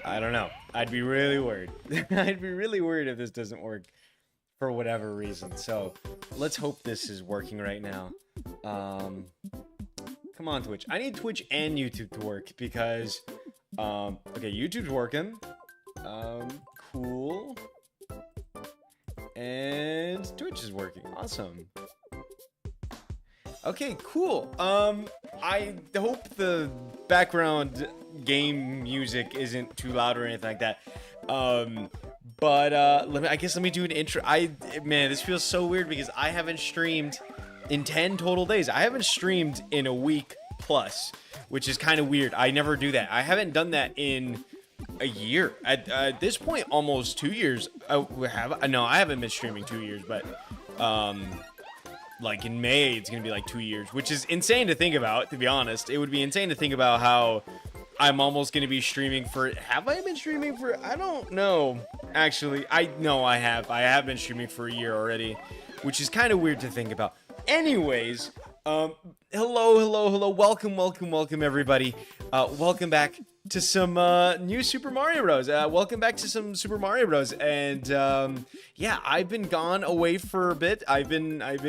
I don't know. I'd be really worried. I'd be really worried if this doesn't work for whatever reason. So let's hope this is working right now. Come on, Twitch. I need Twitch and YouTube to work because, okay, YouTube's working. Cool. And Twitch is working. Awesome. Okay, cool. I hope the background game music isn't too loud or anything like that. Let me do an intro. Man, this feels so weird because I haven't streamed in 10 total days. I haven't streamed in a week plus, which is kind of weird. I never do that. I haven't done that in a year. At this point, almost 2 years. No, I haven't been streaming 2 years, but like in May, it's gonna be like 2 years, which is insane to think about. To be honest, it would be insane to think about how I'm almost gonna be streaming for. Have I been streaming for? I don't know. Actually, I know I have. I have been streaming for a year already, which is kind of weird to think about. Anyways, hello, welcome, everybody. Welcome back to some new Super Mario Bros. Welcome back to some Super Mario Bros. And yeah, I've been gone away for a bit. I've been not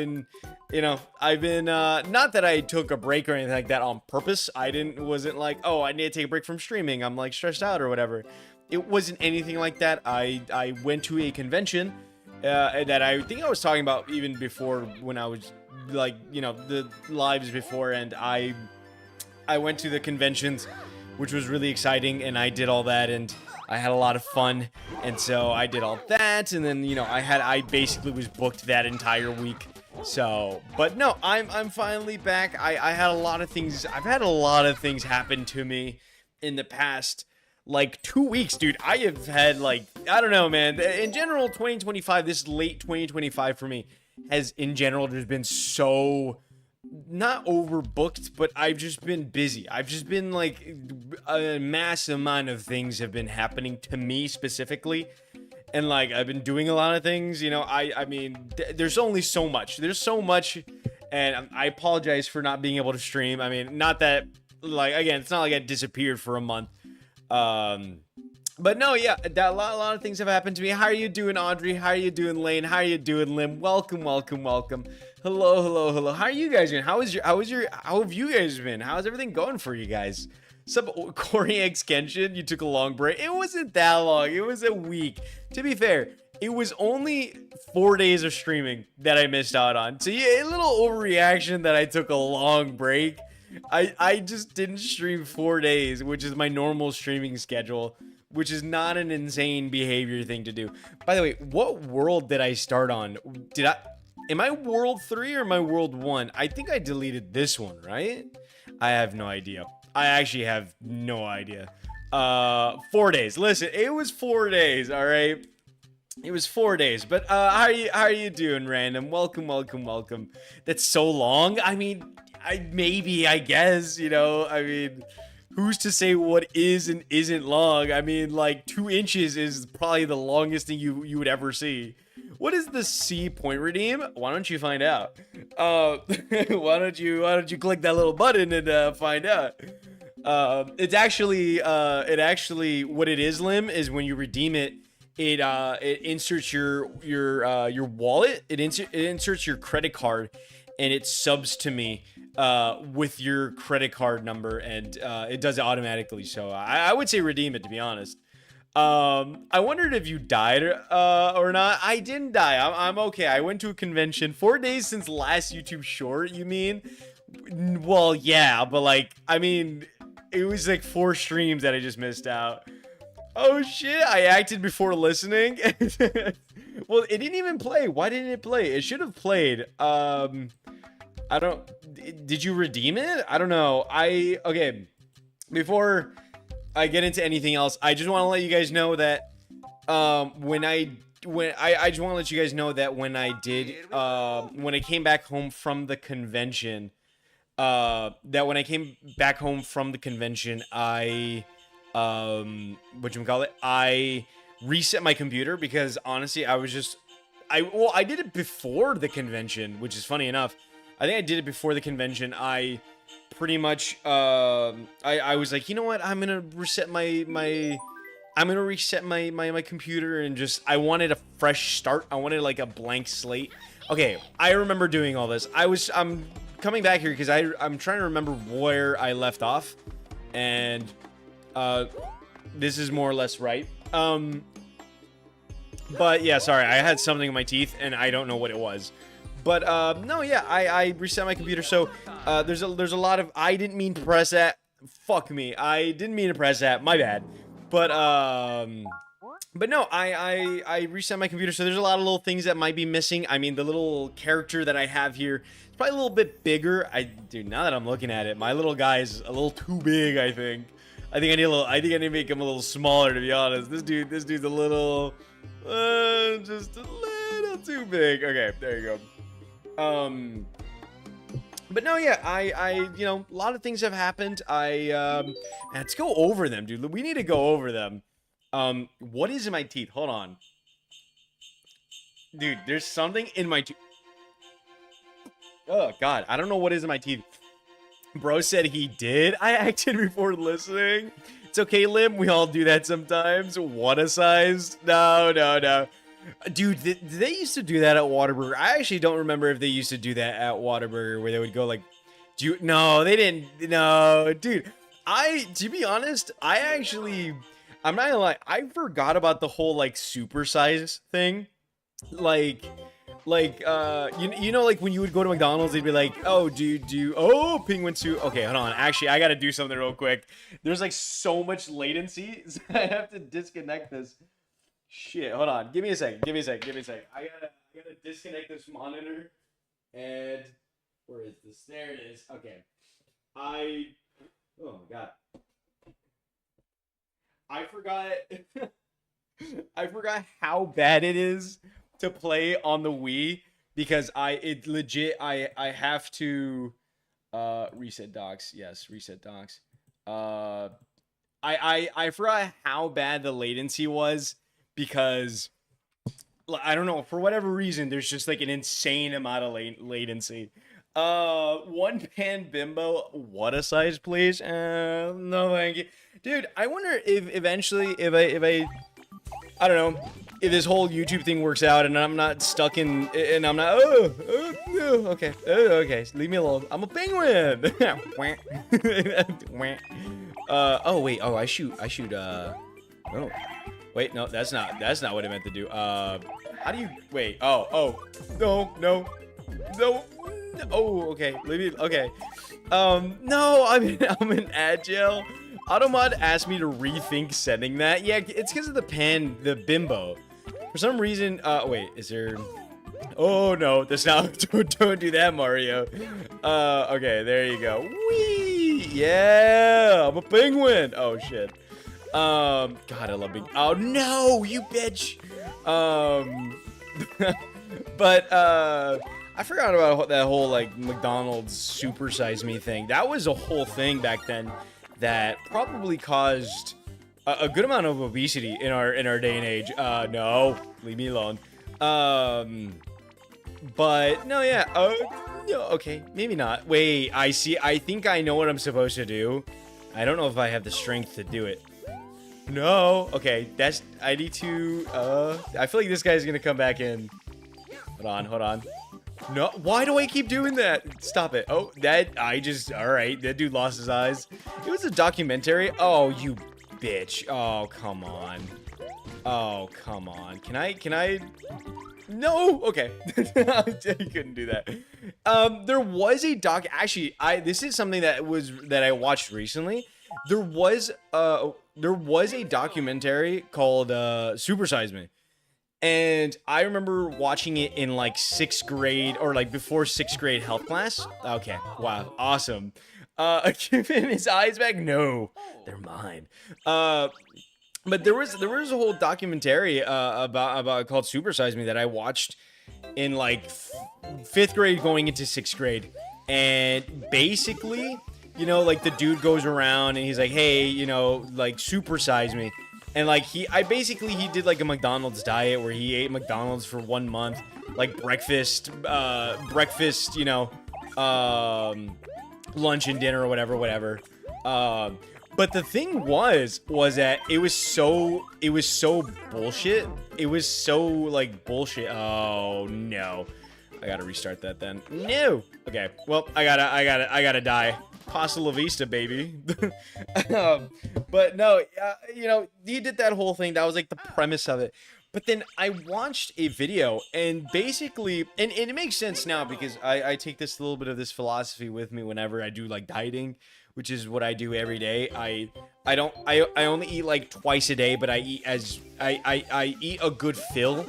that I took a break or anything like that on purpose. Wasn't like, oh, I need to take a break from streaming. I'm like stressed out or whatever. It wasn't anything like that. I went to a convention that I think I was talking about even before when I was like, the lives before, and I went to the conventions, which was really exciting, and I did all that, and I had a lot of fun, and so I did all that, and then, I basically was booked that entire week. So, but no, I'm finally back. I've had a lot of things happen to me in the past like 2 weeks, dude. I have had, like, I don't know, man. In general, 2025, this late 2025 for me has in general just been so not overbooked, but I've just been busy. I've just been like a mass amount of things have been happening to me specifically, and like I've been doing a lot of things. I mean, there's only so much. There's so much, and I apologize for not being able to stream. I mean, not that, like, again, it's not like I disappeared for a month. But no, yeah, a lot of things have happened to me. How are you doing, Audrey? How are you doing, Lane? How are you doing, Lim? Welcome. Hello. How are you guys doing? How have you guys been? How's everything going for you guys? Some Corey X Kenshin, you took a long break. It wasn't that long. It was a week. To be fair, it was only 4 days of streaming that I missed out on. So yeah, a little overreaction that I took a long break. I just didn't stream 4 days, which is my normal streaming schedule, which is not an insane behavior thing to do. By the way, what world did I start on? Am I world 3 or am I world 1? I think I deleted this one, right? I have no idea. I actually have no idea. 4 days. Listen, it was 4 days, all right? It was 4 days. But how are you doing, Random? Welcome. That's so long. I mean, I guess, I mean, who's to say what is and isn't long? I mean, like 2 inches is probably the longest thing you would ever see. What is the C point redeem? Why don't you find out? Why don't you click that little button and find out? It's actually what it is, Lim, is when you redeem it, it inserts your wallet, it inserts your credit card, and it subs to me with your credit card number, and it does it automatically. So I would say redeem it, to be honest. I wondered if you died or not. I didn't die. I'm okay. I went to a convention. 4 days since last YouTube short, you mean? Well, yeah, but like, I mean, it was like 4 streams that I just missed out. Oh shit, I acted before listening. Well, it didn't even play. Why didn't it play? It should have played. I don't. Did you redeem it? I don't know. Okay. Before I get into anything else, I just want to let you guys know that when I just want to let you guys know that when I came back home from the convention, I I reset my computer because honestly I did it before the convention, which is funny enough. I think I did it before the convention. I pretty much I was like, you know what, I'm gonna reset my I'm gonna reset my computer and just, I wanted a fresh start. I wanted like a blank slate. Okay, I remember doing all this. I'm coming back here because I'm trying to remember where I left off, and this is more or less right. But yeah, sorry, I had something in my teeth and I don't know what it was. But no, yeah, I reset my computer. So there's a lot of, I didn't mean to press that. Fuck me, I didn't mean to press that. My bad. But no, I reset my computer. So there's a lot of little things that might be missing. I mean, the little character that I have here is probably a little bit bigger. Dude, now that I'm looking at it, my little guy is a little too big. I think I need I need to make him a little smaller, to be honest. This dude's a little, just a little too big. Okay, there you go. But no, yeah, I you know, a lot of things have happened. Let's go over them, dude. We need to go over them. What is in my teeth? Hold on. Dude, there's something in my teeth. Oh, God, I don't know what is in my teeth. Bro said he did. I acted before listening. It's okay, Lim. We all do that sometimes. What a size. No. Dude, did they used to do that at Whataburger? I actually don't remember if they used to do that at Whataburger, where they would go like, no, they didn't. No, dude. To be honest, I'm not gonna lie, I forgot about the whole like supersize thing. Like, you know, like when you would go to McDonald's, they'd be like, oh, oh, penguin suit. Okay, hold on. Actually, I gotta do something real quick. There's like so much latency, so I have to disconnect this. Shit, hold on. Give me a second. I gotta disconnect this monitor. And where is this? There it is. Okay. Oh my God. I forgot how bad it is to play on the Wii, because I have to reset docks. Yes, reset docks. I forgot how bad the latency was, because I don't know, for whatever reason, there's just like an insane amount of latency. One pan bimbo, what a size, please. No thank you, dude. I wonder if eventually, if I don't know, if this whole YouTube thing works out and I'm not stuck in, and I'm not, okay, leave me alone. I'm a penguin. Oh wait, I shoot, oh. Wait, no, that's not what I meant to do. How do you, wait, no, oh, okay, leave me, okay. No, I'm in Agile. Automod asked me to rethink setting that. Yeah, it's because of the bimbo. For some reason, wait, is there, oh no, that's not, don't do that, Mario. Okay, there you go. Whee! Yeah, I'm a penguin. Oh shit. God, I love being, oh no, you bitch. But I forgot about that whole like McDonald's supersize me thing. That was a whole thing back then that probably caused a good amount of obesity in our day and age. No, leave me alone. But no, yeah. No, okay, maybe not. Wait, I think I know what I'm supposed to do. I don't know if I have the strength to do it. No. Okay, I need to, I feel like this guy's gonna come back in. Hold on. No, why do I keep doing that? Stop it. Oh, alright, that dude lost his eyes. It was a documentary. Oh, you bitch. Oh, come on. Oh, come on. Can I? No. Okay. I couldn't do that. There was a actually, this is something that I watched recently. There was a documentary called Super Size Me. And I remember watching it in like 6th grade, or like before 6th grade health class. Okay, wow, awesome. Give him his eyes back? No, they're mine. But there was a whole documentary about called Super Size Me that I watched in like 5th grade going into 6th grade. And basically, you know, like the dude goes around and he's like, hey, you know, like supersize me. And like he did like a McDonald's diet where he ate McDonald's for 1 month, like breakfast, you know, lunch and dinner or whatever. But the thing was that it was so bullshit. It was so like bullshit. Oh no. I gotta restart that then. No. Okay. Well, I gotta die. Hasta la vista, baby. But no, you know, he did that whole thing. That was like the premise of it. But then I watched a video, and basically, and it makes sense now because I take this little bit of this philosophy with me whenever I do like dieting, which is what I do every day. I only eat like twice a day, but I eat a good fill,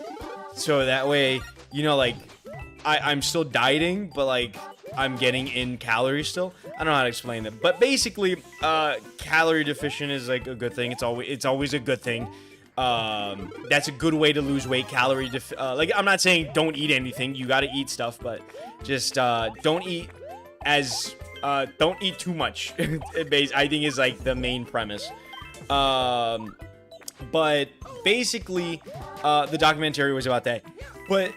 so that way, you know, like I'm still dieting, but like I'm getting in calories still. I don't know how to explain that, but basically, calorie deficient is like a good thing. It's always a good thing. That's a good way to lose weight. Like, I'm not saying don't eat anything. You gotta eat stuff, but just don't eat too much. I think is like the main premise. But basically, the documentary was about that. But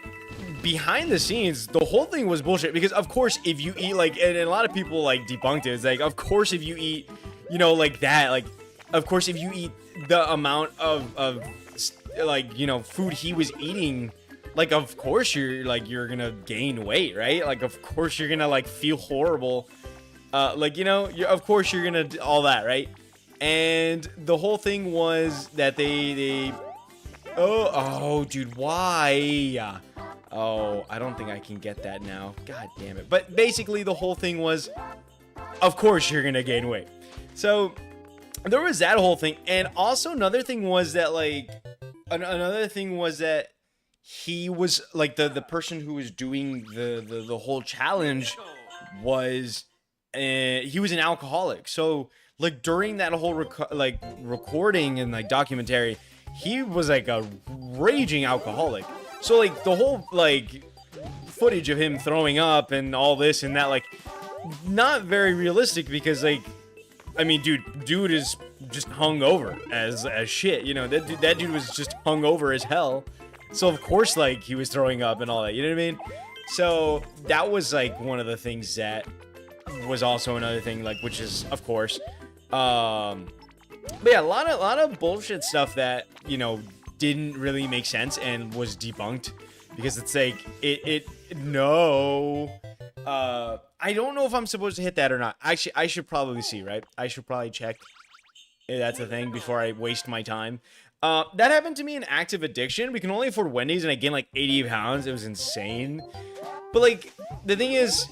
behind the scenes, the whole thing was bullshit because, of course, if you eat like, and a lot of people like debunked it. It's like, of course, if you eat, you know, like that, like, of course, if you eat the amount of like, you know, food he was eating, like, of course you're gonna gain weight, right? Like, of course you're gonna like feel horrible, like, you know, of course you're gonna do all that, right? And the whole thing was that oh dude, why? Oh, I don't think I can get that now. God damn it. But basically the whole thing was, of course you're gonna gain weight. So there was that whole thing. And also another thing was that, like, he was like the person who was doing the whole challenge was he was an alcoholic. So like during that whole recording and like documentary, he was like a raging alcoholic. So like the whole like footage of him throwing up and all this and that, like, not very realistic because, like, I mean, dude is just hungover as shit. You know, that dude was just hungover as hell. So of course, like, he was throwing up and all that. You know what I mean? So that was like one of the things that was also another thing, like, which is of course, but yeah, a lot of bullshit stuff that, you know, didn't really make sense and was debunked because it's like no. I don't know if I'm supposed to hit that or not. Actually, I should probably see, right? I should probably check if that's a thing before I waste my time. That happened to me in Active Addiction. We can only afford Wendy's and I gained like 80 pounds. It was insane. But like, the thing is,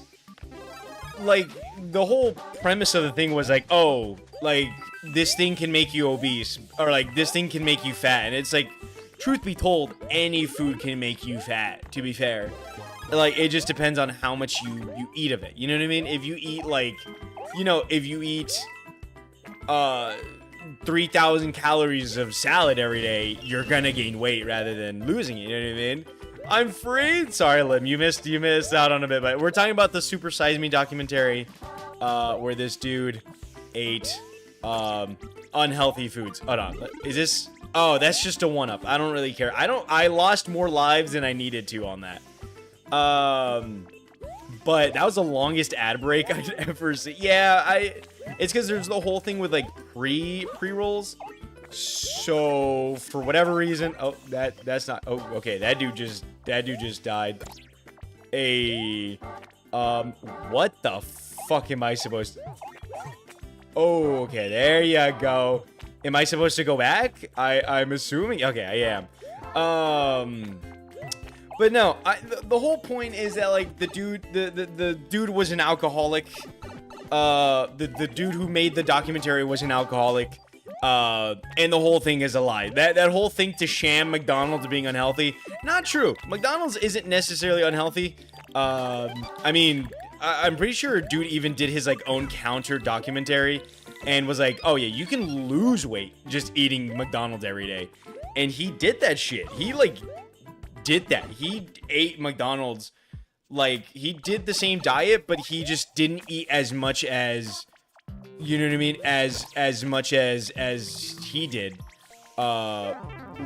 like, the whole premise of the thing was like, oh, like, this thing can make you obese, or like, this thing can make you fat. And it's like, truth be told, any food can make you fat, to be fair. Like, it just depends on how much you eat of it. You know what I mean? If you eat, like, you know, if you eat 3,000 calories of salad every day, you're gonna gain weight rather than losing it. You know what I mean? I'm free. Sorry, Lim, you missed out on a bit, but we're talking about the Super Size Me documentary, where this dude ate unhealthy foods. Hold on, is this? Oh, that's just a one-up. I don't really care. I lost more lives than I needed to on that. But that was the longest ad break I'd ever seen. Yeah, it's because there's the whole thing with like pre-rolls. So for whatever reason, oh, that's not. Oh, okay, that dude just died. What the fuck am I supposed to? Oh, okay, there you go. Am I supposed to go back? I'm assuming. Okay, I am. But no, the whole point is that, like, the dude was an alcoholic. The dude who made the documentary was an alcoholic. And the whole thing is a lie. That whole thing to sham McDonald's being unhealthy, not true. McDonald's isn't necessarily unhealthy. I mean, I'm pretty sure a dude even did his, like, own counter documentary and was like, oh yeah, you can lose weight just eating McDonald's every day. And he did that shit. He, like, did that. He ate McDonald's. Like, he did the same diet, but he just didn't eat as much as, you know what I mean, as much as he did,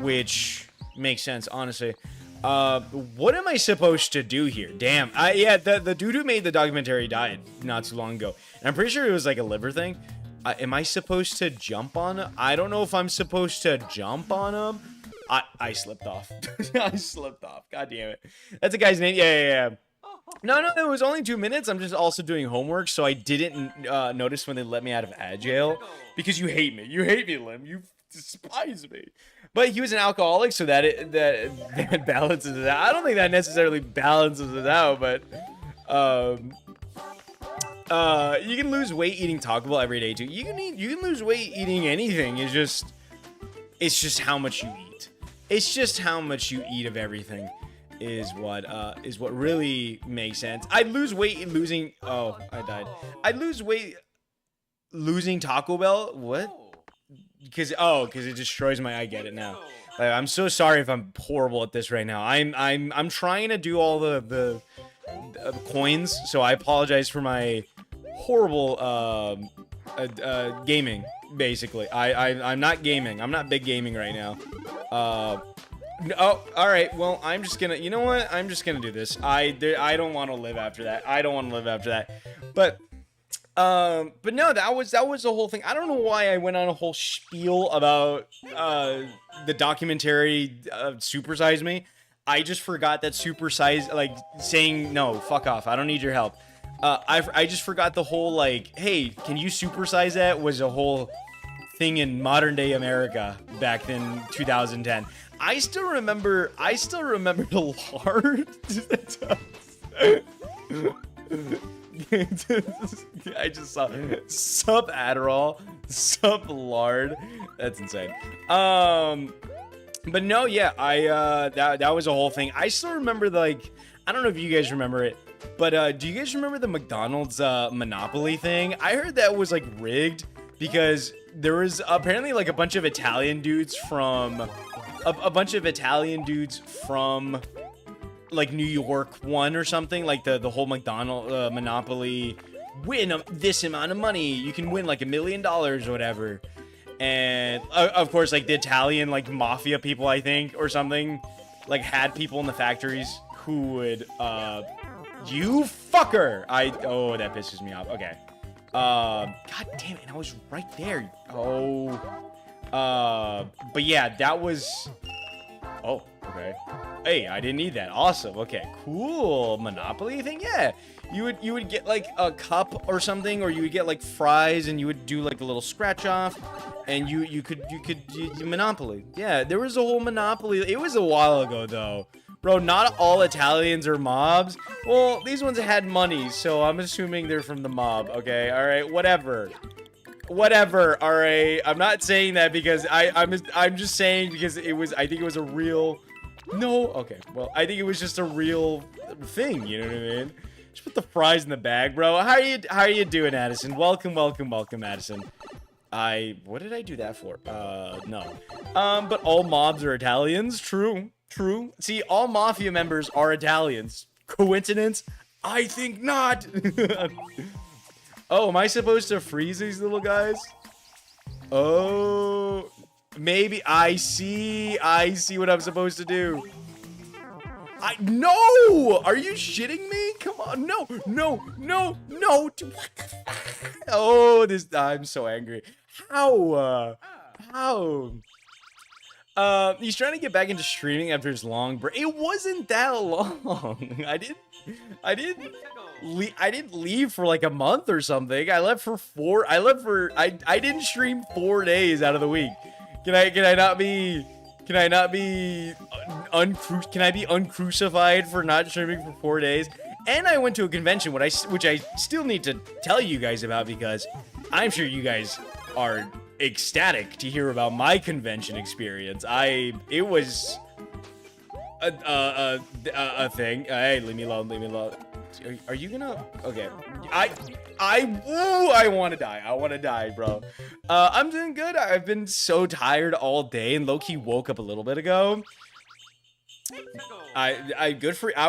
which makes sense, honestly. What am I supposed to do here? Damn. Yeah, the dude who made the documentary died not too long ago, and I'm pretty sure it was like a liver thing. Am I supposed to jump on him? I don't know if I'm supposed to jump on him. I slipped off. I slipped off. God damn it. That's a guy's name. Yeah. No, it was only 2 minutes. I'm just also doing homework, so I didn't notice when they let me out of ad jail. Because you hate me. You hate me, Lim. You despise me. But he was an alcoholic, so that balances it out. I don't think that necessarily balances it out, but you can lose weight eating Taco Bell every day too. You can lose weight eating anything. It's just how much you eat. It's just how much you eat of everything is what really makes sense. I'd lose weight losing. Oh, I died. I'd lose weight losing Taco Bell. What? Because it destroys my. I get it now. Like, I'm so sorry if I'm horrible at this right now. I'm trying to do all the coins, so I apologize for my horrible gaming. Basically, I'm not gaming. I'm not big gaming right now. Oh, all right. Well, I'm just gonna. You know what? I'm just gonna do this. I don't want to live after that. I don't want to live after that. But no, that was the whole thing. I don't know why I went on a whole spiel about the documentary Super Size Me. I just forgot that Super Size, like, saying no, fuck off. I don't need your help. I just forgot the whole, like, hey, can you supersize that was a whole thing in modern day America back in 2010. I still remember the lard. I just saw sup Adderall, sup lard. That's insane. But no, yeah, that was a whole thing. I still remember I don't know if you guys remember it, but do you guys remember the McDonald's Monopoly thing? I heard that was like rigged because there was apparently like a bunch of Italian dudes from like New York won or something, like the whole McDonald Monopoly win this amount of money, you can win like $1 million or whatever. And of course, like the Italian like mafia people, I think, or something, like had people in the factories who would you fucker. Oh, that pisses me off. Okay. God damn it, I was right there. Oh. But yeah, that was. Oh, okay. Hey, I didn't need that. Awesome. Okay, cool. Monopoly thing? Yeah. You would get like a cup or something, or you would get like fries, and you would do like a little scratch off, and you could Monopoly. Yeah, there was a whole Monopoly. It was a while ago though. Bro, not all Italians are mobs. Well, these ones had money, so I'm assuming they're from the mob. Okay, all right, whatever. All right. I'm not saying that because I'm just saying because I think it was a real. No. Okay. Well, I think it was just a real thing. You know what I mean? Just put the fries in the bag, bro. How are you doing, Addison? Welcome, Addison. What did I do that for? No. But all mobs are Italians. True. See, all mafia members are Italians. Coincidence? I think not. Oh, am I supposed to freeze these little guys? Oh, maybe I see what I'm supposed to do. No! Are you shitting me? Come on, no. What the fuck? Oh, I'm so angry. How? He's trying to get back into streaming after his long break. It wasn't that long. I didn't leave for like a month or something. I didn't stream 4 days out of the week. Can I not be uncrucified for not streaming for 4 days? And I went to a convention, which I still need to tell you guys about because I'm sure you guys are ecstatic to hear about my convention experience. It was a thing. Hey, leave me alone. Are you gonna? Okay. I want to die, bro. I'm doing good. I've been so tired all day and low-key woke up a little bit ago. I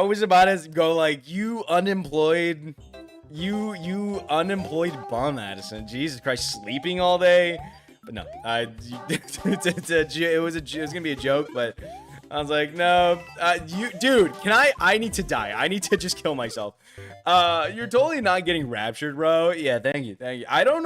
was about to go like, you unemployed bum, Addison. Jesus Christ, sleeping all day. But no, it was gonna be a joke, but I was like, no, dude, I need to die. I need to just kill myself. You're totally not getting raptured, bro. Yeah, thank you. I don't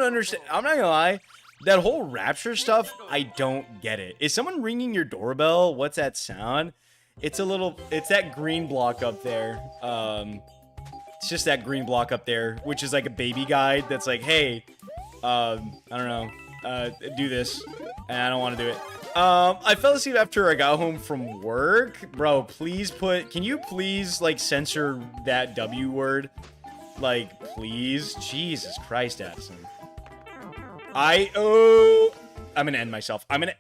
understand. I'm not gonna lie. That whole rapture stuff, I don't get it. Is someone ringing your doorbell? What's that sound? It's that green block up there. It's just that green block up there, which is like a baby guide that's like, hey, I don't know, do this, and I don't want to do it. I fell asleep after I got home from work. Bro, can you please, like, censor that W word? Like, please? Jesus Christ, Addison. I'm gonna end myself. I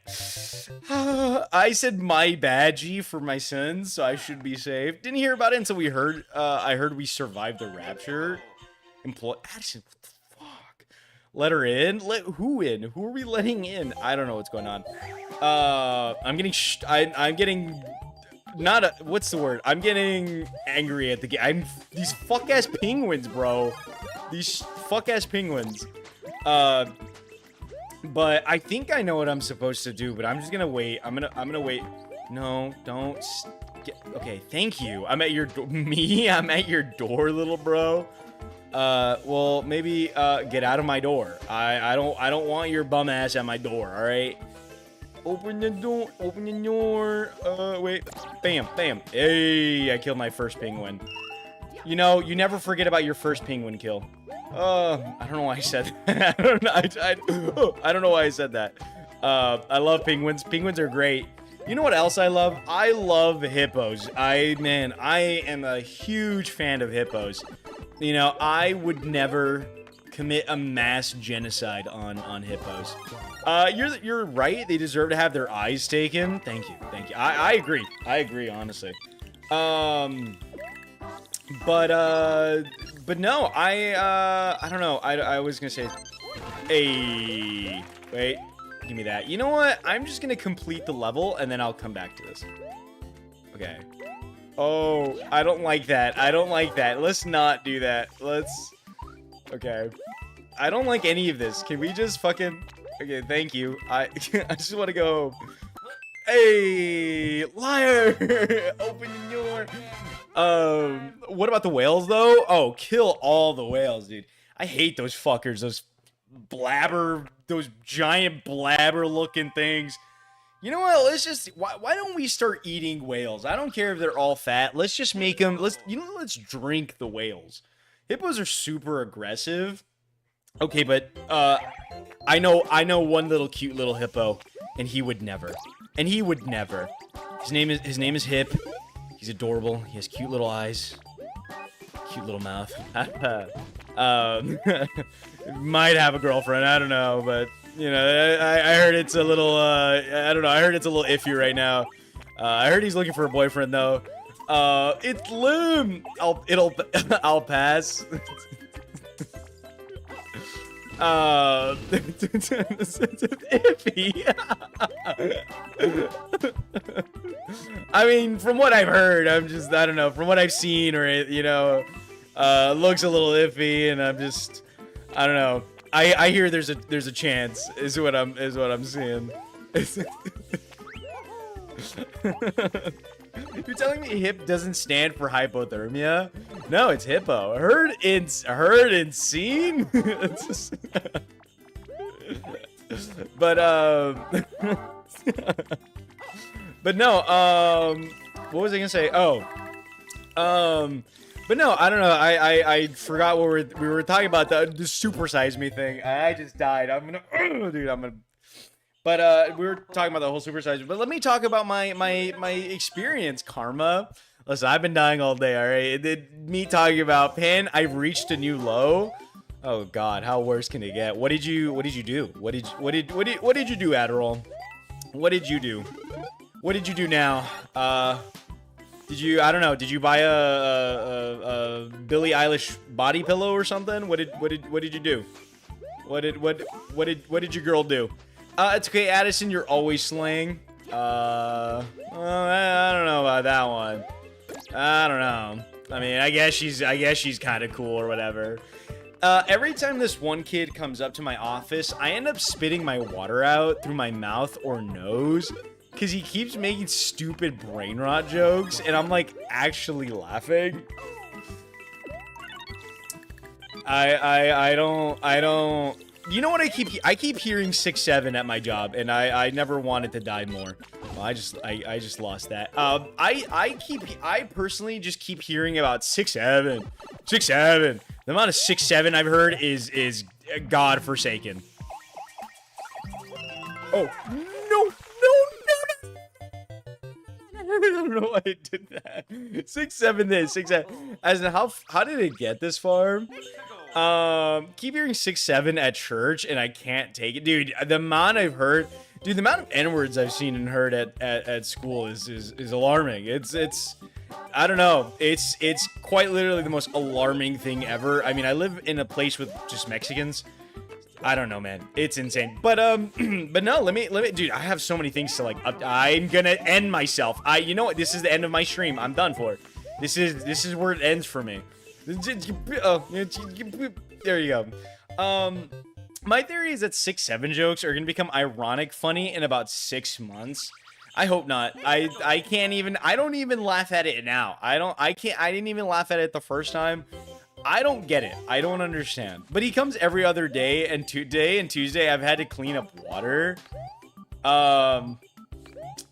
said my bad, G, for my sins, so I should be safe. Didn't hear about it until I heard we survived the rapture. Addison, what the fuck? Let her in? Let who in? Who are we letting in? I don't know what's going on. I'm getting what's the word? I'm getting angry at the game. These fuck-ass penguins, bro. These fuck-ass penguins. But I think I know what I'm supposed to do, but I'm just gonna wait. I'm gonna wait. No, don't. Okay, thank you. I'm at your door. I'm at your door, little bro. Well, maybe get out of my door. I don't want your bum ass at my door. All right. Open the door. Open the door. Wait. Bam, bam. Hey, I killed my first penguin. You know, you never forget about your first penguin kill. I don't know why I said that. I don't know why I said that. I love penguins. Penguins are great. You know what else I love? I love hippos. I am a huge fan of hippos. You know, I would never commit a mass genocide on hippos. You're right. They deserve to have their eyes taken. Thank you. I agree. I agree, honestly. But no, I don't know. I was gonna say, hey, wait, give me that. You know what? I'm just gonna complete the level and then I'll come back to this. Okay. Oh, I don't like that. I don't like that. Let's not do that. Okay. I don't like any of this. Can we just fucking... Okay, thank you. I just want to go... Hey, liar! Open your... What about the whales, though? Oh, kill all the whales, dude. I hate those fuckers. Those giant blabber-looking things. You know what? Let's just... Why don't we start eating whales? I don't care if they're all fat. Let's just make them... Let's drink the whales. Hippos are super aggressive. Okay, but, I know one little cute little hippo, and he would never. His name is Hip. He's adorable. He has cute little eyes. Cute little mouth. Might have a girlfriend, I don't know, but, you know, I heard it's a little, I don't know, I heard it's a little iffy right now. I heard he's looking for a boyfriend, though. It's Lim! I'll pass. Iffy. I mean, from what I've heard, I don't know, from what I've seen, or, you know, looks a little iffy, and I don't know. I hear there's a chance, is what I'm seeing. You're telling me hip doesn't stand for hypothermia? No, it's hippo. Heard and seen? But but no, what was I gonna say? Oh, but no, I don't know. I forgot what we were talking about, the super size me thing. I just died. But we were talking about the whole super size. But let me talk about my experience, Karma. Listen, I've been dying all day. All right, me talking about Pan. I've reached a new low. Oh God, how worse can it get? What did you do? What did you do, Adderall? What did you do? What did you do now? I don't know. Did you buy a Billie Eilish body pillow or something? What did you do? What did your girl do? It's okay, Addison. You're always slaying. Well, I don't know about that one. I don't know. I mean, I guess she's kind of cool or whatever. Every time this one kid comes up to my office, I end up spitting my water out through my mouth or nose. because he keeps making stupid brain rot jokes, and I'm like actually laughing. I don't. You know what I keep hearing 6-7 at my job, and I never wanted to die more. Well, I just lost that. I personally just keep hearing about 6-7. The amount of 6-7 I've heard is God forsaken. Oh no. I don't know why I did that. 6-7 this 6-7. As in how did it get this far? Keep hearing 6-7 at church, and I can't take it, dude. The amount I've heard, dude, the amount of N-words I've seen and heard at school is alarming. It's I don't know. It's quite literally the most alarming thing ever. I mean, I live in a place with just Mexicans. I don't know, man. It's insane. But but no, let me, dude, I have so many things to like I'm gonna end myself. You know what? This is the end of my stream. I'm done for it. This is where it ends for me. There you go. My theory is that 6-7 jokes are gonna become ironic funny in about 6 months. I hope not. I can't even. I don't even laugh at it now. I didn't even laugh at it the first time. I don't get it. I don't understand. But he comes every other day, and today and Tuesday I've had to clean up water.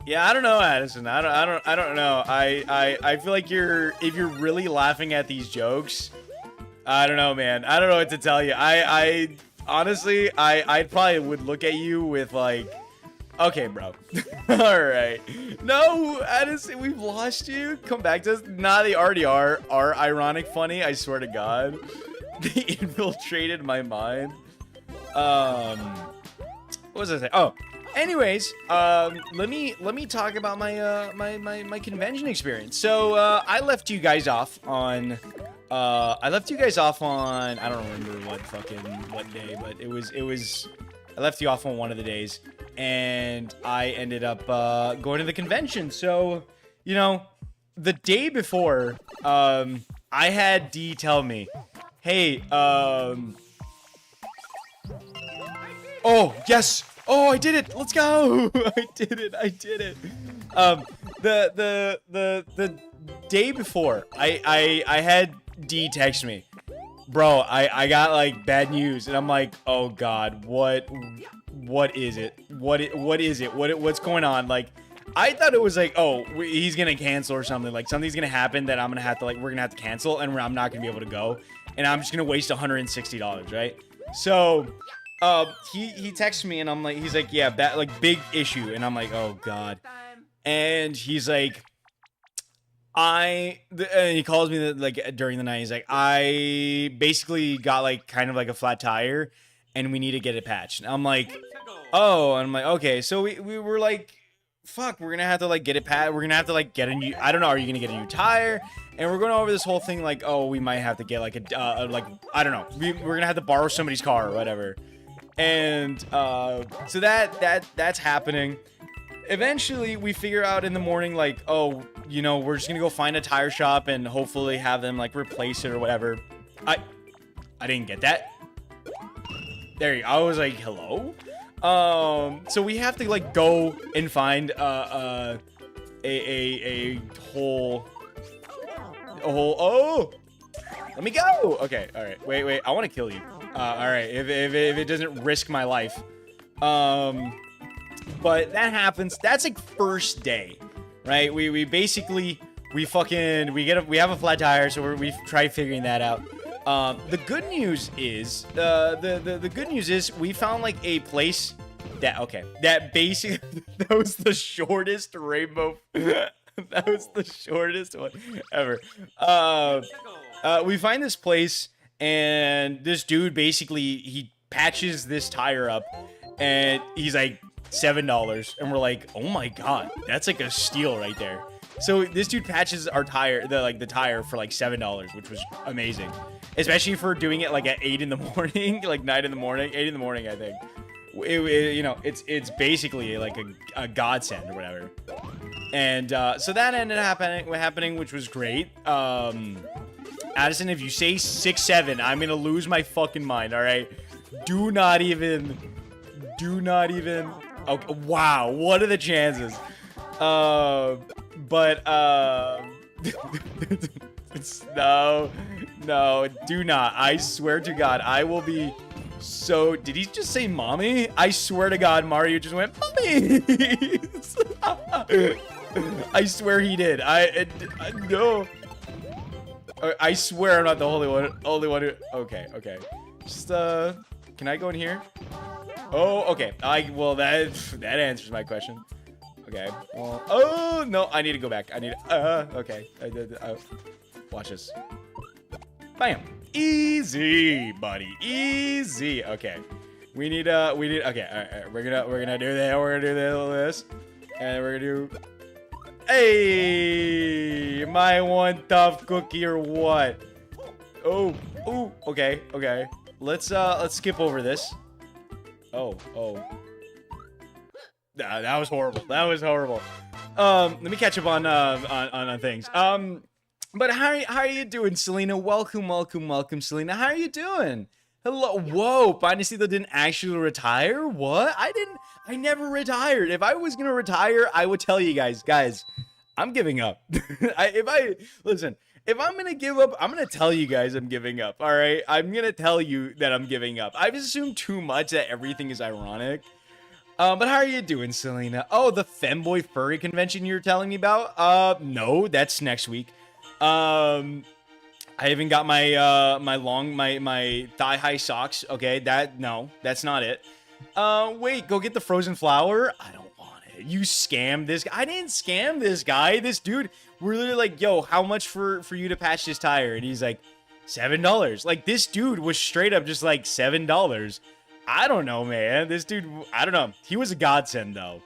Yeah, I don't know, Addison. I don't know. I feel like if you're really laughing at these jokes, I don't know, man. I don't know what to tell you. I honestly, I probably would look at you with like, okay, bro. All right. No, Addison, we've lost you. Come back to us. Nah, they already are ironic funny. I swear to God. They infiltrated my mind. What was I saying? Oh, anyways, let me talk about my my convention experience. So I left you guys off on I don't remember what day, but it was I left you off on one of the days, and I ended up going to the convention. So, you know, the day before, I had D tell me, hey, oh yes. Oh, I did it! Let's go! I did it! The day before, I had D text me, bro. I got like bad news, and I'm like, oh god, what is it? What is it? What's going on? Like, I thought it was like, oh, he's gonna cancel or something. Like something's gonna happen that I'm gonna have to we're gonna have to cancel, and I'm not gonna be able to go, and I'm just gonna waste $160, right? So. He texts me, and I'm like, he's like, yeah, big issue, and I'm like, oh god, and he's like, and he calls me during the night. He's like, I basically got like kind of like a flat tire, and we need to get it patched. And I'm like, oh, and I'm like, okay, so we were like, fuck, we're gonna have to like get it patched. We're gonna have to like get a new, I don't know, are you gonna get a new tire? And we're going over this whole thing like, oh, we might have to get like like I don't know, we're gonna have to borrow somebody's car or whatever. And so that's happening. Eventually we figure out in the morning like, oh, you know, we're just gonna go find a tire shop and hopefully have them like replace it or whatever. I didn't get that. There you go. I was like, hello. So we have to like go and find a whole oh, let me go. Okay, all right, wait, I want to kill you. All right, if it doesn't risk my life. But that happens. That's like first day, right? We have a flat tire, so we try figuring that out. The good news is the good news is we found like a place that basically that was the shortest rainbow. That was the shortest one ever. We find this place. And this dude basically, he patches this tire up, and he's like $7, and we're like, oh my god, that's like a steal right there. So this dude patches our tire, the tire for like $7, which was amazing, especially for doing it like at 8 in the morning, like 9 in the morning, 8 in the morning, I think. You know, it's basically like a godsend or whatever. And so that ended up happening, which was great. Addison, if you say 6-7, I'm gonna lose my fucking mind, alright? Do not even... Okay, wow, what are the chances? But no, no, do not. I swear to God, I will be so. Did he just say mommy? I swear to God, Mario just went mommy. I swear he did. No. I swear I'm not the only one who. Okay, okay. Just can I go in here? Oh, okay. Well, that answers my question. Okay. Well, oh no, I need to go back. I need. Okay. Watch this. Bam. Easy, buddy. Easy. Okay. We need. Okay. All right. We're gonna do that. We're gonna do this, and we're gonna do. Hey, my one tough cookie or what? Oh. Ooh. Okay. Okay. Let's skip over this. Oh. That was horrible. That was horrible. Let me catch up on things. But how are you doing, Selena? Welcome, Selena. How are you doing? Hello. Whoa, Finally didn't actually retire? What? I never retired. If I was gonna retire, I would tell you guys, I'm giving up. Listen, if I'm gonna give up, I'm gonna tell you guys I'm giving up. All right, I'm gonna tell you that I'm giving up. I've assumed too much that everything is ironic. But how are you doing, Selena? Oh, the Femboy Furry Convention you were telling me about? No, that's next week. I haven't got my my thigh-high socks. Okay, no, that's not it. Wait, go get the frozen flower? I don't want it. You scammed this guy. I didn't scam this guy. This dude, we're literally like, yo, how much for you to patch this tire? And he's like, $7. Like, this dude was straight up just like $7. I don't know, man. This dude, I don't know. He was a godsend, though.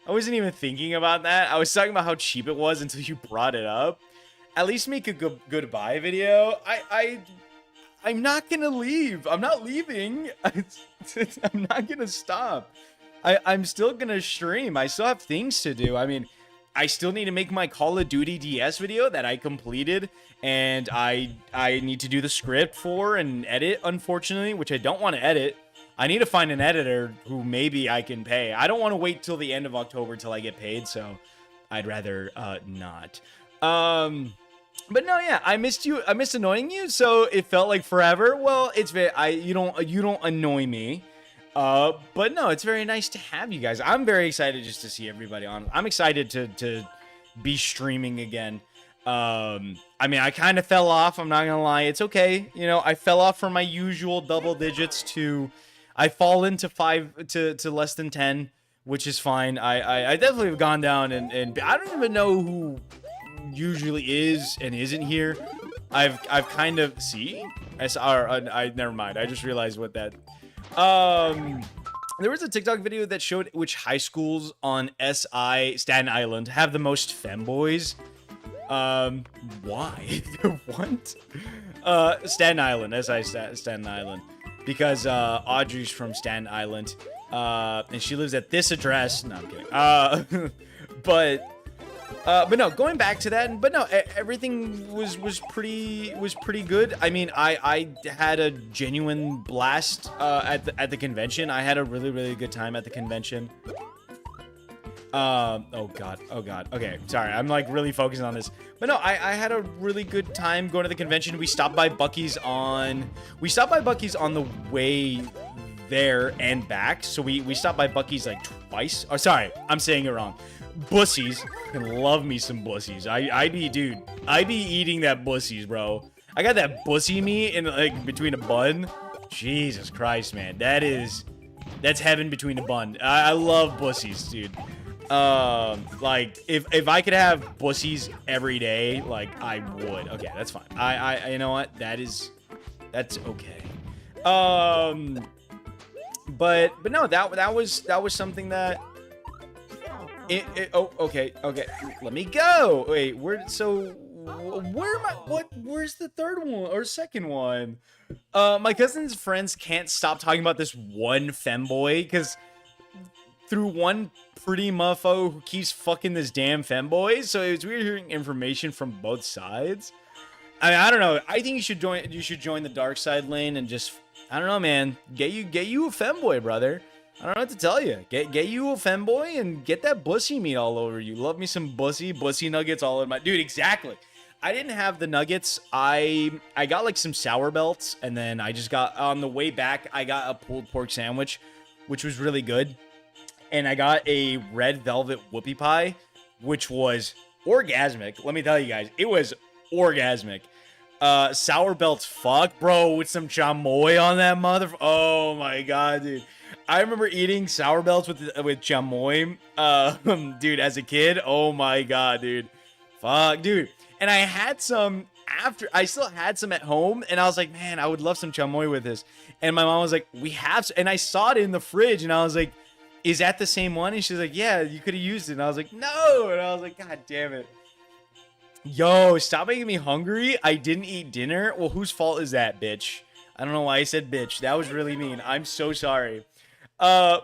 I wasn't even thinking about that. I was talking about how cheap it was until you brought it up. At least make a goodbye video. I'm not gonna leave. I'm not leaving. I'm not gonna stop. I'm still gonna stream. I still have things to do. I mean, I still need to make my Call of Duty DS video that I completed, and I need to do the script for and edit, unfortunately, which I don't want to edit. I need to find an editor who maybe I can pay. I don't want to wait till the end of October till I get paid, so I'd rather not. But no, yeah, I missed you. I missed annoying you, so it felt like forever. Well, it's you don't annoy me. But no, it's very nice to have you guys. I'm very excited just to see everybody on. I'm excited to be streaming again. I mean, I kind of fell off. I'm not gonna lie. It's okay. You know, I fell off from my usual double digits to I fall into 5 to less than 10, which is fine. I definitely have gone down and I don't even know who usually is and isn't here. I've kind of I never mind. I just realized what that. There was a TikTok video that showed which high schools on Staten Island have the most femboys. Why? What? Staten Island, Staten Island. Because Audrey's from Staten Island, and she lives at this address. No, I'm kidding. But no, going back to that. But no, everything was pretty good. I mean, I had a genuine blast at the convention. I had a really good time at the convention. Oh god. Okay, sorry. I'm like really focusing on this. But no, I had a really good time going to the convention. We stopped by Buc-ee's on the way there and back. So we stopped by Buc-ee's like twice. Oh, sorry, I'm saying it wrong. Bussies. Can love me some Bussies. I be eating that Bussies, bro. I got that Bussie meat in like between a bun. Jesus Christ, man. That's heaven between a bun. I love Bussies, dude. Like if I could have Bussies every day, like I would. Okay, that's fine. I you know what? That's okay. But no, that was something that oh, okay. Let me go. Wait, where am I? Where's the third one or second one? My cousin's friends can't stop talking about this one femboy because through one pretty muffo who keeps fucking this damn femboy. So it's weird hearing information from both sides. I mean, I don't know. I think you should join the dark side lane and just, I don't know, man. Get you a femboy, brother. I don't know what to tell you. Get you a femboy and get that bussy meat all over you. Love me some bussy nuggets all in my dude. Exactly. I didn't have the nuggets. I got like some sour belts, and then I just got on the way back. I got a pulled pork sandwich, which was really good, and I got a red velvet whoopie pie, which was orgasmic. Let me tell you guys, it was orgasmic. Sour belts, fuck, bro, with some chamoy on that mother. Oh my god, dude. I remember eating sour belts with chamoy, dude, as a kid. Oh my god, dude. Fuck, dude. And I had some after. I still had some at home, and I was like, man, I would love some chamoy with this. And my mom was like, we have, and I saw it in the fridge, and I was like, is that the same one? And she's like, yeah, you could have used it. And I was like, no. And I was like, god damn it. Yo, stop making me hungry. I didn't eat dinner. Well, whose fault is that, bitch? I don't know why I said bitch. That was really mean. I'm so sorry.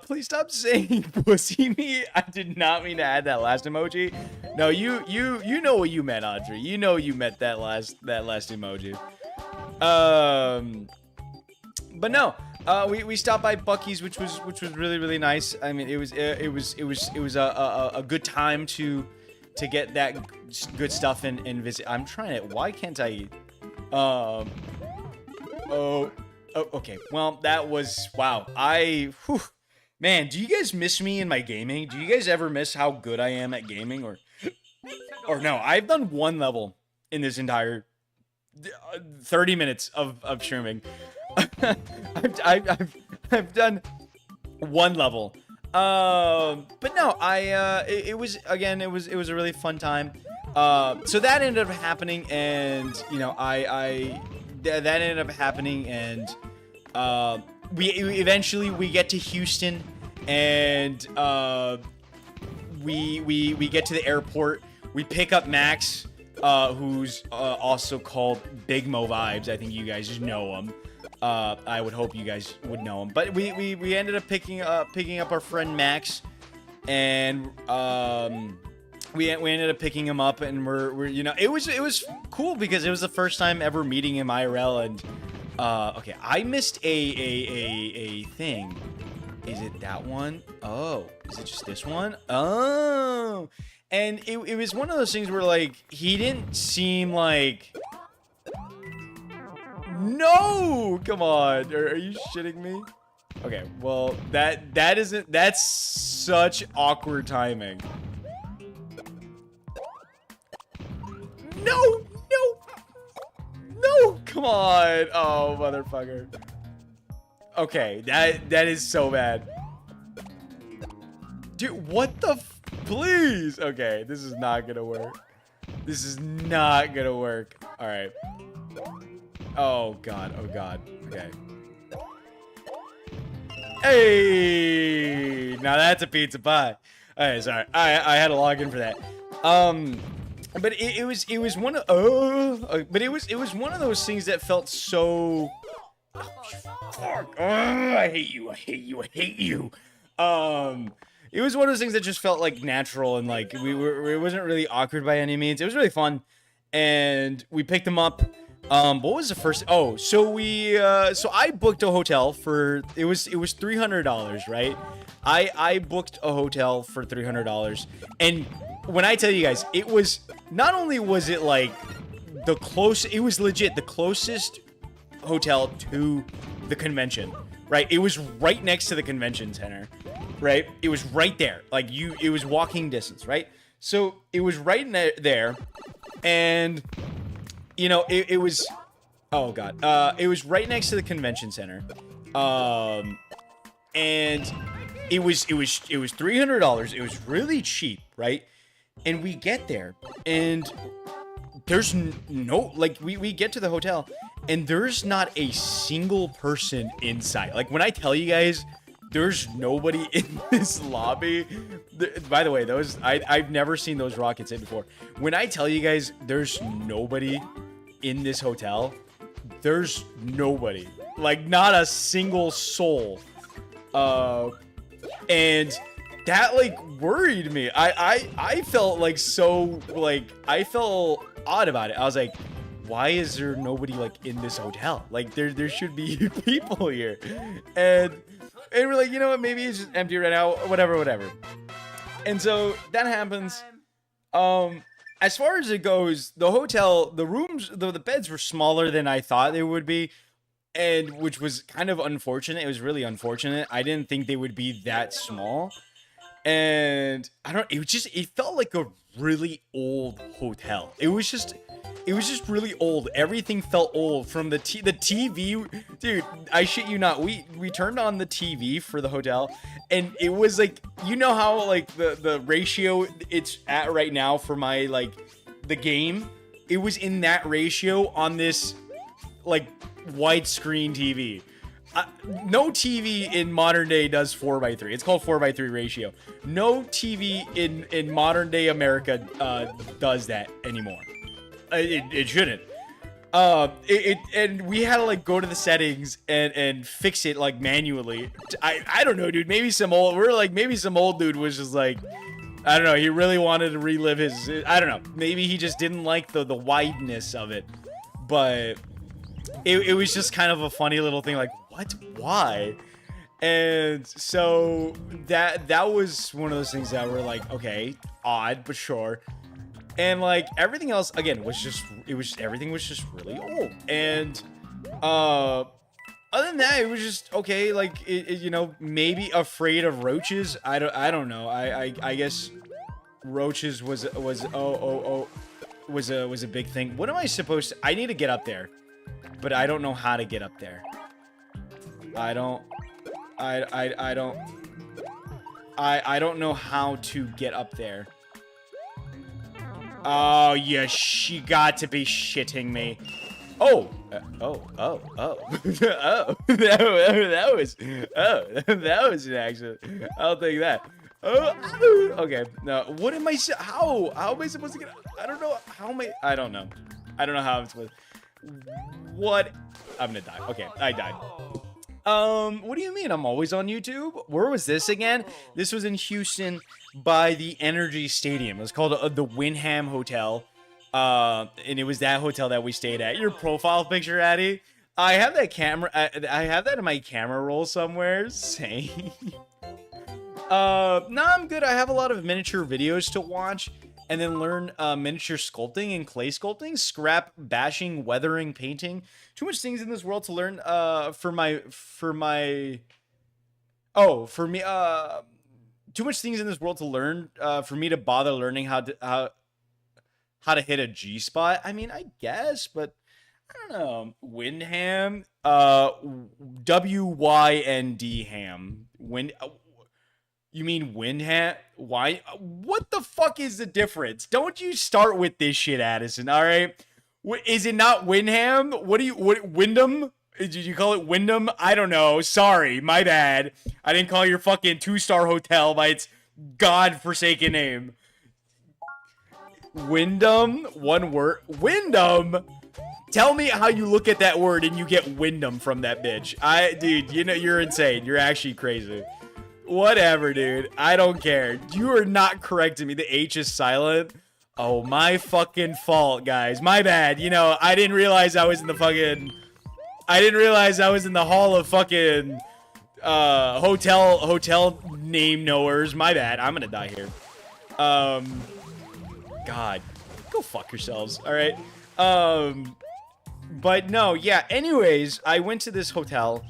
Please stop saying pussy me. I did not mean to add that last emoji. No, you know what you meant, Audrey. You know you meant that last emoji. But no, we stopped by Buc-ee's, which was really, really nice. I mean, it was a good time to get that good stuff and visit. I'm trying to. Why can't I eat? Oh, okay. Well, that was wow. Man, do you guys miss me in my gaming? Do you guys ever miss how good I am at gaming, or no? I've done one level in this entire 30 minutes of streaming. I've done one level. But no, it was a really fun time. So that ended up happening, and you know, that ended up happening, and we eventually get to Houston, and we get to the airport. We pick up Max, who's also called Big Mo Vibes. I think you guys just know him. I would hope you guys would know him. But we ended up picking up our friend Max, and we ended up picking him up, and we're you know, it was cool because it was the first time ever meeting him IRL, and okay, I missed a thing. Is it that one? Oh, is it just this one? Oh, and it was one of those things where like he didn't seem like. No, come on. Are you shitting me? Okay, well, that's such awkward timing. No, come on. Oh, motherfucker. Okay, that is so bad. Dude, what the please. Okay, this is not gonna work. This is not gonna work. All right. Oh god, okay. Hey, now that's a pizza pie. Alright, sorry, I had to log in for that. But it was one of but it was one of those things that felt so. Fuck! I hate you! It was one of those things that just felt like natural, and like it wasn't really awkward by any means. It was really fun, and we picked them up. What was the first? Oh, so I booked a hotel for it was $300, right? I booked a hotel for $300, and when I tell you guys, it was not only was it like it was legit the closest hotel to the convention, right? It was right next to the convention center, right? It was right there, like it was walking distance, right? So it was right there, and. You know, it was, oh god, it was right next to the convention center, and it was $300. It was really cheap, right? And we get there, and there's no, like, we get to the hotel, and there's not a single person inside. Like, when I tell you guys, there's nobody in this lobby. By the way, I've never seen those rockets hit before. When I tell you guys, there's nobody in this hotel, there's nobody, like not a single soul, and that like worried me. I felt like so, like I felt odd about it. I was like, why is there nobody like in this hotel? Like there should be people here. And And we're like, you know what? Maybe it's just empty right now. Whatever. And so that happens. As far as it goes, the hotel, the rooms, the beds were smaller than I thought they would be, and which was kind of unfortunate. It was really unfortunate. I didn't think they would be that small, and it felt like a really old hotel. It was just really old. Everything felt old from the TV. Dude, I shit you not. We turned on the TV for the hotel, and it was like, you know how like the ratio it's at right now for my like the game, it was in that ratio on this like widescreen TV. No TV in modern day does 4:3. It's called 4:3 ratio. No TV in modern day America does that anymore. It shouldn't. And we had to like go to the settings and fix it like manually. I don't know, dude. Maybe some old dude was just like, I don't know. He really wanted to relive his. I don't know. Maybe he just didn't like the wideness of it, but it was just kind of a funny little thing. Like, what? Why? And so that was one of those things that were like, okay, odd, but sure. And like everything else again everything was just really old. And other than that, it was just okay. Like you know, maybe afraid of roaches. I don't know. I guess roaches was a big thing. What am I supposed to? I need to get up there, but I don't know how to get up there. I don't know how to get up there. Oh, yeah, she got to be shitting me. Oh, that was an accident. I'll take that. Okay. No, what am I? How am I supposed to get? I don't know. I don't know. I don't know how I'm supposed. What? I'm gonna die. Okay, I died. What do you mean? I'm always on YouTube? Where was this again? This was in Houston by the Energy Stadium. It was called the Wyndham Hotel. And it was that hotel that we stayed at. Your profile picture, Addy. I have that camera. I have that in my camera roll somewhere. Same. No, I'm good. I have a lot of miniature videos to watch and then learn miniature sculpting and clay sculpting, scrap bashing, weathering, painting. Too much things in this world to learn for me. Too much things in this world to learn for me to bother learning how to hit a G spot. I mean, I guess, but I don't know. Wyndham, W-Y-N-D ham. You mean Wyndham? Why? What the fuck is the difference? Don't you start with this shit, Addison, all right? Is it not Wyndham? Wyndham? Did you call it Wyndham? I don't know. Sorry, my bad. I didn't call your fucking 2-star hotel by its godforsaken name. Wyndham? One word? Wyndham? Tell me how you look at that word and you get Wyndham from that bitch. Dude, you know, you're insane. You're actually crazy. Whatever, dude. I don't care. You are not correcting me. The H is silent. Oh, my fucking fault, guys. My bad. You know, I didn't realize I was in the hall of fucking hotel name knowers. My bad. I'm gonna die here. God. Go fuck yourselves. All right. But no, yeah. Anyways, I went to this hotel.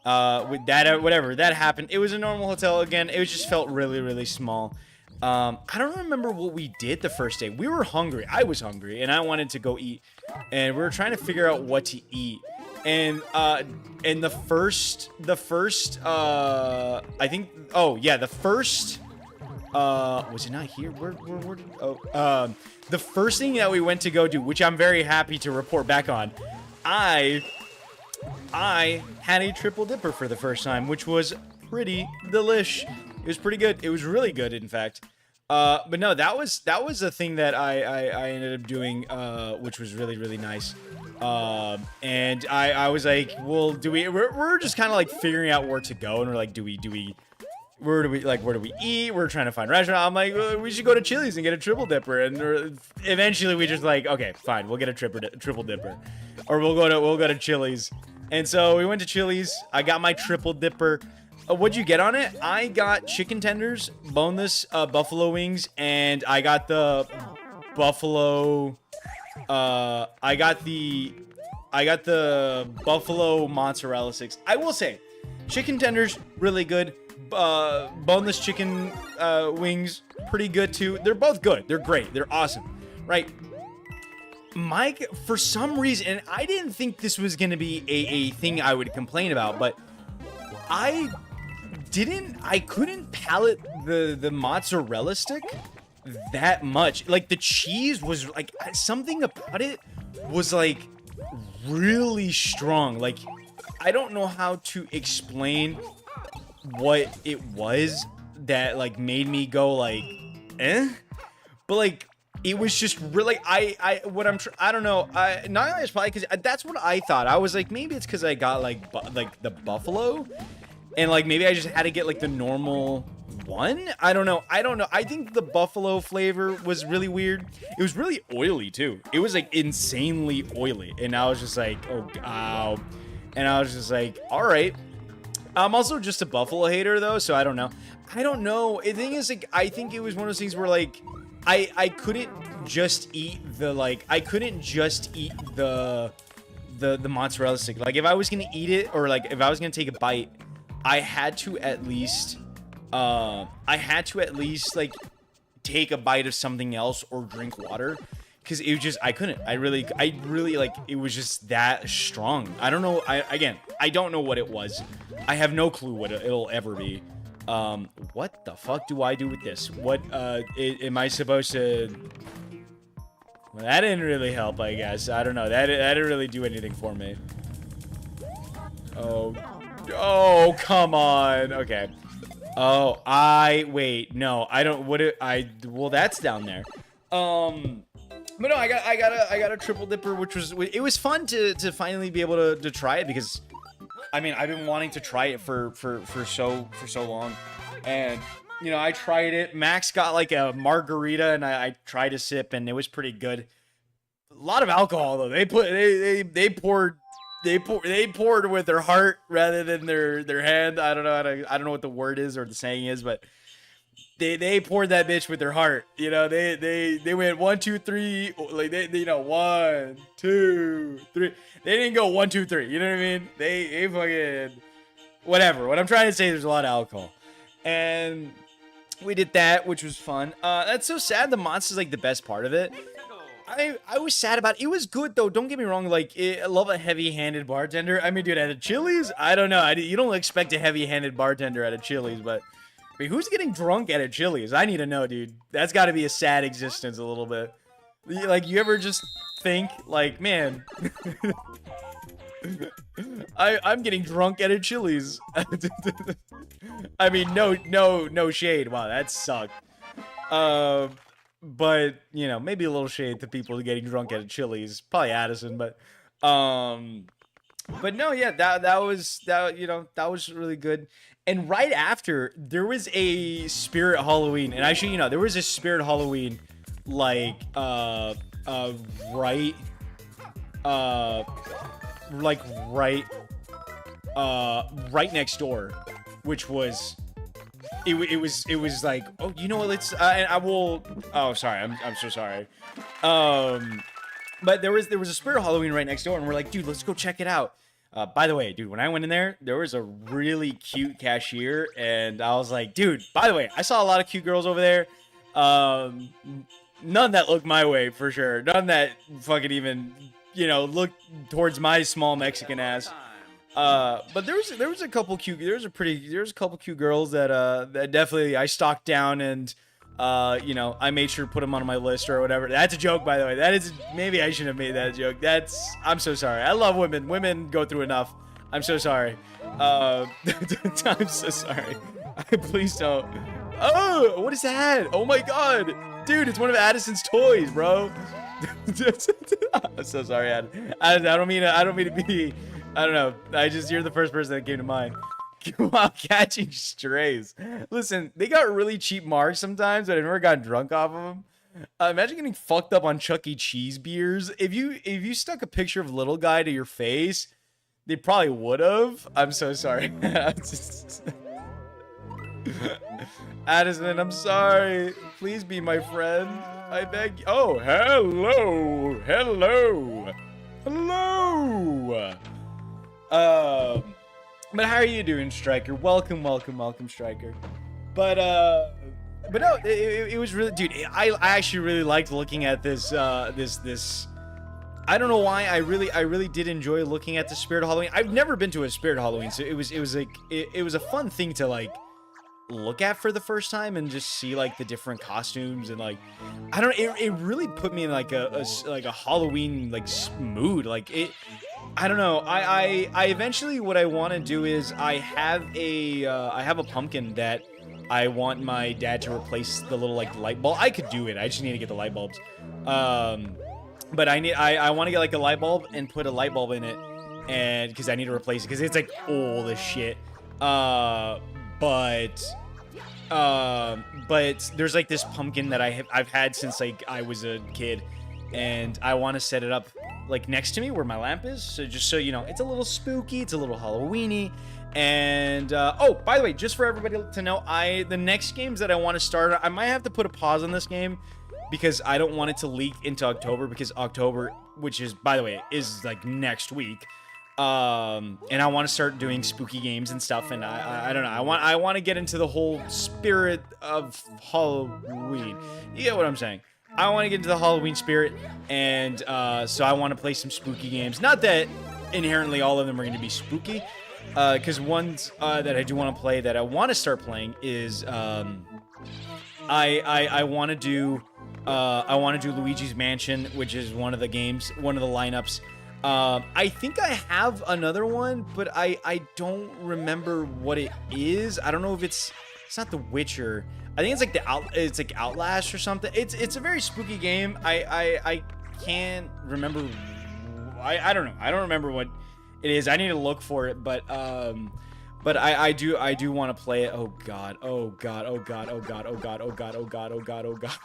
With that, whatever that happened, it was a normal hotel again. It just felt really, really small. I don't remember what we did the first day. We were hungry. I was hungry, and I wanted to go eat. And we were trying to figure out what to eat. And the first, I think. Oh yeah, the first. Was it not here? Where did? Oh, the first thing that we went to go do, which I'm very happy to report back on, I had a triple dipper for the first time, which was pretty delish. It was pretty good. It was really good, in fact. But no, that was a thing that I ended up doing, which was really, really nice. And I was like, well, we're just kind of like figuring out where to go, and we're like, where do we eat? We're trying to find a restaurant. I'm like, well, we should go to Chili's and get a triple dipper. And eventually we just like, okay, fine, we'll get a triple dipper, or we'll go to Chili's. And so we went to Chili's. I got my triple dipper. What'd you get on it? I got chicken tenders, boneless buffalo wings, and I got the buffalo. I got the buffalo mozzarella sticks. I will say, chicken tenders really good. Boneless chicken wings pretty good too. They're both good. They're great. They're awesome, right? Mike, for some reason, and I didn't think this was gonna be a thing I would complain about, but I couldn't palate the mozzarella stick that much. Like the cheese was like something about it was like really strong. Like I don't know how to explain what it was that like made me go like but like it was just really I don't know. Not only it's probably because that's what I thought. I was like, maybe it's because I got like the buffalo, and like maybe I just had to get like the normal one. I don't know. I think the buffalo flavor was really weird. It was really oily too. It was like insanely oily, and I was just like, oh, ow. And I was just like, all right. I'm also just a buffalo hater though, so I don't know. The thing is, like, I think it was one of those things where like I couldn't just eat the the mozzarella stick. Like if I was gonna eat it, or like if I was gonna take a bite, I had to at least like take a bite of something else or drink water, because it was just I really like it was just that strong. I don't know. I don't know what it was. I have no clue what it'll ever be. What the fuck do I do with this? What am I supposed to? Well, that didn't really help, I guess. I don't know. That didn't really do anything for me. Oh, come on. Okay. Oh, wait. No, I don't. Well, that's down there. But no, I got a triple dipper, which was fun to finally be able to try it, because I mean, I've been wanting to try it for so long, and you know, I tried it. Max got like a margarita, and I tried a sip, and it was pretty good. A lot of alcohol though. They poured with their heart rather than their hand. I don't know what the word is or the saying is, but they poured that bitch with their heart. You know, they went 1, 2, 3, like they 1, 2, 3. They didn't go 1, 2, 3. You know what I mean? They fucking whatever. What I'm trying to say, there's a lot of alcohol, and we did that, which was fun. That's so sad. The monster's like the best part of it. I was sad about it. It was good though. Don't get me wrong. Like I love a heavy-handed bartender. I mean, dude, at a Chili's, I don't know. You don't expect a heavy-handed bartender at a Chili's, but I mean, who's getting drunk at a Chili's? I need to know, dude. That's got to be a sad existence a little bit. Like, you ever just think, like, man, I'm getting drunk at a Chili's. I mean, no shade. Wow, that sucked. But you know, maybe a little shade to people getting drunk at a Chili's. Probably Addison, but no, yeah, that was really good. And right after, there was a Spirit Halloween, and actually, there was a Spirit Halloween right next door, which was it was like, oh, you know what, let's and I will, oh, sorry, I'm so sorry. But there was a Spirit Halloween right next door, and we're like, dude, let's go check it out. By the way, dude, when I went in there was a really cute cashier, and I was like, dude, by the way, I saw a lot of cute girls over there. None that looked my way, for sure. None that fucking even, looked towards my small Mexican ass. But there was a couple cute, there was a couple cute girls that definitely I stalked down, and I made sure to put them on my list or whatever. That's a joke, by the way. That is, maybe I shouldn't have made that joke. I'm so sorry. I love women. Women go through enough. I'm so sorry. I'm so sorry. Please don't. Oh, what is that? Oh my god. Dude, it's one of Addison's toys, bro. I'm so sorry, Addison. I don't mean to be, I don't know. You're the first person that came to mind. While catching strays. Listen, they got really cheap marks sometimes, but I've never gotten drunk off of them. Imagine getting fucked up on Chuck E. Cheese beers. If you stuck a picture of Little Guy to your face, they probably would have. I'm so sorry. Addison, I'm sorry. Please be my friend. I beg you. Oh, hello. Hello. Hello. But how are you doing, Striker? Welcome, Striker. But no, it was really, dude. I actually really liked looking at this. I don't know why. I really did enjoy looking at the Spirit Halloween. I've never been to a Spirit Halloween, so it was like it was a fun thing to like look at for the first time and just see like the different costumes and like I don't know. It really put me in like a Halloween like mood. Like it. I don't know. I eventually what I want to do is I have a pumpkin that I want my dad to replace the little like light bulb. I could do it. I just need to get the light bulbs. But I want to get like a light bulb and put a light bulb in it, and because I need to replace it because it's like old as shit. But there's like this pumpkin that I've had since like I was a kid, and I want to set it up like next to me where my lamp is. So just so you know, it's a little spooky, it's a little Halloweeny. And oh, by the way, just for everybody to know, the next games that I want to start, I might have to put a pause on this game because I don't want it to leak into October, because October, which is, by the way, is like next week. And I want to start doing spooky games and stuff, and I don't know. I want to get into the whole spirit of Halloween. You get what I'm saying? I want to get into the Halloween spirit, and so I want to play some spooky games. Not that inherently all of them are going to be spooky, because ones that I do want to play that I want to start playing is I want to do Luigi's Mansion, which is one of the games, one of the lineups. I think I have another one, but I don't remember what it is. I don't know if it's not The Witcher. I think it's like Outlast or something. It's a very spooky game. I can't remember. I don't know. I don't remember what it is. I need to look for it, but I do want to play it. Oh god. Oh god. Oh god. Oh god. Oh god. Oh god. Oh god. Oh god. Oh god.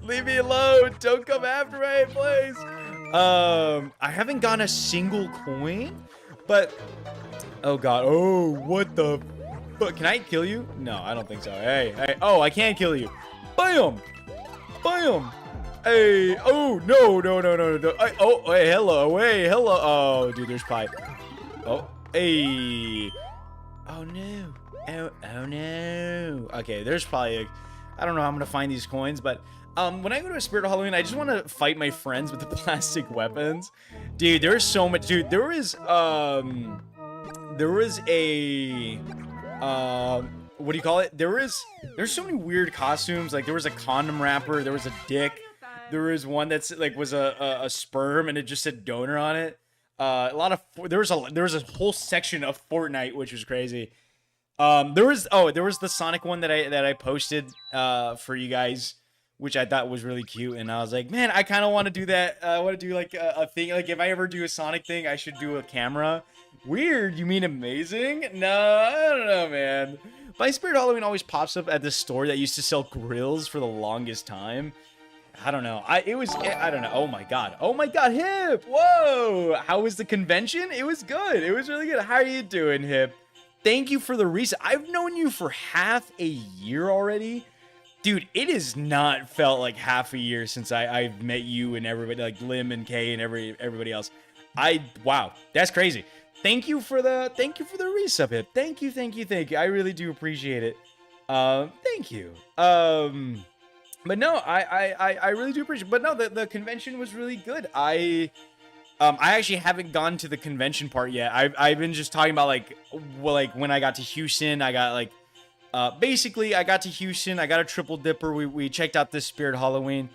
Leave me alone. Don't come after me, please. I haven't gotten a single coin, but oh god. Oh, what the fuck? Can I kill you? No, I don't think so. Hey. Oh, I can't kill you. Bam. Bam. Hey. Oh, no. Oh, hey, hello. Hey, hello. Oh, dude, there's pipe. Oh, hey. Oh, no. Oh, no. Okay, there's probably I don't know how I'm gonna find these coins, but when I go to a Spirit of Halloween, I just want to fight my friends with the plastic weapons. Dude, there's so much. Dude, there was a what do you call it? There's so many weird costumes. Like there was a condom wrapper, there was a dick, there was one that's like was a sperm and it just said donor on it. There was a whole section of Fortnite, which was crazy. There was the Sonic one that I posted for you guys, which I thought was really cute, and I was like, man, I kind of want to do that. I want to do like a thing, like if I ever do a Sonic thing, I should do a camera. Weird, you mean amazing? No, I don't know, man. My Spirit Halloween always pops up at this store that used to sell grills for the longest time. I don't know. I don't know. Oh my god, Hip. Whoa, how was the convention? It was good. It was really good. How are you doing, Hip? Thank you for the reset. I've known you for half a year already. Dude, it has not felt like half a year since I've met you and everybody, like Lim and Kay and everybody else. Wow, that's crazy. Thank you for the resub, Hip. Thank you. I really do appreciate it. Thank you. But no, I really do appreciate it. But no, the convention was really good. I actually haven't gone to the convention part yet. I've been just talking about like when I got to Houston, I got like basically I got to Houston, I got a triple dipper. We checked out this Spirit Halloween.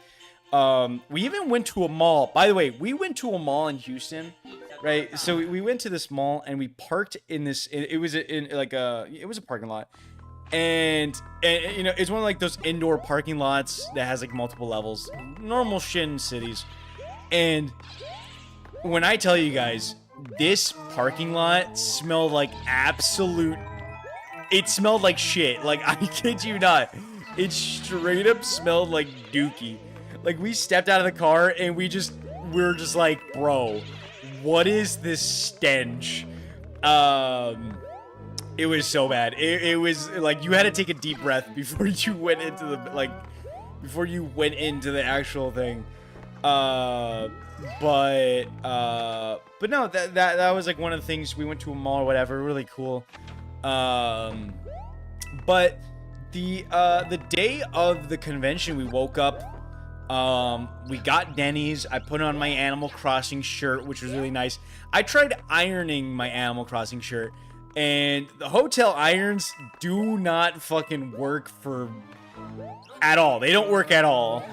We even went to a mall. By the way, we went to a mall in Houston, right? So we went to this mall and we parked in this. It was a parking lot, and you know, it's one of like those indoor parking lots that has like multiple levels, normal shit in cities. And when I tell you guys, this parking lot smelled like it smelled like shit. Like, I kid you not. It straight up smelled like dookie. Like, we stepped out of the car and we were just like, bro, what is this stench? It was so bad. It was like you had to take a deep breath before you went into the actual thing. But no, that was like one of the things. We went to a mall or whatever, really cool. But the day of the convention, we woke up. We got Denny's. I put on my Animal Crossing shirt, which was really nice. I tried ironing my Animal Crossing shirt, and the hotel irons do not fucking work at all. They don't work at all.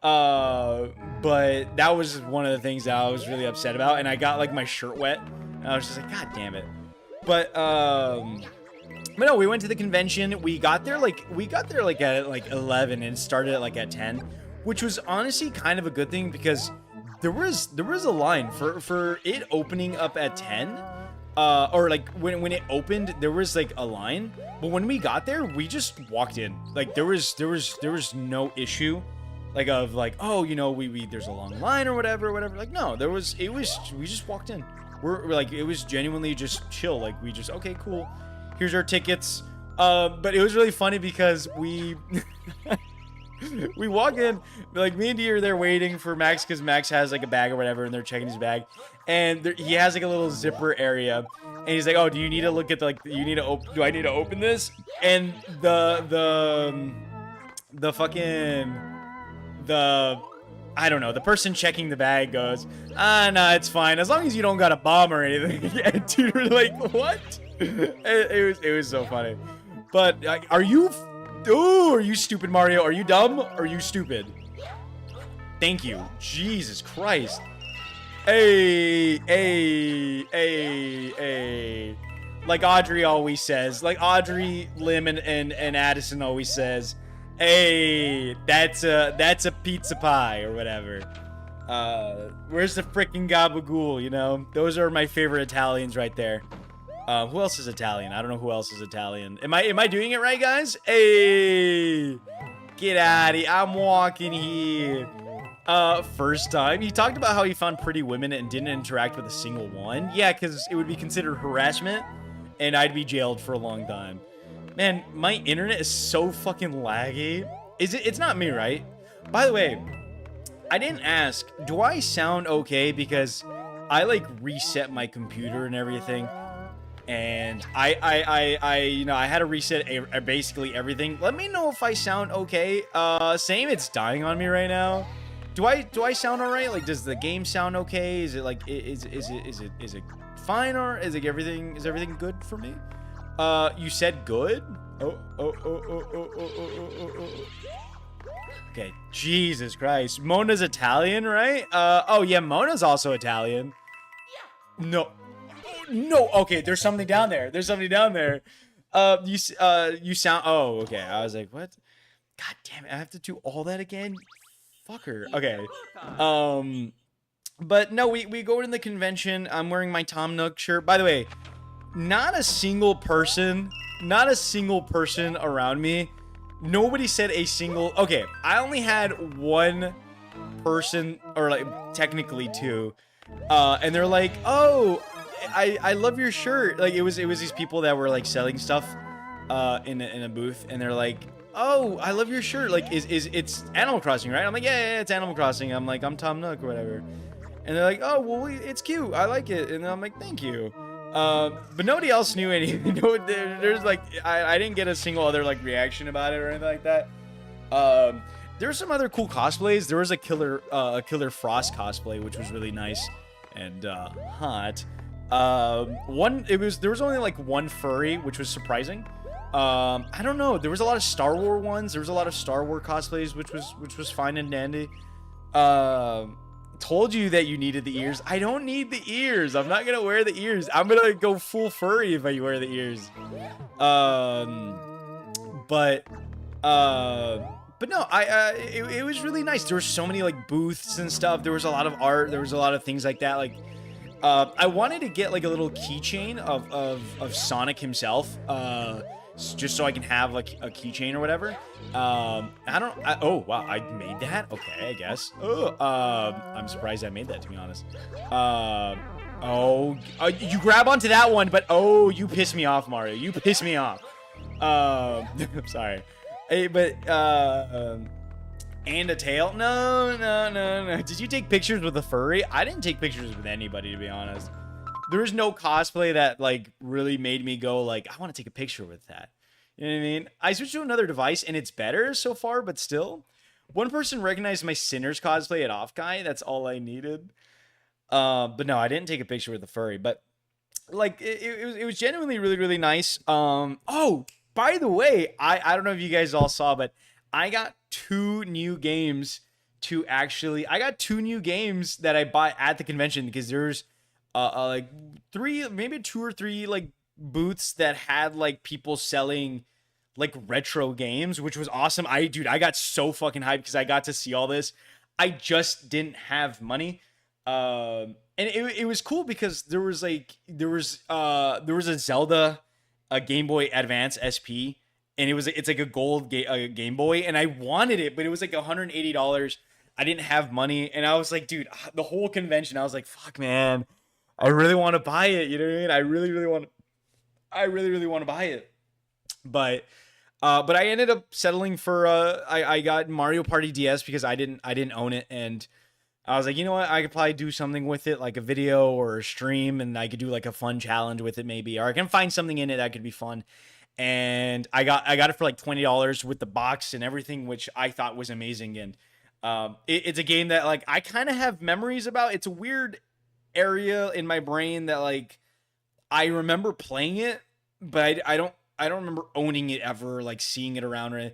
But that was one of the things that I was really upset about, and I got like my shirt wet, and I was just like, God damn it. But no, we went to the convention. We got there like at like 11 and started at like at 10, which was honestly kind of a good thing because there was a line for it opening up at 10. Or like when it opened, there was like a line, but when we got there, we just walked in. Like there was no issue, like of like, oh, you know, we there's a long line or whatever. Like no, we just walked in. We're like, it was genuinely just chill. Like we just, okay, cool. Here's our tickets. But it was really funny because we walk in, like me and Dee are there waiting for Max because Max has like a bag or whatever, and they're checking his bag, and he has like a little zipper area, and he's like, "Oh, do you need to look at do I need to open this?" And I don't know, the person checking the bag goes, "No, it's fine as long as you don't got a bomb or anything." And dude, we're like, "What?" It was so funny. But are you stupid, Mario? Are you dumb? Are you stupid? Thank you. Jesus Christ. Hey. Like Audrey always says. Like Audrey, Lim, and Addison always says, hey, that's a pizza pie or whatever. Where's the freaking gabagool, you know? Those are my favorite Italians right there. Who else is Italian? I don't know who else is Italian. Am I doing it right, guys? Hey, get out of here. I'm walking here. First time. He talked about how he found pretty women and didn't interact with a single one. Yeah, because it would be considered harassment, and I'd be jailed for a long time. Man, my internet is so fucking laggy. It's not me, right? By the way, I didn't ask, do I sound okay? Because I like reset my computer and everything. And I had to reset basically everything. Let me know if I sound okay. Same, it's dying on me right now. Do I sound all right? Like, does the game sound okay? Is it like, is it fine, or is everything good for me? You said good? Oh. Okay, Jesus Christ. Mona's Italian, right? Oh yeah, Mona's also Italian. No, okay, there's something down there. You sound, oh, okay. I was like, what? God damn it, I have to do all that again? Fucker. Okay. But no, we go to the convention. I'm wearing my Tom Nook shirt. By the way, not a single person around me. Nobody said a single, okay, I only had one person, or like technically two. And they're like, oh, I love your shirt. Like it was these people that were like selling stuff in a booth, and they're like, oh, I love your shirt. Like it's Animal Crossing, right? I'm like, yeah, it's Animal Crossing. I'm like, I'm Tom Nook or whatever. And they're like, oh, well, it's cute. I like it. And I'm like, thank you. But nobody else knew anything. There's like, I didn't get a single other like reaction about it or anything like that. There were some other cool cosplays. There was a Killer Frost cosplay, which was really nice and hot. There was only like one furry, which was surprising. I don't know. There was a lot of Star Wars ones. There was a lot of Star Wars cosplays, which was fine and dandy. Told you that you needed the ears. I don't need the ears. I'm not gonna wear the ears. I'm gonna go full furry if I wear the ears. But no, it was really nice. There were so many like booths and stuff. There was a lot of art. There was a lot of things like that. Like, I wanted to get like a little keychain of Sonic himself. Just so I can have like a keychain or whatever. Oh wow, I made that. Okay, I guess. I'm surprised I made that, to be honest. Oh, you grab onto that one, but oh, you piss me off, Mario. You piss me off. I'm sorry. Hey, but and a tail? No, no, no, no. Did you take pictures with a furry? I didn't take pictures with anybody, to be honest. There was no cosplay that like really made me go like, I want to take a picture with that. You know what I mean? I switched to another device and it's better so far, but still. One person recognized my Sinners cosplay at Off Guy. That's all I needed. But no, I didn't take a picture with the furry. But like, it was genuinely really, really nice. Oh, by the way, I don't know if you guys all saw, but I got two new games I got two new games that I bought at the convention because there's like three, maybe two or three like booths that had like people selling like retro games, which was awesome. Dude, I got so fucking hyped because I got to see all this. I just didn't have money. And it was cool because there was a Zelda, a Game Boy Advance SP, and it's like a gold Game Boy, and I wanted it, but it was like $180. I didn't have money, and I was like, dude, the whole convention, I was like, fuck, man, I really want to buy it. You know what I mean? I really, really want to buy it. But I ended up settling for I got Mario Party DS because I didn't own it, and I was like, you know what, I could probably do something with it, like a video or a stream, and I could do like a fun challenge with it maybe, or I can find something in it that could be fun. And I got it for like $20 with the box and everything, which I thought was amazing. And it's a game that like I kind of have memories about. It's a weird area in my brain that like I remember playing it, but I don't remember owning it ever, like seeing it around. Or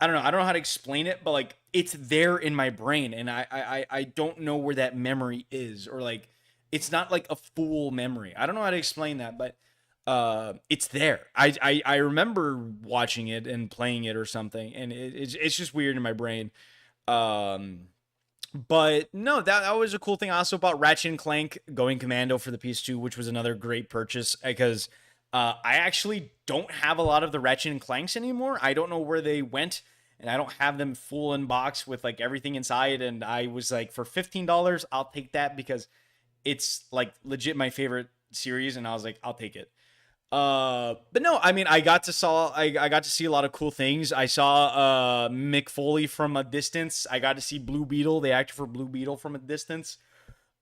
I don't know how to explain it, but like it's there in my brain, and I don't know where that memory is, or like it's not like a full memory. I don't know how to explain that, but it's there. I remember watching it and playing it or something, and it's just weird in my brain. But no, that was a cool thing. I also bought Ratchet and Clank Going Commando for the PS2, which was another great purchase because I actually don't have a lot of the Ratchet and Clanks anymore. I don't know where they went, and I don't have them full in box with like everything inside. And I was like, for $15, I'll take that because it's like legit my favorite series, and I was like, I'll take it. But no, I mean, I got to see a lot of cool things. I saw Mick Foley from a distance. I got to see Blue Beetle, the actor for Blue Beetle, from a distance.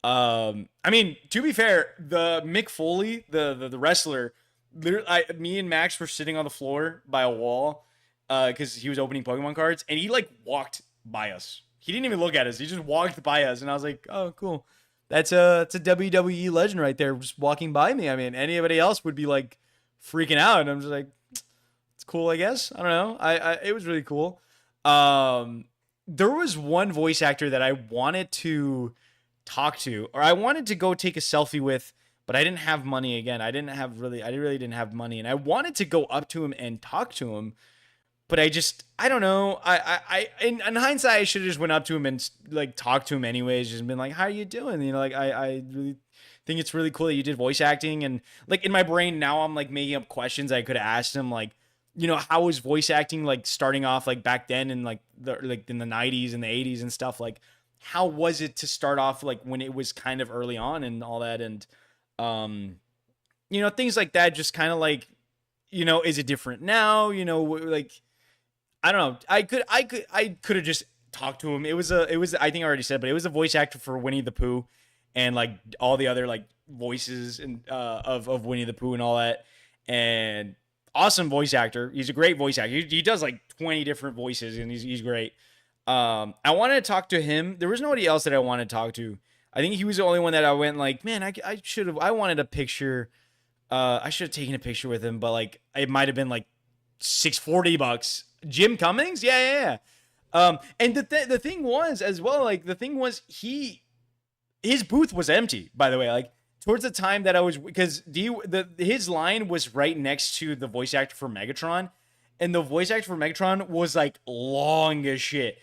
I mean, to be fair, the Mick Foley, the wrestler, literally, me and Max were sitting on the floor by a wall, because he was opening Pokemon cards, and he like walked by us. He didn't even look at us. He just walked by us, and I was like, oh, cool. It's a WWE legend right there, just walking by me. I mean, anybody else would be like freaking out, and I'm just like, it's cool, I guess. I don't know. It was really cool. There was one voice actor that I wanted to talk to, or I wanted to go take a selfie with, but I didn't have money again. I really didn't have money, and I wanted to go up to him and talk to him, but I don't know. In hindsight, I should have just went up to him and like talked to him anyways, just been like, how are you doing? You know, like I really think it's really cool that you did voice acting. And like in my brain now, I'm like making up questions I could have asked him, like, you know, how was voice acting like starting off like back then in like in the 90s and the 80s and stuff? Like, how was it to start off like when it was kind of early on and all that? And you know, things like that, just kind of like, you know, is it different now? You know, like, I don't know. I could have just talked to him. It was I think I already said, but it was a voice actor for Winnie the Pooh and like all the other like voices and of Winnie the Pooh and all that. And awesome voice actor. He's a great voice actor. He does like 20 different voices, and he's great. I wanted to talk to him. There was nobody else that I wanted to talk to. I think he was the only one that I went like, man, I wanted a picture. I should have taken a picture with him, but like it might have been like $640. Jim Cummings? Yeah. And the thing was as well, like the thing was his booth was empty, by the way. Like towards the time that I was, because his line was right next to the voice actor for Megatron, and the voice actor for Megatron was like long as shit.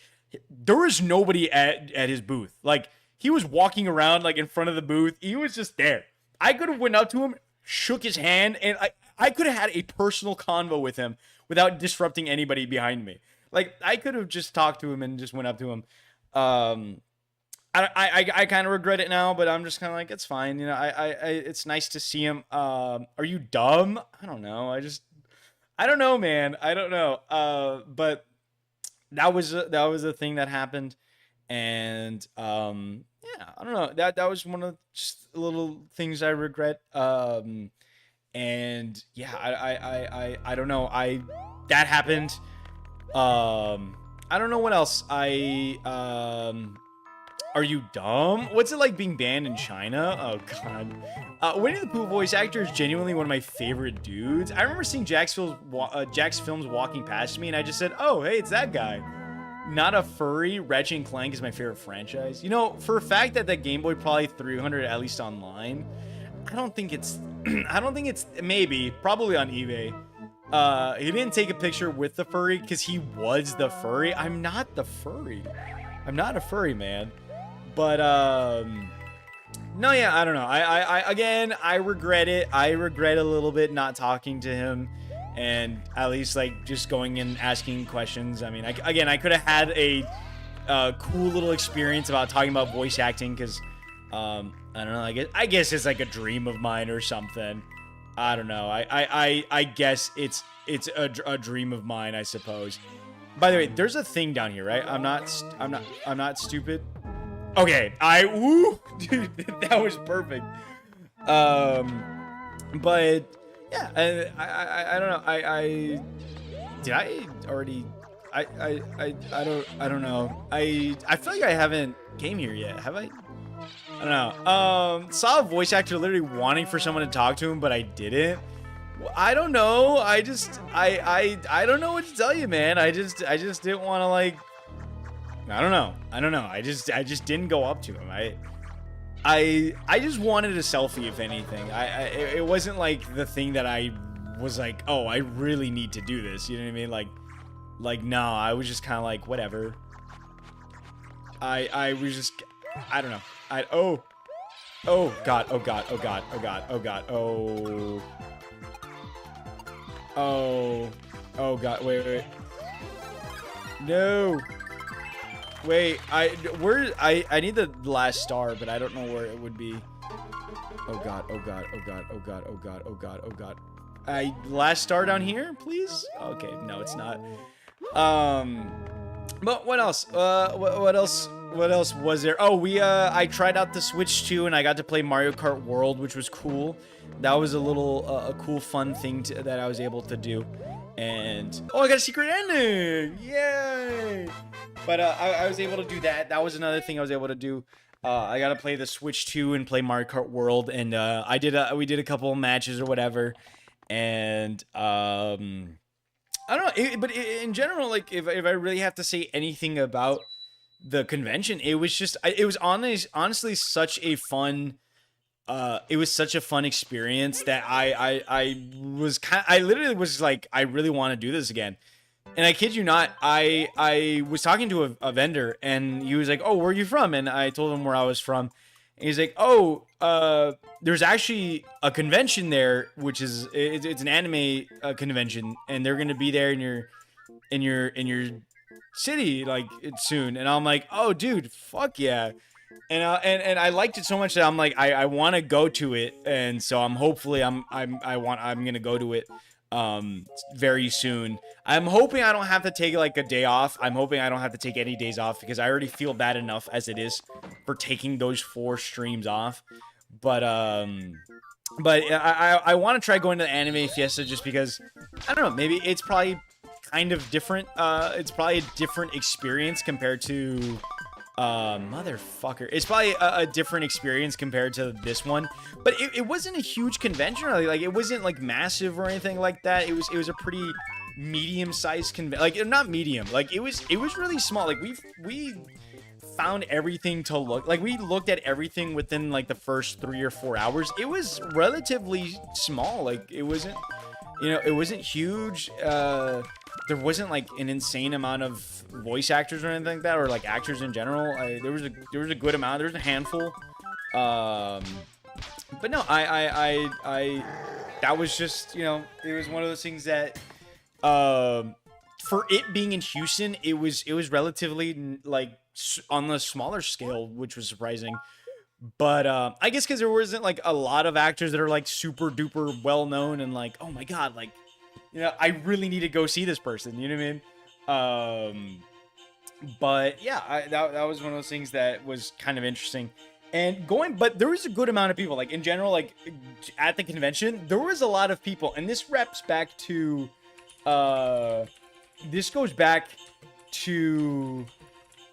There was nobody at his booth. Like he was walking around like in front of the booth. He was just there. I could have went up to him, shook his hand, and I could have had a personal convo with him without disrupting anybody behind me. Like I could have just talked to him and just went up to him. I kind of regret it now, but I'm just kind of like, it's fine. You know, it's nice to see him. Are you dumb? I don't know. I don't know, man. I don't know. But that was a thing that happened, and yeah, I don't know. That was one of just little things I regret. And yeah, I don't know. That happened. I don't know what else. Are you dumb? What's it like being banned in China? Oh god. Winnie the Pooh voice actor is genuinely one of my favorite dudes. I remember seeing Jack's films walking past me, and I just said, "Oh, hey, it's that guy." Not a furry. Ratchet and Clank is my favorite franchise. You know, for a fact that Game Boy probably 300 at least online. I don't think it's. I don't think it's maybe probably on eBay. He didn't take a picture with the furry because he was the furry. I'm not the furry. I'm not a furry, man. But no, yeah, I don't know. Again, I regret it. I regret a little bit not talking to him, and at least like just going and asking questions. I mean, I could have had a cool little experience about talking about voice acting because I don't know. I guess it's like a dream of mine or something. I don't know. I guess it's a dream of mine, I suppose. By the way, there's a thing down here, right? I'm not stupid. Okay, woo, dude, that was perfect. But yeah, I don't know. Did I already? I don't know. I feel like I haven't came here yet. Have I? I don't know. Saw a voice actor literally wanting for someone to talk to him, but I didn't. I don't know. I don't know what to tell you, man. I just didn't want to like. I don't know. I just didn't go up to him. I just wanted a selfie, if anything. It wasn't like the thing that I was like, oh, I really need to do this. You know what I mean? Like no, I was just kind of like, whatever. I was just, I don't know. Oh god, oh god, oh god, oh god, oh god, oh god, wait. No. Wait, I need the last star, but I don't know where it would be. Oh god, oh god, oh god, oh god, oh god, oh god, oh god. Last star down here, please? Okay, no, it's not. But what else? What else was there? Oh, I tried out the Switch 2 and I got to play Mario Kart World, which was cool. That was a little, a cool, fun thing that I was able to do. And, oh, I got a secret ending! Yay! But I was able to do that. That was another thing I was able to do. I got to play the Switch 2 and play Mario Kart World. And we did a couple of matches or whatever. And, I don't know, but in general, like, if I really have to say anything about the convention, it was just, it was honestly such a fun, it was such a fun experience that I literally was like, I really want to do this again. And I kid you not, I was talking to a vendor, and he was like, oh, where are you from? And I told him where I was from. And he's like, oh, there's actually a convention there, which is it's an anime convention, and they're gonna be there in your city like soon. And I'm like, oh, dude, fuck yeah. And I liked it so much that I'm like, I want to go to it, and so I'm gonna go to it very soon. I'm hoping I don't have to take like a day off. I'm hoping I don't have to take any days off because I already feel bad enough as it is for taking those 4 streams off. But I want to try going to the Anime Fiesta just because, I don't know, maybe it's probably kind of different. It's probably a different experience compared to motherfucker. It's probably a different experience compared to this one, but it wasn't a huge convention. Like it wasn't like massive or anything like that. It was a pretty medium-sized convention. Like not medium. Like it was really small. Like we found everything to look like. We looked at everything within like the first 3 or 4 hours. It was relatively small. Like it wasn't, it wasn't huge. There wasn't like an insane amount of voice actors or anything like that, or like actors in general. There was a good amount. There was a handful. But no, that was just, it was one of those things that, for it being in Houston, it was relatively like on the smaller scale, which was surprising. But I guess because there wasn't like a lot of actors that are like super duper well known and like, oh my god, like, you know, I really need to go see this person. You know what I mean? But yeah, that was one of those things that was kind of interesting. And but there was a good amount of people, like in general, like at the convention, there was a lot of people, and this reps back to, this goes back to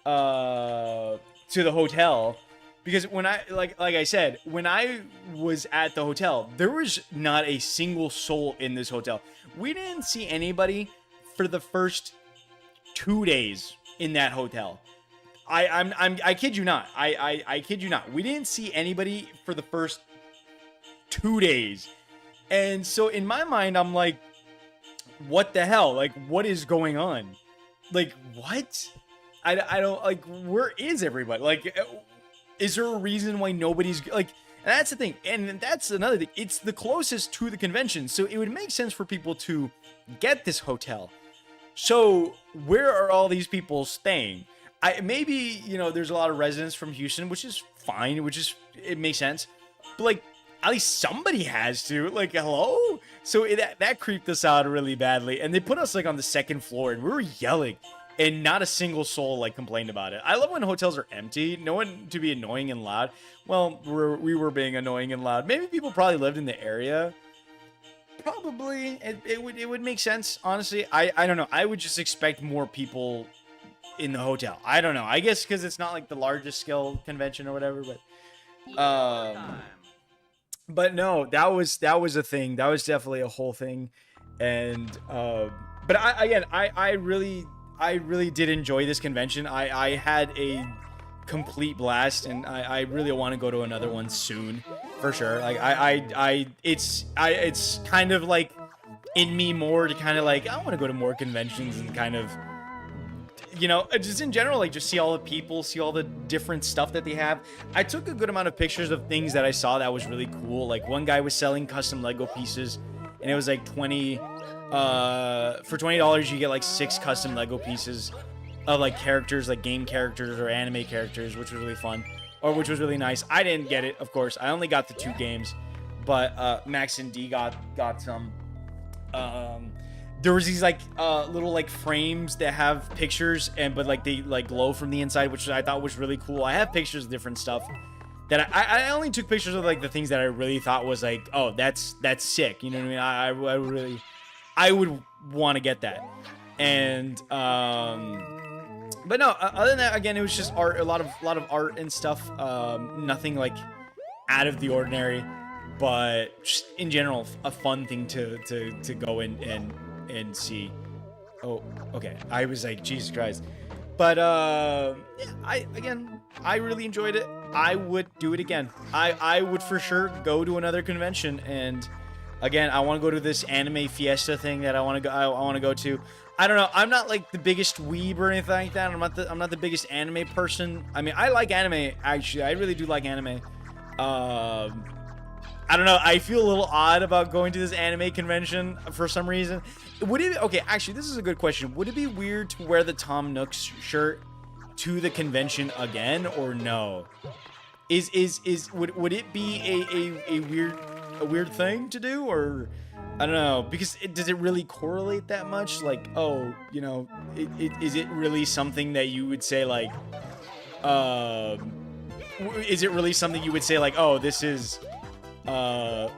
the hotel, because when I like I said, when I was at the hotel, there was not a single soul in this hotel. We didn't see anybody for the first 2 days in that hotel. I kid you not. I kid you not. We didn't see anybody for the first 2 days. And so in my mind, I'm like, what the hell? Like, what is going on? Like, what? I don't, like, where is everybody? Like, is there a reason why nobody's, like, and that's the thing. And that's another thing. It's the closest to the convention. So it would make sense for people to get this hotel. So where are all these people staying? Maybe, you know, there's a lot of residents from Houston, which is fine, it makes sense. But like, at least somebody has to, like, hello? So that creeped us out really badly. And they put us like on the second floor and we were yelling and not a single soul like complained about it. I love when hotels are empty. No one to be annoying and loud. Well, we were being annoying and loud. Maybe people probably lived in the area. Probably. It would make sense, honestly. I don't know. I would just expect more people in the hotel. I don't know. I guess because it's not like the largest scale convention or whatever, but no, that was a thing. That was definitely a whole thing. And but I really did enjoy this convention. I had a complete blast, and I really want to go to another one soon, for sure. Like it's kind of like in me more to kind of like, I want to go to more conventions and kind of, you know, just in general, like just see all the people, see all the different stuff that they have. I took a good amount of pictures of things that I saw that was really cool. Like one guy was selling custom Lego pieces, and it was like for $20 you get like 6 custom Lego pieces of like characters, like game characters or anime characters, which was really fun, or which was really nice. I didn't get it, of course. I only got the 2 games, but Max and D got some. There was these like little like frames that have pictures, but like they like glow from the inside, which I thought was really cool. I have pictures of different stuff that I only took pictures of like the things that I really thought was like, oh, that's sick, you know what I mean? I would want to get that. And but no, other than that, again, it was just art, a lot of art and stuff. Nothing like out of the ordinary, but just in general a fun thing to go in and see. Oh, okay. I was like, Jesus Christ. But yeah, I really enjoyed it. I would do it again. I would for sure go to another convention. And again, I want to go to this anime fiesta thing that I want to go to. I don't know. I'm not like the biggest weeb or anything like that. I'm not the biggest anime person. I mean, I like anime, actually. I really do like anime. I don't know. I feel a little odd about going to this anime convention for some reason. Okay, actually, this is a good question. Would it be weird to wear the Tom Nook shirt to the convention again, or no? Would it be a weird thing to do, or I don't know, because does it really correlate that much? Like, oh, you know, is it really something that you would say like, is it really something you would say like, oh, this is a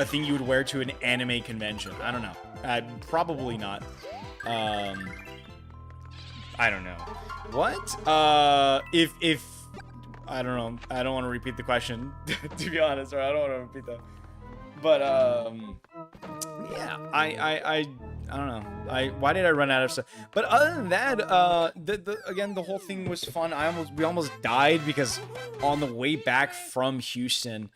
thing you would wear to an anime convention? I don't know. Probably not. I don't know. What? If I don't know. I don't want to repeat the question, to be honest, or I don't want to repeat that. But yeah, I don't know. Why did I run out of stuff? But other than that, again, the whole thing was fun. We almost died because on the way back from Houston,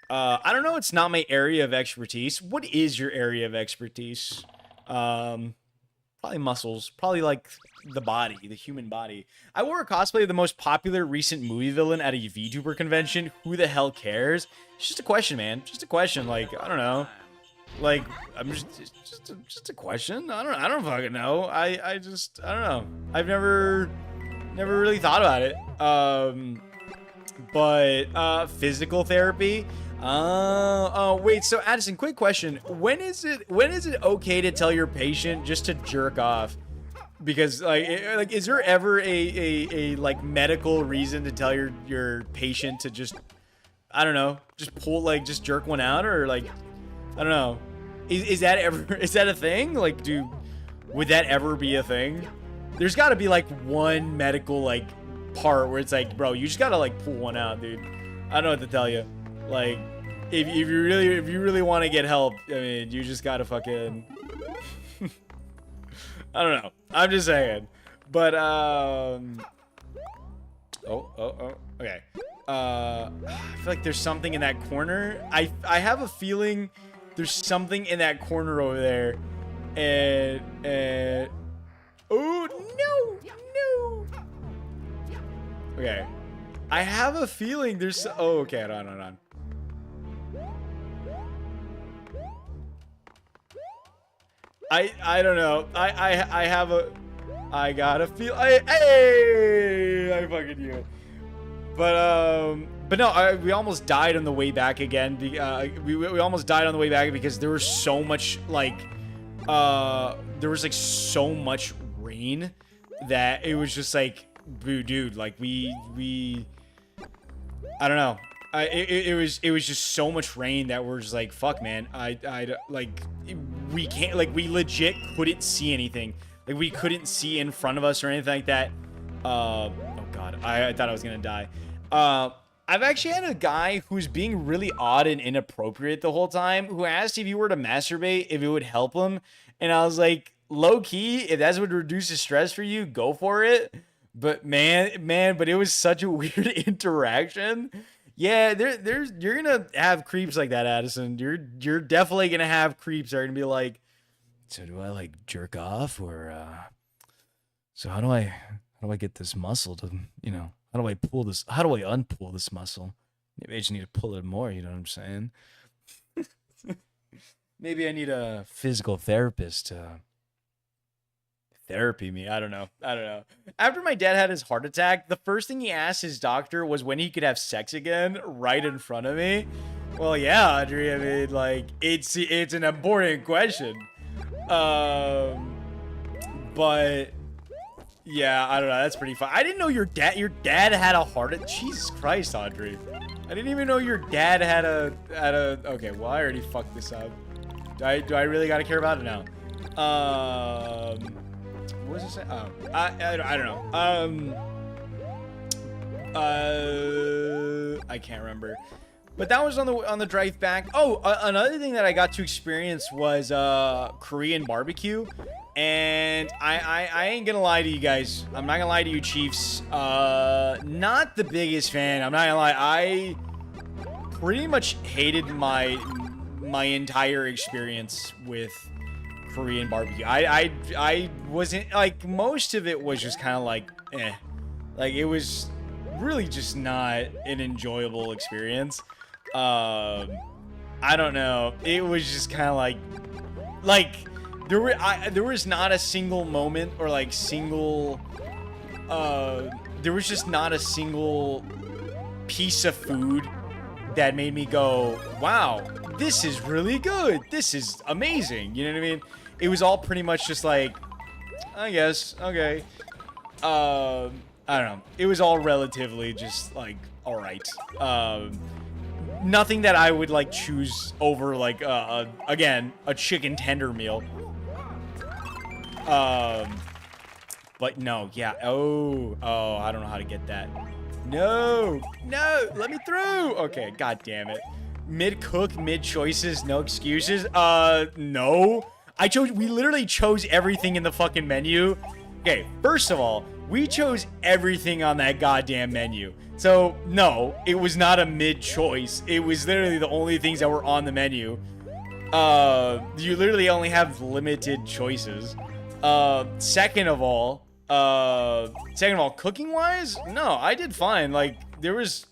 I don't know. It's not my area of expertise. What is your area of expertise? Probably muscles. Probably like the body, the human body. I wore a cosplay of the most popular recent movie villain at a VTuber convention. Who the hell cares? It's just a question, man. Just a question. Like, I don't know. Like, I'm just a question. I don't fucking know. I don't know. I've never Never really thought about it. But physical therapy. Oh, wait. So Addison, quick question: when is it okay to tell your patient just to jerk off? Because like, is there ever a like medical reason to tell your patient to just, I don't know, just pull, like, just jerk one out, or like, I don't know, is that ever, is that a thing? Like, would that ever be a thing? There's got to be like one medical like part where it's like, bro, you just gotta like pull one out, dude. I don't know what to tell you. Like, if you really want to get help, I mean, you just gotta fucking. I don't know. I'm just saying. But okay. I feel like there's something in that corner. I have a feeling there's something in that corner over there. And oh no. Okay. I have a feeling there's, oh, okay, hold on. I don't know. I got a feel. I fucking knew it. But no, we almost died on the way back again. We almost died on the way back because there was so much like, there was like so much rain that it was just like, dude, like we, I don't know. It was just so much rain that we're just like, fuck, man. I like, we can't, like, we legit couldn't see anything. Like, we couldn't see in front of us or anything like that. Oh god, I thought I was gonna die. I've actually had a guy who's being really odd and inappropriate the whole time, who asked if you were to masturbate, if it would help him. And I was like, low key, if that's what reduces stress for you, go for it. But man, but it was such a weird interaction. Yeah, you're gonna have creeps like that, Addison. You're definitely gonna have creeps that are gonna be like, so do I like jerk off, or so how do I get this muscle to, you know, how do I unpull this muscle? Maybe I just need to pull it more, you know what I'm saying? Maybe I need a physical therapist to therapy me. I don't know. After my dad had his heart attack, the first thing he asked his doctor was when he could have sex again, right in front of me. Well, yeah, Audrey, I mean, like, it's an important question. But yeah, I don't know. That's pretty fun. I didn't know your dad had a heart attack. Jesus Christ, Audrey. I didn't even know your dad had a okay, well, I already fucked this up. Do I really gotta care about it now? What was it saying? Oh, I don't know. I can't remember. But that was on the drive back. Oh, another thing that I got to experience was Korean barbecue, and I ain't gonna lie to you guys. I'm not gonna lie to you, Chiefs. Not the biggest fan. I'm not gonna lie. I pretty much hated my entire experience with Korean barbecue. I wasn't, like, most of it was just kind of like, eh. Like, it was really just not an enjoyable experience. I don't know. It was just kind of like there was not a single moment or like single there was just not a single piece of food that made me go, wow, this is really good. This is amazing. You know what I mean? It was all pretty much just like, I guess, okay. I don't know. It was all relatively just like, all right. Nothing that I would like choose over like, again, a chicken tender meal. But no, yeah. Oh, I don't know how to get that. No, let me through. Okay, god damn it. Mid-cook, mid-choices, no excuses. No. We literally chose everything in the fucking menu. Okay, first of all, we chose everything on that goddamn menu. So, no, it was not a mid-choice. It was literally the only things that were on the menu. You literally only have limited choices. Second of all, cooking-wise, no, I did fine. Like, there was,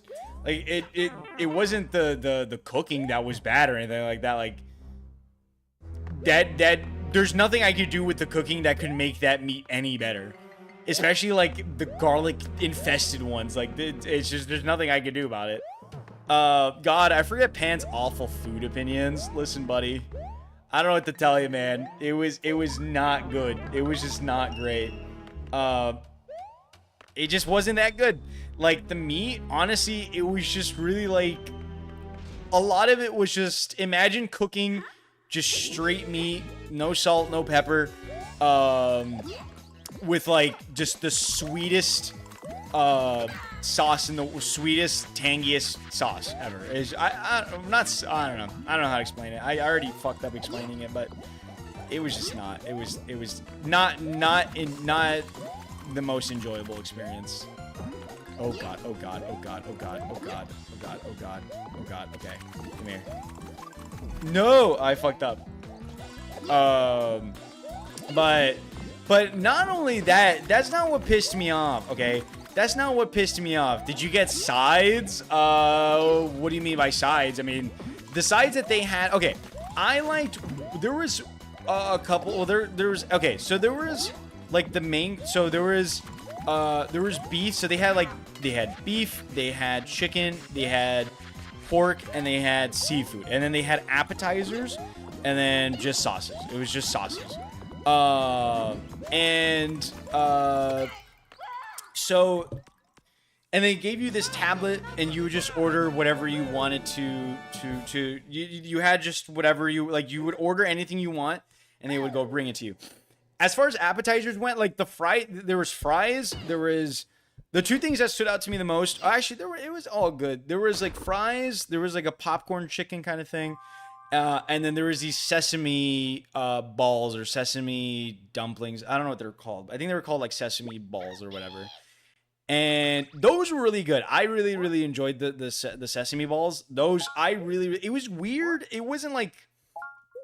like, it wasn't the cooking that was bad or anything like that. Like, that there's nothing I could do with the cooking that could make that meat any better. especially like the garlic infested ones. Like it's just there's nothing I can do about it. God, I forget Pan's awful food opinions. Listen, buddy, I don't know what to tell you, man. It was not good. It was just not great. It just wasn't that good. Like the meat, honestly, it was just really like a lot of it was just imagine cooking just straight meat, no salt, no pepper, with like just the sweetest sauce and the sweetest, tangiest sauce ever. I'm not, I don't know. I don't know how to explain it. I already fucked up explaining it, but it was just not. It was not the most enjoyable experience. Oh god, oh god, oh god, oh god, oh god, oh god, oh god, oh god. Okay, come here. No, I fucked up. But not only that, that's not what pissed me off, okay? That's not what pissed me off. Did you get sides? What do you mean by sides? I mean, the sides that they had, okay, I liked, there was a couple, well, there was, okay, so there was, like, the main, so there was beef, so they had beef, they had chicken, they had pork, and they had seafood, and then they had appetizers, and then just sauces. It was just sauces. So, and they gave you this tablet, and you would just order whatever you wanted you had just whatever you, like, you would order anything you want, and they would go bring it to you. As far as appetizers went, like there was fries, there was, the two things that stood out to me the most, actually, it was all good. There was like fries, there was like a popcorn chicken kind of thing, and then there was these sesame balls or sesame dumplings. I don't know what they're called. I think they were called like sesame balls or whatever. And those were really good. I really, really enjoyed the sesame balls. Those, it was weird. It wasn't like,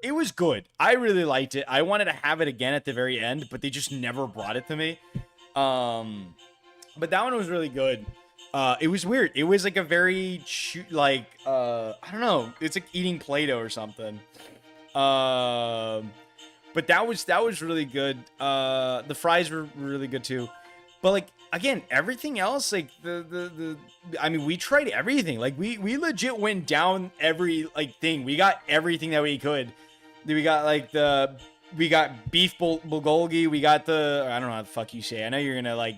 it was good. I really liked it. I wanted to have it again at the very end, but they just never brought it to me. But that one was really good. It was weird. It was like a very, I don't know. It's like eating Play-Doh or something. But that was really good. The fries were really good too. But like, again, everything else, like I mean, we tried everything. Like we legit went down every like thing. We got everything that we could. We got like we got beef bulgogi. We got I don't know how the fuck you say. I know you're gonna like,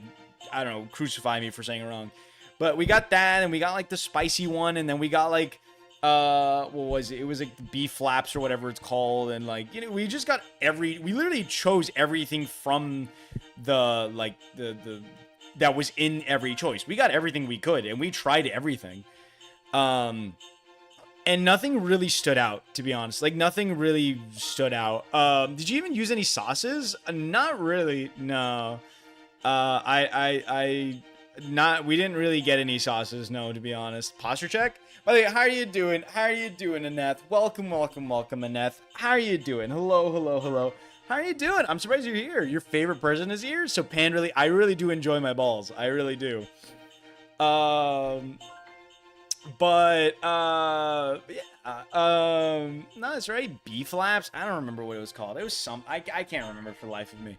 I don't know, crucify me for saying it wrong. But we got that, and we got like the spicy one, and then we got like, what was it? It was like the beef flaps or whatever it's called, and like, you know, we just got we literally chose everything from the that was in every choice. We got everything we could, and we tried everything. And nothing really stood out, to be honest. Like, nothing really stood out. Did you even use any sauces? Not really, no. We didn't really get any sauces, no, to be honest. Posture check? By the way, how are you doing? How are you doing, Aneth? Welcome, Aneth. How are you doing? Hello. How are you doing? I'm surprised you're here. Your favorite person is here? So, Pan, I really do enjoy my balls. I really do. But no, that's right. Beef flaps. I don't remember what it was called. It was I can't remember for the life of me.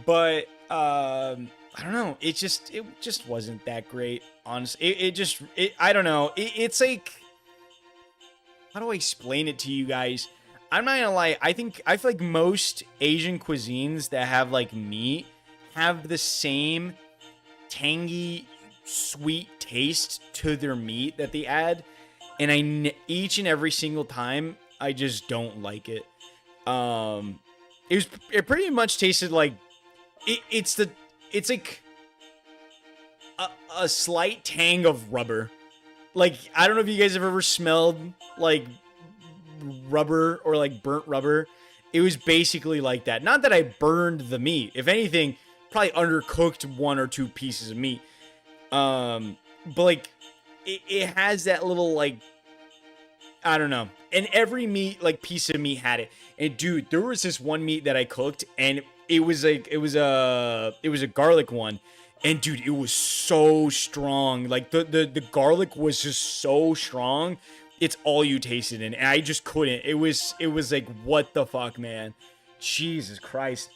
But I don't know. It just wasn't that great. Honestly, I don't know. It's like, how do I explain it to you guys? I'm not gonna lie. I feel like most Asian cuisines that have like meat have the same tangy, sweet taste to their meat that they add, and each and every single time I just don't like it. It pretty much tasted like it's like a slight tang of rubber. Like, I don't know if you guys have ever smelled like rubber or like burnt rubber. It was basically like that. Not that I burned the meat. If anything, probably undercooked one or two pieces of meat. But like, it has that little, like, I don't know. And every meat, like, piece of meat had it. And dude, there was this one meat that I cooked, and it was like, it was a garlic one. And dude, it was so strong. Like, the garlic was just so strong. It's all you tasted, and I just couldn't. It was like, what the fuck, man? Jesus Christ.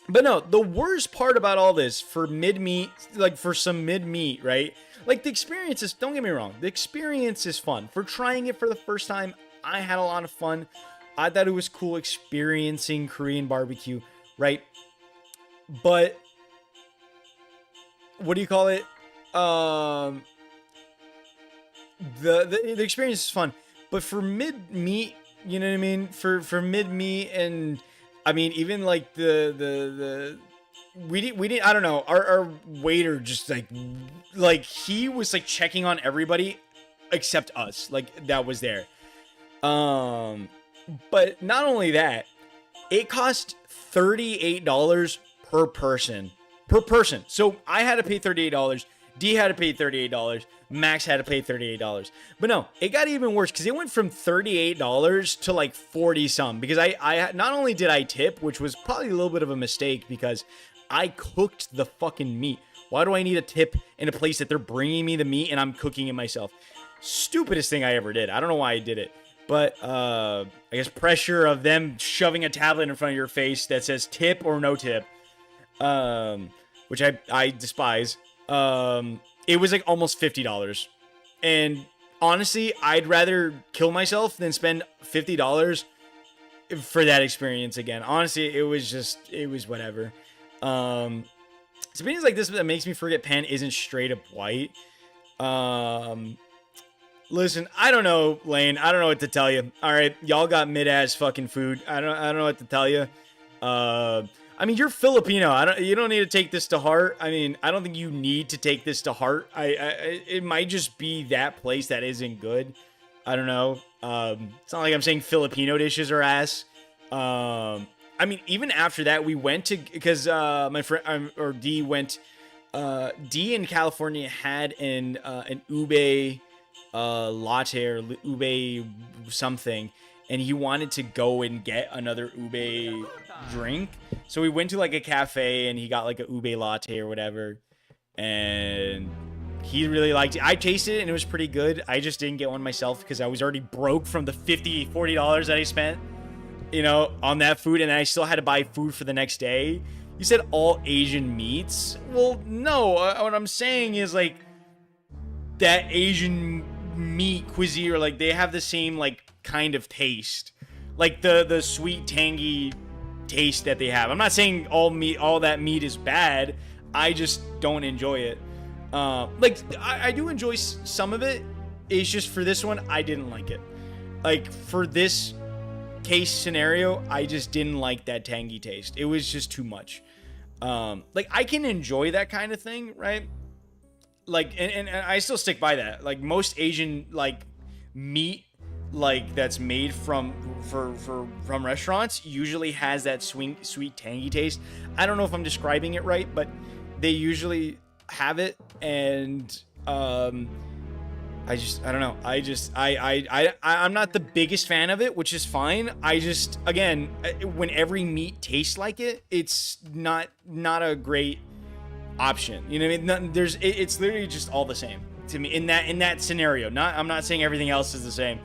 But no, the worst part about all this for mid meat, like for some mid meat, right? Like the experience is, don't get me wrong, the experience is fun. For trying it for the first time, I had a lot of fun. I thought it was cool experiencing Korean barbecue, right? But what do you call it? Um, the experience is fun, but for mid meat, you know what I mean? For mid meat, and I mean even like the we didn't, I don't know, our waiter just like he was like checking on everybody except us, like that was there. Um, but not only that, it cost $38 per person. Per person. So I had to pay $38. D had to pay $38. Max had to pay $38. But no, it got even worse because it went from $38 to like 40 some. Because I not only did I tip, which was probably a little bit of a mistake because I cooked the fucking meat. Why do I need a tip in a place that they're bringing me the meat and I'm cooking it myself? Stupidest thing I ever did. I don't know why I did it. But I guess pressure of them shoving a tablet in front of your face that says tip or no tip, which I despise. It was like almost $50, and honestly, I'd rather kill myself than spend $50 for that experience again. Honestly, it was whatever. It's opinions like this that makes me forget Pan isn't straight up white. Um, Listen, I don't know, Lane. I don't know what to tell you. All right, y'all got mid-ass fucking food. I don't know what to tell you. Uh, I mean, you're Filipino. You don't need to take this to heart. I mean, I don't think you need to take this to heart. It might just be that place that isn't good. I don't know. It's not like I'm saying Filipino dishes are ass. I mean, even after that, we went to, because my friend or D went. D in California had an ube latte or ube something, and he wanted to go and get another ube drink. So we went to like a cafe and he got like a ube latte or whatever, and he really liked it. I tasted it and it was pretty good. I just didn't get one myself because I was already broke from the $40 that I spent, you know, on that food, and I still had to buy food for the next day. You said all Asian meats? Well, no. What I'm saying is like that Asian meat cuisine, or like they have the same like kind of taste, like the sweet tangy taste that they have. I'm not saying all that meat is bad. I just don't enjoy it. Like I do enjoy some of it. It's just for this one, I didn't like it. Like for this case scenario, I just didn't like that tangy taste. It was just too much. Like I can enjoy that kind of thing, right? Like, and I still stick by that. Like most Asian like meat, like that's made from restaurants, usually has that sweet tangy taste. I don't know if I'm describing it right, but they usually have it, and I don't know. I'm not the biggest fan of it, which is fine. I just, again, when every meat tastes like it, it's not a great option. You know what I mean? It's literally just all the same to me in that scenario. I'm not saying everything else is the same.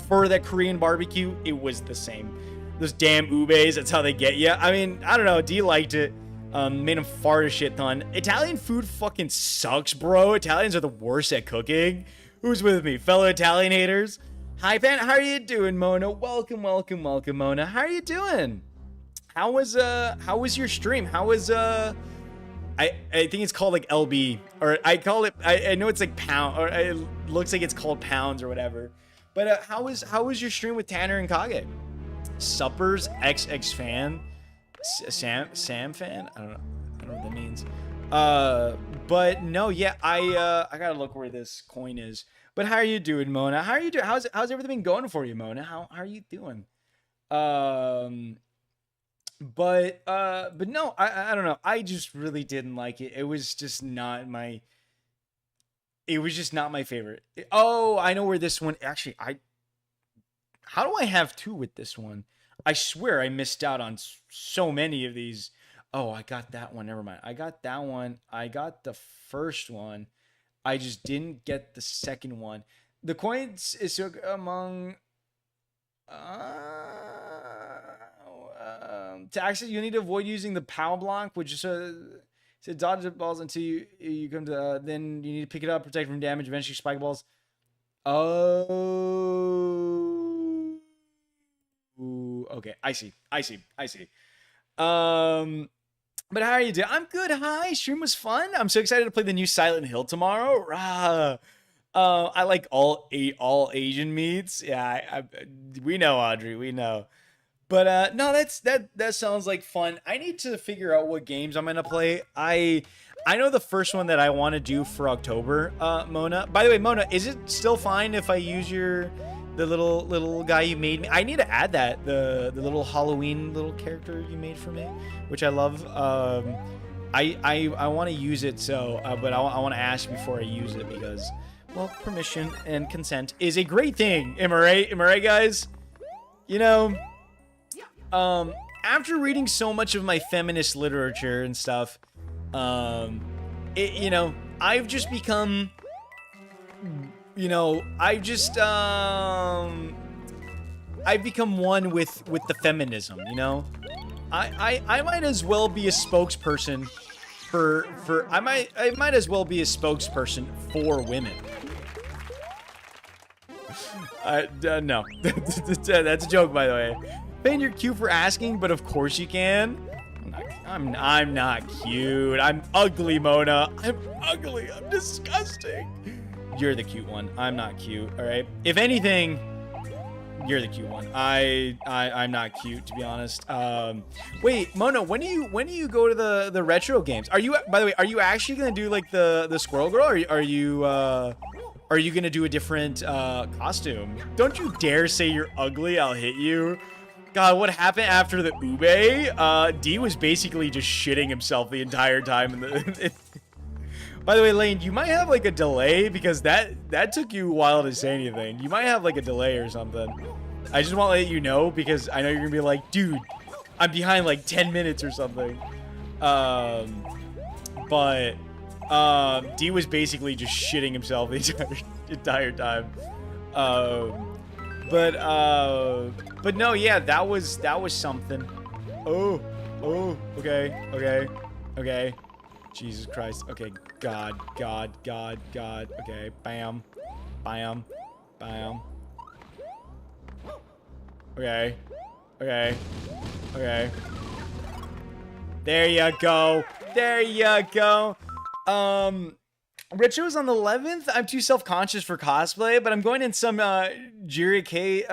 For that Korean barbecue, it was the same. Those damn ubes, that's how they get you. I mean, I don't know. D liked it. Made him fart a shit ton. Italian food fucking sucks, bro. Italians are the worst at cooking. Who's with me? Fellow Italian haters? Hi, Pan. How are you doing, Mona? Welcome, Mona. How are you doing? How was your stream? How was I think it's called like LB, or I call it, I know it's like pound, or it looks like it's called pounds or whatever. But how was your stream with Tanner and Kage? Suppers XX fan, Sam fan. I don't know what that means. But no, yeah, I gotta look where this coin is. But how are you doing, Mona? How are you doing? How's everything been going for you, Mona? How are you doing? But no, I don't know. I just really didn't like it. It was just not my. It was just not my favorite. Oh, I know where this one actually. How do I have two with this one? I swear I missed out on so many of these. Oh, I got that one. Never mind. I got that one. I got the first one. I just didn't get the second one. The coins is among To access, you need to avoid using the POW block, which is to dodge the balls until you come to. Then you need to pick it up, protect from damage, eventually spike balls. Oh. Ooh, okay. I see. But how are you doing? I'm good. Hi. Stream was fun. I'm so excited to play the new Silent Hill tomorrow. Rah. I like all Asian meats. Yeah, we know, Audrey. We know. But no, that sounds like fun. I need to figure out what games I'm gonna play. I know the first one that I want to do for October, Mona. By the way, Mona, is it still fine if I use the little guy you made me? I need to add that, the little Halloween little character you made for me, which I love. I want to use it, so but I want to ask before I use it because, well, permission and consent is a great thing. Am I right? Am I right, guys? You know, after reading so much of my feminist literature and stuff, you know, I've just become, you know, I've become one with the feminism, you know? I might as well be a spokesperson I might as well be a spokesperson for women. No. That's a joke, by the way. Ben, you're cute for asking, but of course you can. I'm not cute. I'm ugly, Mona. I'm ugly. I'm disgusting. You're the cute one. I'm not cute, all right? If anything, you're the cute one. I'm not cute, to be honest. Wait, Mona, when do you go to the retro games? Are you, by the way, are you actually gonna do like the Squirrel Girl, or are you gonna do a different costume? Don't you dare say you're ugly. I'll hit you. God, what happened after the ube? D was basically just shitting himself the entire time. By the way, Lane, you might have like a delay because that took you a while to say anything. You might have like a delay or something. I just want to let you know because I know you're gonna be like, dude, I'm behind like 10 minutes or something. But D was basically just shitting himself the entire time. But no, yeah, that was something. Oh, okay. Jesus Christ. Okay, God. Okay, bam. Okay. There you go. Retro's on the 11th. I'm too self-conscious for cosplay, but I'm going in some Jirikai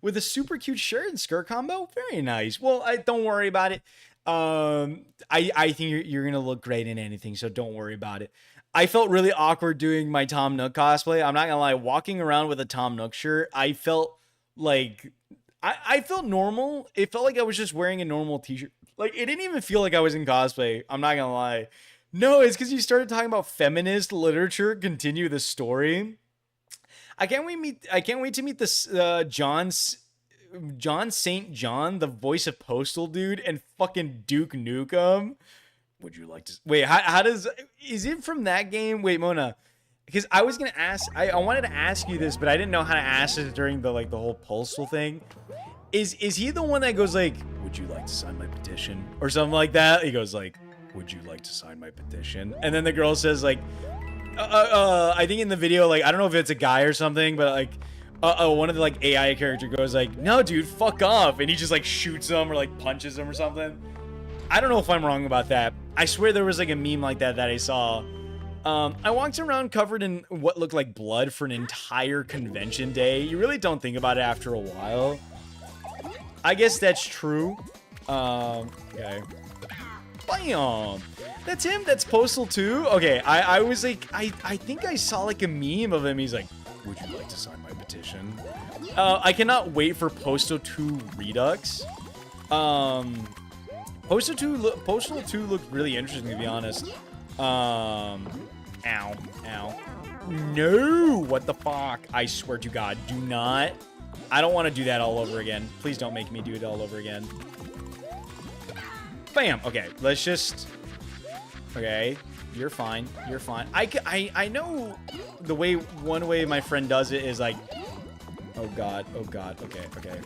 with a super cute shirt and skirt combo. Very nice. Well, don't worry about it. I think you're gonna look great in anything, so don't worry about it. I felt really awkward doing my Tom Nook cosplay. I'm not gonna lie, walking around with a Tom Nook shirt, I felt like I felt normal. It felt like I was just wearing a normal t-shirt. Like, it didn't even feel like I was in cosplay. I'm not gonna lie. No, it's because you started talking about feminist literature. Continue the story. I can't wait to meet this John St. John, the voice of Postal Dude, and fucking Duke Nukem. Would you like to wait? How does, is it from that game? Wait, Mona, because I was gonna ask. I wanted to ask you this, but I didn't know how to ask it during the whole Postal thing. Is he the one that goes like, "Would you like to sign my petition?" or something like that? He goes like, "Would you like to sign my petition?" And then the girl says like, I think in the video, like, I don't know if it's a guy or something, but like, one of the like AI character goes like, "No, dude, fuck off," and he just like shoots him or like punches him or something. I don't know if I'm wrong about that. I swear there was like a meme like that I saw. I walked around covered in what looked like blood for an entire convention day. You really don't think about it after a while. I guess that's true. Okay. Bam! That's him. That's Postal too. Okay, I was like, I think I saw like a meme of him. He's like, "Would you like to sign my petition?" I cannot wait for Postal 2 Redux. Postal 2 looked really interesting, to be honest. Ow. No, what the fuck? I swear to God, do not. I don't want to do that all over again. Please don't make me do it all over again. Bam. Okay, let's just. Okay, you're fine. You're fine. I know the way, one way my friend does it is like. Oh God. Okay.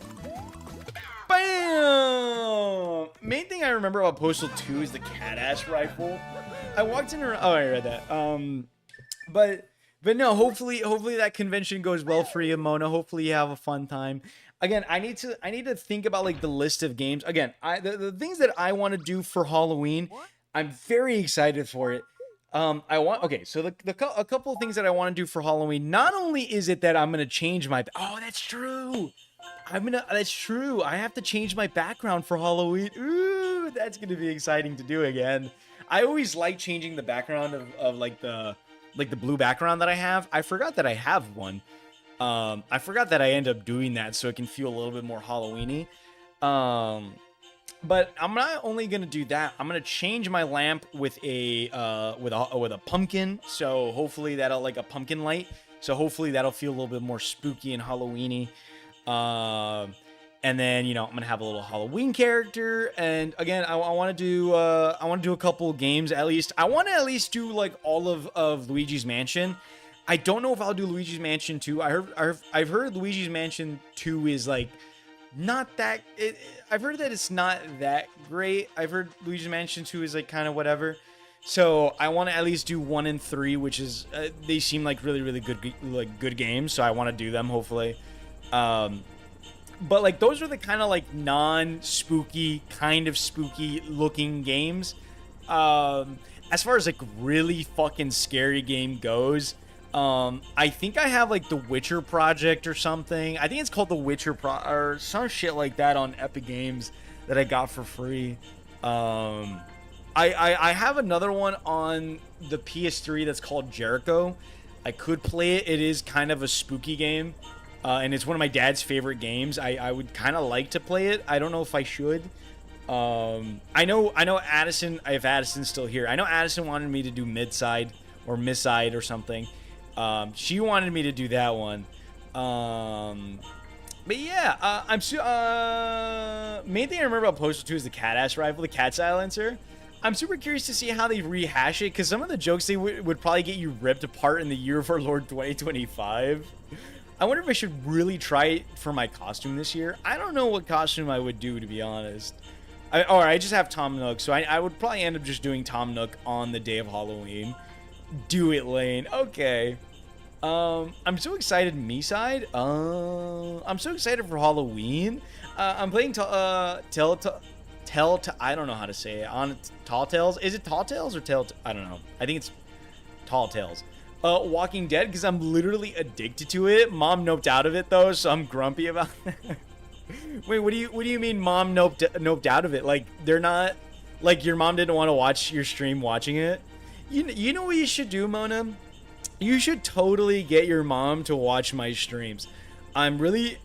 Bam. main thing I remember about Postal 2 is the cat ass rifle. I walked in around. Oh, I read that. But no. Hopefully that convention goes well for you, Mona. Hopefully you have a fun time. Again, I need to think about like the list of games. Again, the things that I want to do for Halloween. I'm very excited for it. So a couple of things that I want to do for Halloween. Not only is it that I'm gonna change my. Oh, that's true. That's true. I have to change my background for Halloween. Ooh, that's gonna be exciting to do again. I always like changing the background of like the blue background that I have. I forgot that I have one. I forgot that I end up doing that so it can feel a little bit more Halloween-y. But I'm not only gonna do that. I'm gonna change my lamp with a pumpkin. So hopefully that'll like a pumpkin light. So hopefully that'll feel a little bit more spooky and Halloween-y. And then, I'm gonna have a little Halloween character. And again, I want to do a couple games at least. I want to at least do like all of Luigi's Mansion. I don't know if I'll do Luigi's Mansion 2. I've heard Luigi's Mansion 2 is like not that. I've heard that it's not that great. I've heard Luigi's Mansion 2 is like kind of whatever. So I want to at least do 1 and 3, which is they seem like really good games. So I want to do them hopefully. But like those are the kind of like non-spooky, kind of spooky looking games. As far as like really fucking scary game goes, I think I have like the Witcher Project or something. I think it's called the Witcher or some shit like that on Epic Games that I got for free. I have another one on the PS3 that's called Jericho. I could play it. It is kind of a spooky game. And it's one of my dad's favorite games. I would kind of like to play it. I don't know if I should. I know Addison, if Addison's still here. I know Addison wanted me to do Midside or Misside or something. She wanted me to do that one. But yeah, main thing I remember about Postal 2 is the cat ass rifle, the cat silencer. I'm super curious to see how they rehash it, because some of the jokes they would probably get you ripped apart in the year of our Lord 2025. I wonder if I should really try it for my costume this year. I don't know what costume I would do, to be honest. I just have Tom Nook, so I would probably end up just doing Tom Nook on the day of Halloween. Do it, Lane. Okay. I'm so excited, me-side. I'm so excited for Halloween. I'm playing I don't know how to say it. On Tall Tales. Is it Tall Tales or Tell? I don't know. I think it's Tall Tales. Walking Dead, because I'm literally addicted to it. Mom noped out of it though, so I'm grumpy about that. Wait, what do you mean mom noped out of it? Like they're not, like your mom didn't want to watch your stream watching it? You know what you should do, Mona? You should totally get your mom to watch my streams. I'm really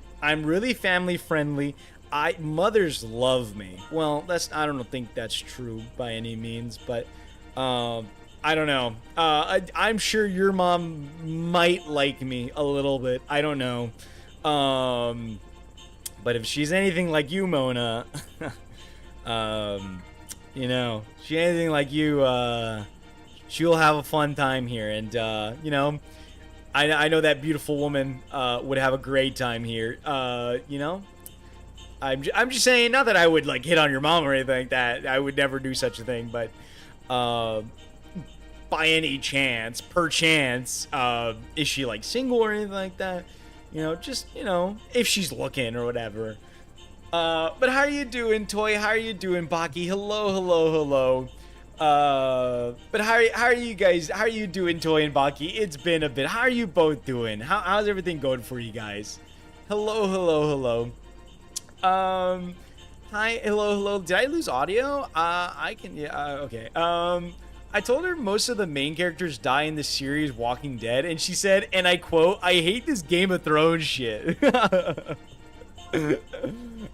family friendly. Mothers love me. Well, I don't think that's true by any means, but I don't know. I'm sure your mom might like me a little bit. I don't know. But if she's anything like you, Mona, she's anything like you, she'll have a fun time here. And, I know that beautiful woman would have a great time here. I'm just saying, not that I would, like, hit on your mom or anything like that. I would never do such a thing, but by any chance, perchance, is she like single or anything like that? If she's looking or whatever. But how are you doing, Toy? How are you doing, Baki? Hello. But how are you guys? How are you doing, Toy and Baki? It's been a bit. How are you both doing? How's everything going for you guys? Hello. Hi, hello. Did I lose audio? Okay. I told her most of the main characters die in the series Walking Dead, and she said, and I quote, "I hate this Game of Thrones shit."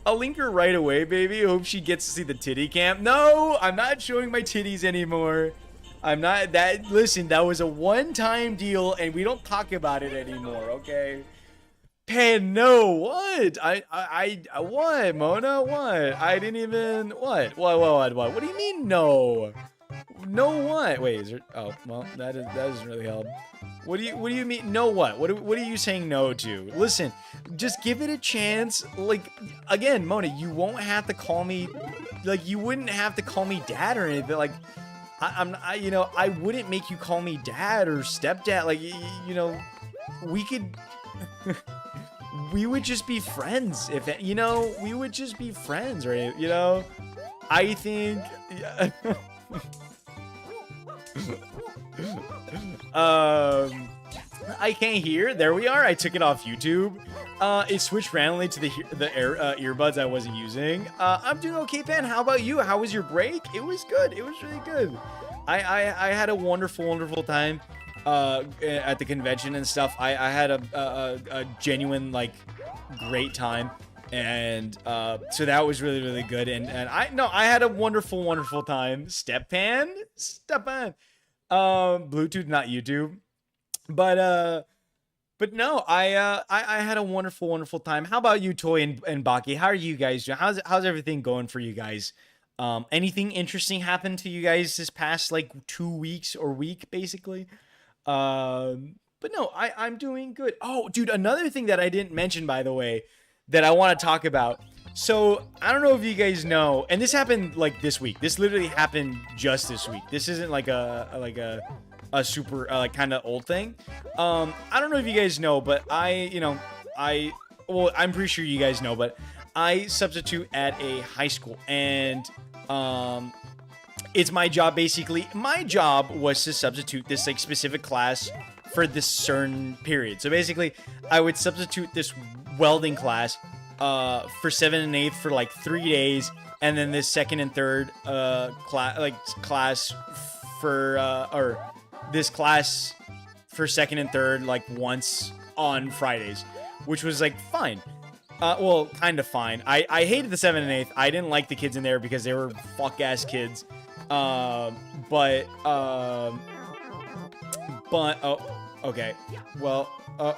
I'll link her right away, baby. Hope she gets to see the titty cam. No, I'm not showing my titties anymore. I'm not that. Listen, that was a one-time deal, and we don't talk about it anymore, okay? Pen, no, what? What, Mona? What? I didn't even. What? What do you mean, no? No what? Wait, is there? Oh, well, that doesn't really help. What do you mean? No what? What are you saying no to? Listen, just give it a chance. Like, again, Mona, you won't have to call me. like you wouldn't have to call me dad or anything. Like I wouldn't make you call me dad or stepdad. Like you know, we could. We would just be friends if it, we would just be friends, right? I think I can't hear. There we are. I took it off YouTube. It switched randomly to the earbuds I wasn't using. I'm doing okay, Ben. How about you? How was your break? It was good. It was really good. I had a wonderful time at the convention and stuff. I had a genuine, like, great time. And so that was really good. And I had a wonderful time. Stepan. Bluetooth, not YouTube. But no, I had a wonderful time. How about you, Toy and Baki? How are you guys doing? How's everything going for you guys? Anything interesting happened to you guys this past like 2 weeks or week, basically? But no, I'm doing good. Oh, dude, another thing that I didn't mention, by the way, that I want to talk about. So I don't know if you guys know, and this happened like this week. This literally happened just this week. This isn't like a super like kind of old thing. I don't know if you guys know, but I'm pretty sure you guys know, but I substitute at a high school, and it's my job. Basically, my job was to substitute this like specific class for this certain period. So basically, I would substitute this welding class for 7th and 8th for like 3 days, and then this 2nd and 3rd class for or this class for 2nd and 3rd like once on Fridays, which was like fine. Well, kind of fine. I hated the 7th and 8th. I didn't like the kids in there because they were fuck ass kids. But okay. Well,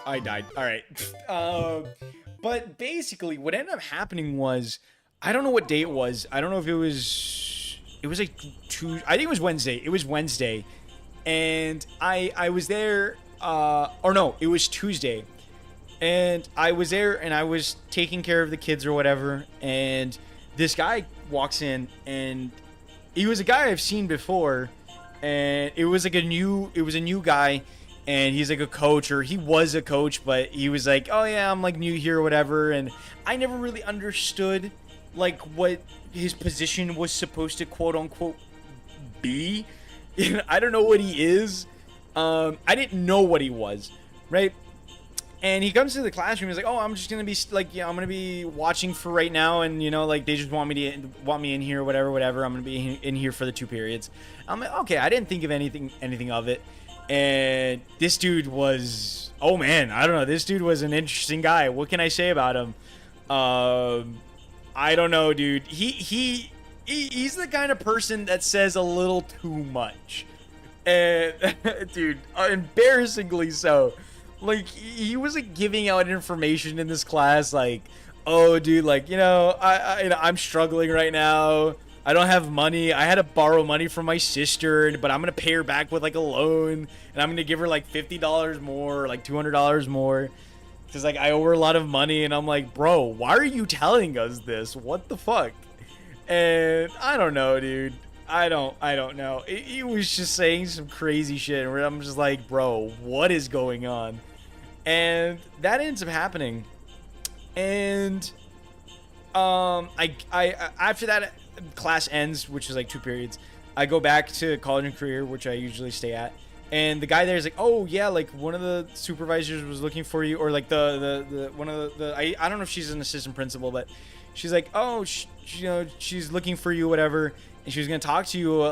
I died. All right. But basically, what ended up happening was, I don't know what day it was. I don't know if it was like Tuesday. I think it was Wednesday. It was Wednesday, and I was there. Or no, it was Tuesday. And I was there, and I was taking care of the kids or whatever, and this guy walks in, and he was a guy I've seen before, and it was a new guy, and he's like a coach, or he was a coach, but he was like, oh yeah, I'm like new here or whatever, and I never really understood like what his position was supposed to quote unquote be. I don't know what he is. I didn't know what he was, right? And he comes to the classroom. He's like, "Oh, I'm just gonna be like, I'm gonna be watching for right now, and like they just want me in here, whatever. I'm gonna be in here for the 2 periods." I'm like, "Okay." I didn't think of anything of it. And this dude was, oh man, I don't know. This dude was an interesting guy. What can I say about him? I don't know, dude. He's the kind of person that says a little too much, and dude, embarrassingly so. Like, he was like giving out information in this class, like, oh dude, like, I'm struggling right now, I don't have money, I had to borrow money from my sister, but I'm gonna pay her back with like a loan, and I'm gonna give her like $50 more, or like $200 more, because like I owe her a lot of money. And I'm like, bro, why are you telling us this? What the fuck? And I don't know, dude. I don't know. He was just saying some crazy shit, and I'm just like, bro, what is going on? And that ends up happening. And I after that class ends, which is like 2 periods, I go back to college and career, which I usually stay at. And the guy there is like, oh yeah, like one of the supervisors was looking for you, or like the one of the I don't know if she's an assistant principal, but she's like, oh, she's looking for you, whatever. And she was gonna talk to you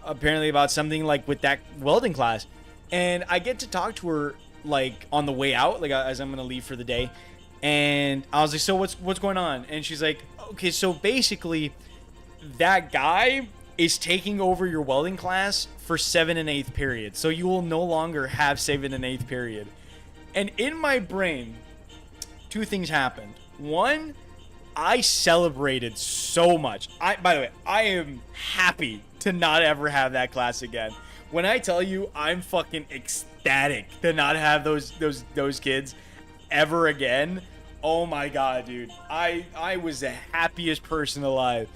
apparently about something like with that welding class. And I get to talk to her like on the way out, like as I'm gonna leave for the day. And I was like, so what's going on? And she's like, okay, so basically that guy is taking over your welding class for 7th and 8th period, so you will no longer have 7th and 8th period. And in my brain, 2 things happened. One, I celebrated so much. By the way, I am happy to not ever have that class again. When I tell you, I'm fucking ecstatic to not have those kids ever again. Oh my god, dude. I was the happiest person alive.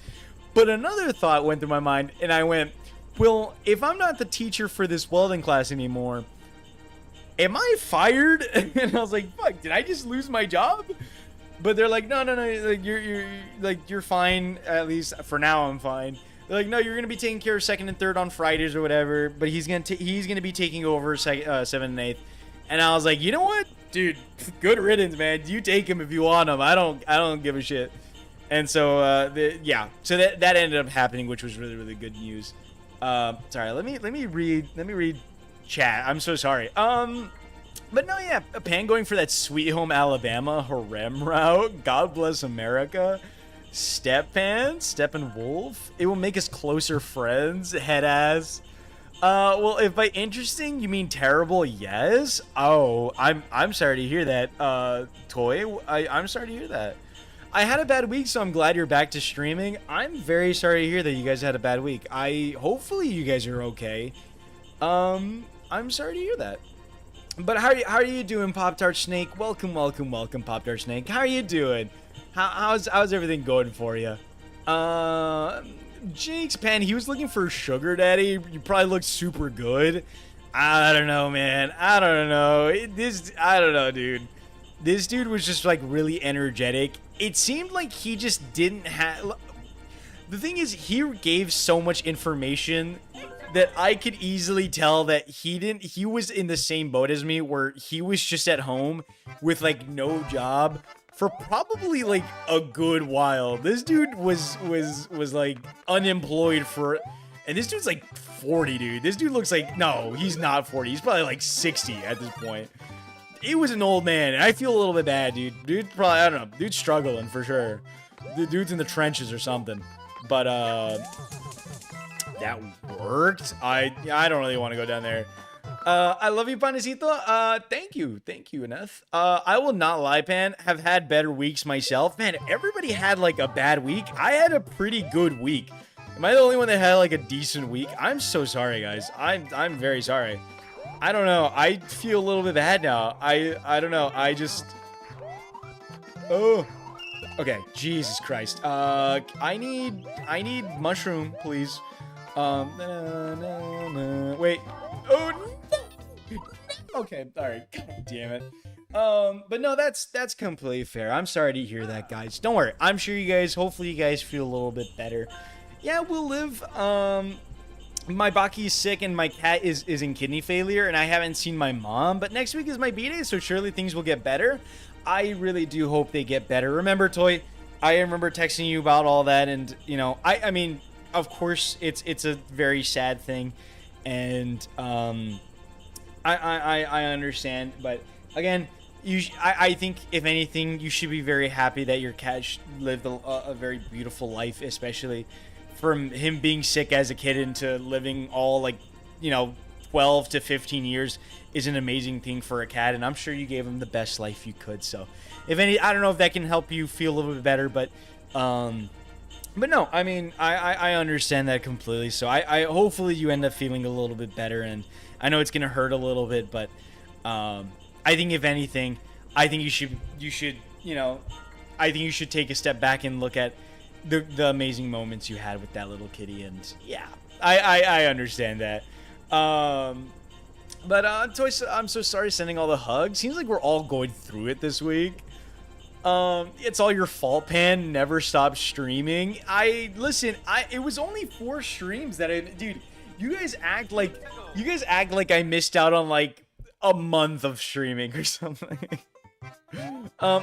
But another thought went through my mind, and I went, well, if I'm not the teacher for this welding class anymore, am I fired? And I was like, fuck, did I just lose my job? But they're like, no, like you're fine. At least for now, I'm fine. They're like, no, you're gonna be taking care of second and third on Fridays or whatever. But he's gonna be taking over seventh and eighth. And I was like, you know what, dude, good riddance, man. You take him if you want him. I don't give a shit. And so yeah, so that ended up happening, which was really good news. Sorry, let me read chat. I'm so sorry. But no, yeah, Pan going for that Sweet Home Alabama harem route. God bless America. Steppenwolf. It will make us closer friends. Head ass. Well, if by interesting you mean terrible, yes. Oh, I'm sorry to hear that. Toy. I'm sorry to hear that. I had a bad week, so I'm glad you're back to streaming. I'm very sorry to hear that you guys had a bad week. Hopefully you guys are okay. I'm sorry to hear that. But how are you doing, Pop Tart Snake? Welcome, Pop Tart Snake. How are you doing? How's everything going for you? Jinx Pan, he was looking for a sugar daddy. You probably look super good. I don't know, man. I don't know. I don't know, dude. This dude was just like really energetic. It seemed like he just didn't have. The thing is, he gave so much information that I could easily tell that he was in the same boat as me, where he was just at home with like no job for probably like a good while. This dude was like unemployed for, and this dude's like 40, dude. This dude looks like, no, he's not 40. He's probably like 60 at this point. He was an old man, and I feel a little bit bad, dude. Dude probably, I don't know, dude's struggling for sure. The dude's in the trenches or something. But that worked. I don't really want to go down there. I love you, Panecito. Thank you, Aneth. I will not lie, Pan. Have had better weeks myself. Man, everybody had like a bad week. I had a pretty good week. Am I the only one that had like a decent week? I'm so sorry, guys. I'm very sorry. I don't know. I feel a little bit bad now. I don't know. I just. Oh. Okay. Jesus Christ. I need mushroom, please. Wait. Oh. No. Okay. All right. God damn it. But no, that's completely fair. I'm sorry to hear that, guys. Don't worry. I'm sure you guys. Hopefully, you guys feel a little bit better. Yeah, we'll live. My Baki is sick and my cat is in kidney failure, and I haven't seen my mom. But next week is my B-Day, so surely things will get better. I really do hope they get better. Remember, Toy, I remember texting you about all that, and you know, I mean, of course, it's a very sad thing, and I understand, but again, I think if anything, you should be very happy that your cat lived a very beautiful life, especially from him being sick as a kid into living all like, you know, 12 to 15 years is an amazing thing for a cat, and I'm sure you gave him the best life you could. So if any, I don't know if that can help you feel a little bit better, but no, I mean, I understand that completely. So I hopefully you end up feeling a little bit better, and I know it's gonna hurt a little bit, but I think if anything, I think you should you know, I think you should take a step back and look at the amazing moments you had with that little kitty, and yeah, I understand that. But Toy, I'm so sorry sending all the hugs. Seems like we're all going through it this week. It's all your fault, Pan. Never stop streaming. Listen, it was only 4 streams that dude, you guys act like I missed out on like a month of streaming or something.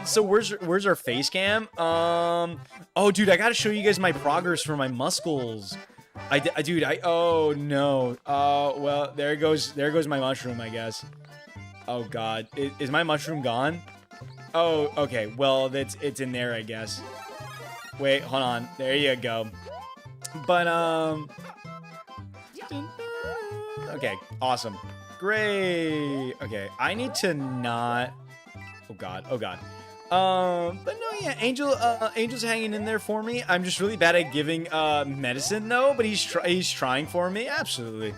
So where's our face cam? Oh, dude, I gotta show you guys my progress for my muscles. Oh no. Well, there goes my mushroom, I guess. Oh God, is my mushroom gone? Oh, okay. Well, it's in there, I guess. Wait, hold on. There you go. But okay, awesome, great. Okay, I need to not. Oh God. But no, yeah, Angel's hanging in there for me. I'm just really bad at giving medicine though, but he's trying for me. Absolutely.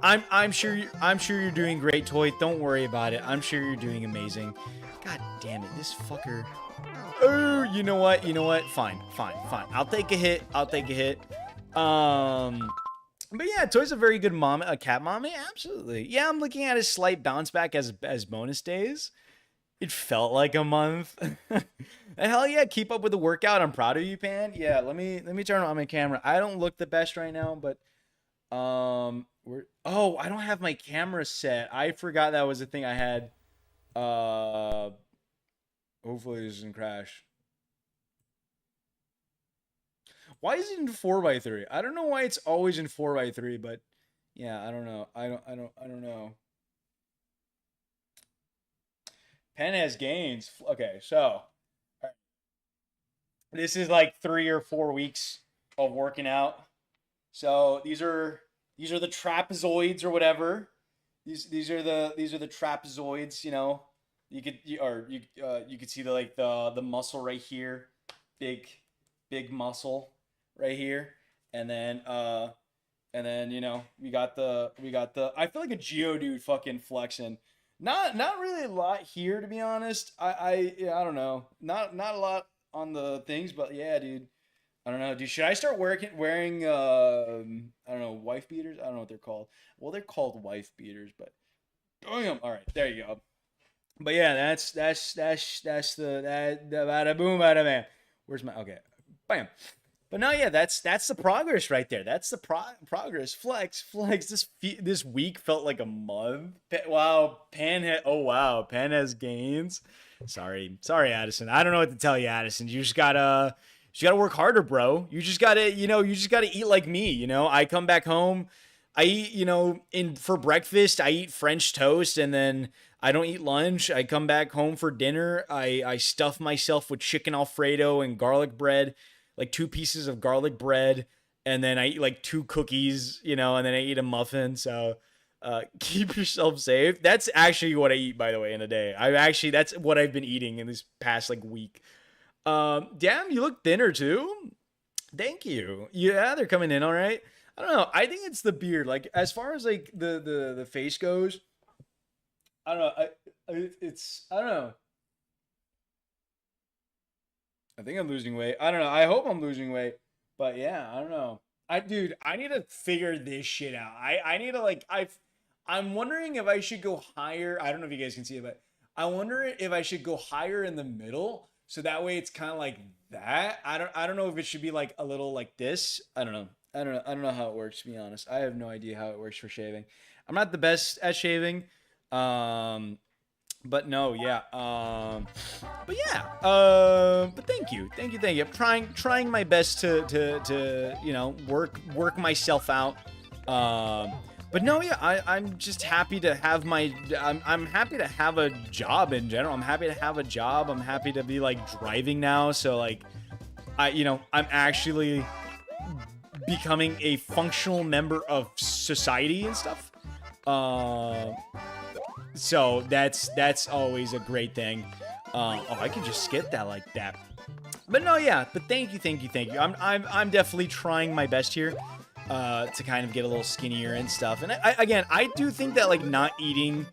I'm sure you're doing great, Toy. Don't worry about it. I'm sure you're doing amazing. God damn it, this fucker. Oh, you know what? You know what? Fine. I'll take a hit. But yeah, Toy's a very good mom, a cat mommy. Absolutely. Yeah, I'm looking at his slight bounce back as bonus days. It felt like a month. Hell yeah, keep up with the workout. I'm proud of you, Pan. Yeah, let me turn on my camera. I don't look the best right now, but I don't have my camera set. I forgot that was a thing I had. Hopefully it doesn't crash. Why is it in 4x3? I don't know why it's always in 4x3, but yeah, I don't know. I don't know. Pen has gains. Okay, so this is like 3 or 4 weeks of working out. So these are the trapezoids or whatever. These are the trapezoids. You know, you could see the muscle right here, big muscle right here, and then you know we got the I feel like a Geodude fucking flexing. Not really a lot here, to be honest. I don't know. Not a lot on the things, but yeah, dude. I don't know, dude. Should I start wearing I don't know, wife beaters? I don't know what they're called. Well, they're called wife beaters, but damn. All right, there you go. But yeah, that's the bada boom bada bam. Where's my okay? Bam. But no, yeah, that's the progress right there. That's the progress. Flex. This week felt like a month. Wow, Pan has gains. Sorry, Addison. I don't know what to tell you, Addison. You just gotta work harder, bro. You just gotta eat like me. You know, I come back home, I eat, for breakfast, I eat French toast, and then I don't eat lunch. I come back home for dinner. I stuff myself with chicken Alfredo and garlic bread, like 2 pieces of garlic bread, and then I eat like 2 cookies, and then I eat a muffin. So keep yourself safe. That's actually what I eat, by the way, in a day. That's what I've been eating in this past like week. Damn, you look thinner too. Thank you. Yeah, they're coming in all right. I don't know. I think it's the beard. Like as far as like the face goes, I don't know. I don't know. I think I'm losing weight. I don't know. I hope I'm losing weight. But yeah, I don't know. I need to figure this shit out. I need to I'm wondering if I should go higher. I don't know if you guys can see it, but I wonder if I should go higher in the middle so that way it's kind of like that. I don't know if it should be like a little like this. I don't know. I don't know how it works, to be honest. I have no idea how it works for shaving. I'm not the best at shaving. But no, yeah. But yeah. But thank you. I'm trying my best to work myself out. But no, yeah, I'm just happy to have I'm happy to have a job in general. I'm happy to have a job. I'm happy to be like driving now. So like, I'm actually becoming a functional member of society and stuff. So that's always a great thing. I can just skip that like that. But no, yeah. But thank you. I'm definitely trying my best here. To kind of get a little skinnier and stuff. And I do think that like not eating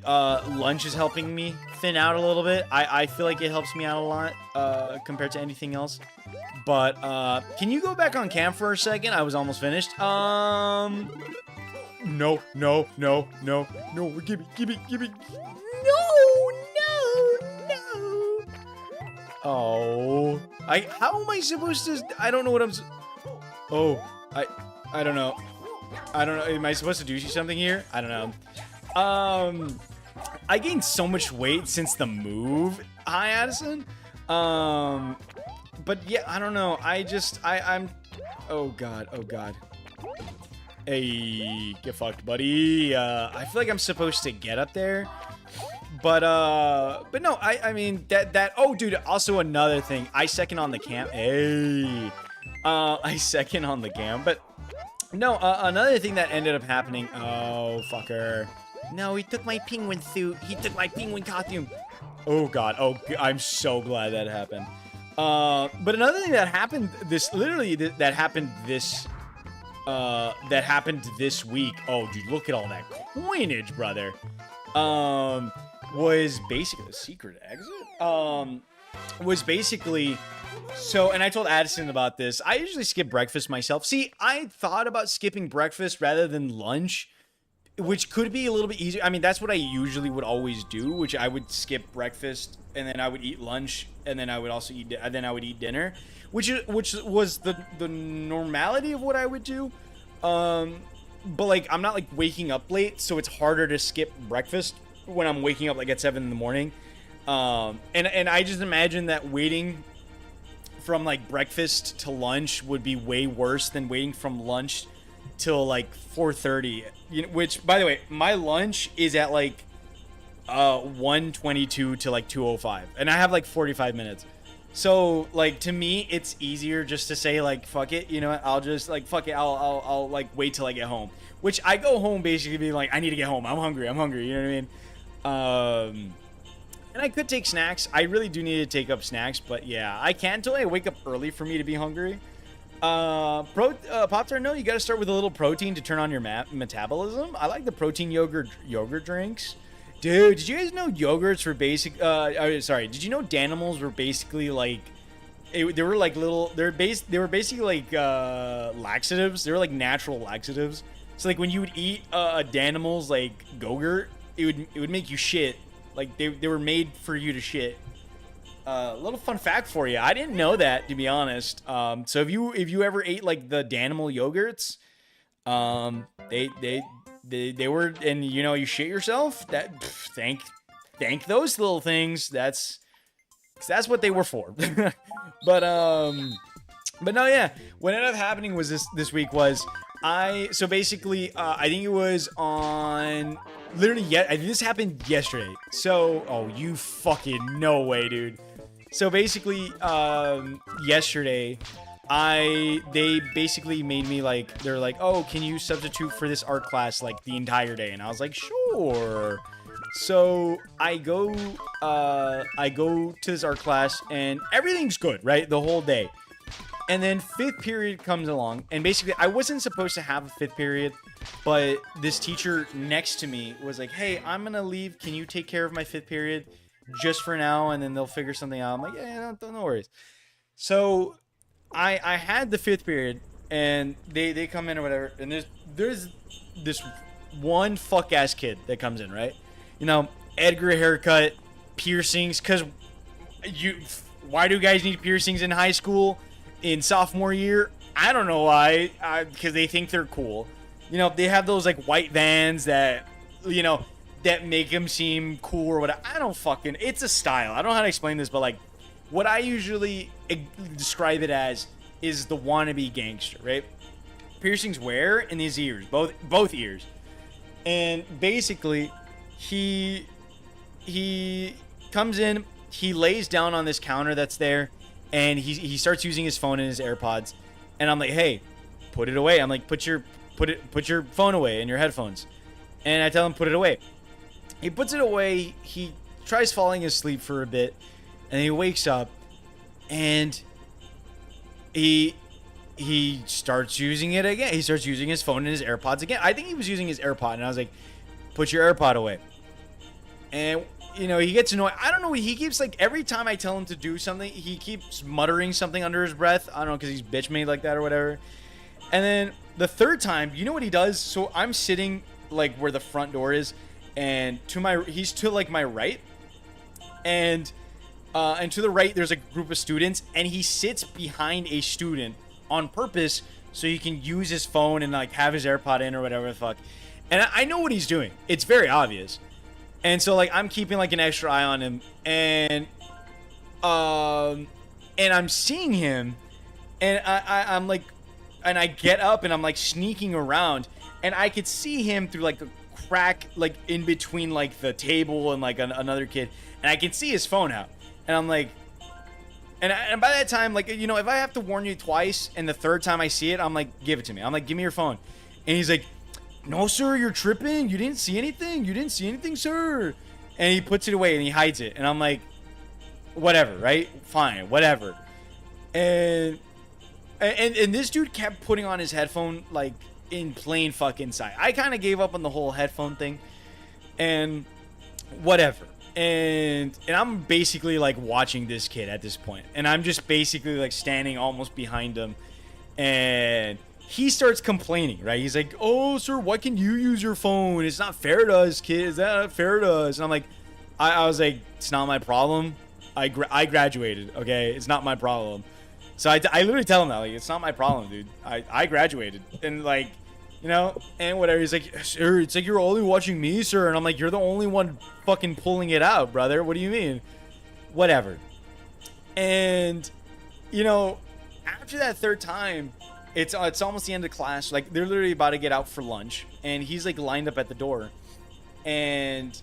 lunch is helping me thin out a little bit. I feel like it helps me out a lot compared to anything else. But can you go back on cam for a second? I was almost finished. No. Give me. No. Oh. How am I supposed to? I don't know what I'm. Oh. I don't know. Am I supposed to do something here? I don't know. I gained so much weight since the move. Hi, Addison. But yeah, I don't know. I'm. Oh god. Hey, get fucked, buddy. I feel like I'm supposed to get up there. But no, I mean that. Oh, dude. Also another thing. I second on the cam. Hey. I second on the cam, but no, another thing that ended up happening. Oh, fucker. No, he took my penguin suit. He took my penguin costume. Oh, God. Oh, I'm so glad that happened. But another thing that happened that happened this week. Oh, dude, look at all that coinage, brother. was basically a secret exit. Was basically so, and I told Addison about this. I usually skip breakfast myself. See, I thought about skipping breakfast rather than lunch, which could be a little bit easier. I mean, that's what I usually would always do, which I would skip breakfast and then I would eat lunch and then I would also eat then I would eat dinner, which was the normality of what I would do. But like I'm not like waking up late, so it's harder to skip breakfast when I'm waking up like at 7 in the morning. And I just imagine that waiting from like breakfast to lunch would be way worse than waiting from lunch till like 4:30. Which, by the way, my lunch is at like 1:22 to like 2:05, and I have like 45 minutes. So like to me, it's easier just to say like fuck it, you know what? I'll just like fuck it. I'll like wait till I get home. Which I go home basically being like I need to get home. I'm hungry. You know what I mean? And I could take snacks. I really do need to take up snacks, but yeah, I can't until I wake up early for me to be hungry. Pop-Tart, no, you got to start with a little protein to turn on your metabolism. I like the protein yogurt drinks. Dude, did you guys know yogurts were basic? Sorry, did you know Danimals were basically like, they were like little, they were basically like laxatives. They were like natural laxatives. So like when you would eat a Danimals like Go-Gurt, it would make you shit. Like they were made for you to shit. A little fun fact for you. I didn't know that, to be honest. So if you ever ate like the Danimal yogurts, they were, and you know, you shit yourself. That thank those little things. That's what they were for. But no, yeah. What ended up happening was this week was so basically I think it was on literally I think this happened yesterday. So oh, you fucking no way, dude. So basically yesterday they basically made me like, they're like, oh, can you substitute for this art class like the entire day? And I was like, sure. So I go to this art class and everything's good, right? The whole day. And then fifth period comes along, and basically I wasn't supposed to have a fifth period, but this teacher next to me was like, hey, I'm gonna leave, can you take care of my fifth period just for now, and then they'll figure something out. I'm like, yeah, no worries. So I had the fifth period, and they come in or whatever, and there's this one fuck ass kid that comes in, right? You know, Edgar haircut, piercings, because why do guys need piercings in high school in sophomore year? I don't know why, because they think they're cool. You know, they have those like white Vans that, you know, that make them seem cool or whatever. I don't fucking, it's a style. I don't know how to explain this, but like what I usually describe it as is the wannabe gangster, right? Piercings where? In his ears, both ears. And basically he comes in, he lays down on this counter that's there, and he starts using his phone and his AirPods, and I'm like, hey, put it away. I'm like, put your phone away and your headphones. And I tell him, put it away. He puts it away. He tries falling asleep for a bit, and he wakes up, and he starts using it again. He starts using his phone and his AirPods again. I think he was using his AirPod, and I was like, put your AirPod away. And you know, he gets annoyed. I don't know. He keeps like, every time I tell him to do something, he keeps muttering something under his breath. I don't know, because he's bitch made like that or whatever. And then the third time, you know what he does? So I'm sitting like where the front door is, and he's to like my right, and to the right there's a group of students, and he sits behind a student on purpose so he can use his phone and like have his AirPod in or whatever the fuck. And I know what he's doing. It's very obvious. And so like I'm keeping like an extra eye on him, and I'm seeing him, and I'm like, and I get up and I'm like sneaking around, and I could see him through like a crack like in between like the table and like another kid, and I can see his phone out, and I'm like, and by that time, like, you know, if I have to warn you twice and the third time I see it, I'm like, give it to me. I'm like, give me your phone. And he's like, no, sir, you're tripping. You didn't see anything. You didn't see anything, sir. And he puts it away and he hides it. And I'm like, whatever, right? Fine, whatever. And this dude kept putting on his headphone like in plain fucking sight. I kind of gave up on the whole headphone thing. And whatever. and I'm basically like watching this kid at this point, and I'm just basically like standing almost behind him, and he starts complaining, right? He's like, "Oh, sir, why can you use your phone? It's not fair to us, kid. Is that not fair to us?" And I'm like, I was like, "It's not my problem. I graduated, okay? It's not my problem." So I literally tell him that, like, "It's not my problem, dude. I graduated." And like, you know, and whatever. He's like, "Sir, it's like you're only watching me, sir." And I'm like, "You're the only one fucking pulling it out, brother. What do you mean?" Whatever. And, you know, after that third time, it's almost the end of class. Like, they're literally about to get out for lunch, and he's like lined up at the door. And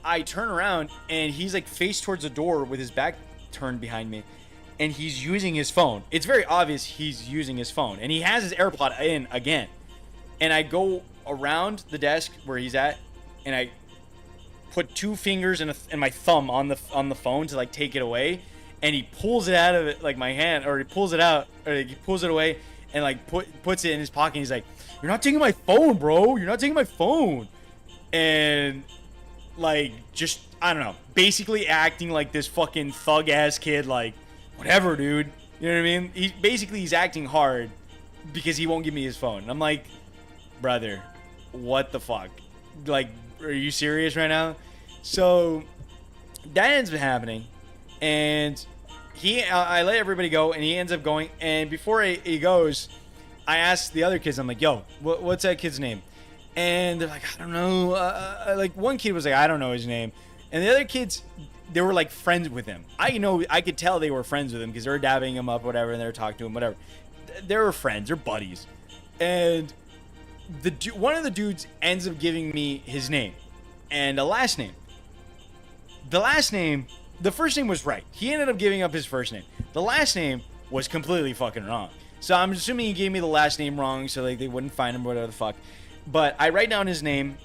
I turn around, and he's like face towards the door with his back turned behind me, and he's using his phone. It's very obvious he's using his phone, and he has his AirPod in again. And I go around the desk where he's at, and I put two fingers and my thumb on the phone to like take it away, and he pulls it out of it like my hand, or he pulls it out, or he pulls it away, and like puts it in his pocket. And he's like, "You're not taking my phone, bro. You're not taking my phone." And like, just, I don't know, basically acting like this fucking thug ass kid, like, whatever, dude. You know what I mean? He's acting hard because he won't give me his phone. And I'm like, brother, what the fuck? Like, are you serious right now? So that ends up happening, and I let everybody go, and he ends up going. And before he goes, I asked the other kids, I'm like, "Yo, what's that kid's name?" And they're like, "I don't know." Like, one kid was like, "I don't know his name," and the other kids, they were like friends with him. I could tell they were friends with him because they were dabbing him up, whatever, and they were talking to him, whatever. They were friends, they're buddies, and one of the dudes ends up giving me his name and a last name. The first name was right. He ended up giving up his first name. The last name was completely fucking wrong. So I'm assuming he gave me the last name wrong, so like they wouldn't find him or whatever the fuck. But I write down his name.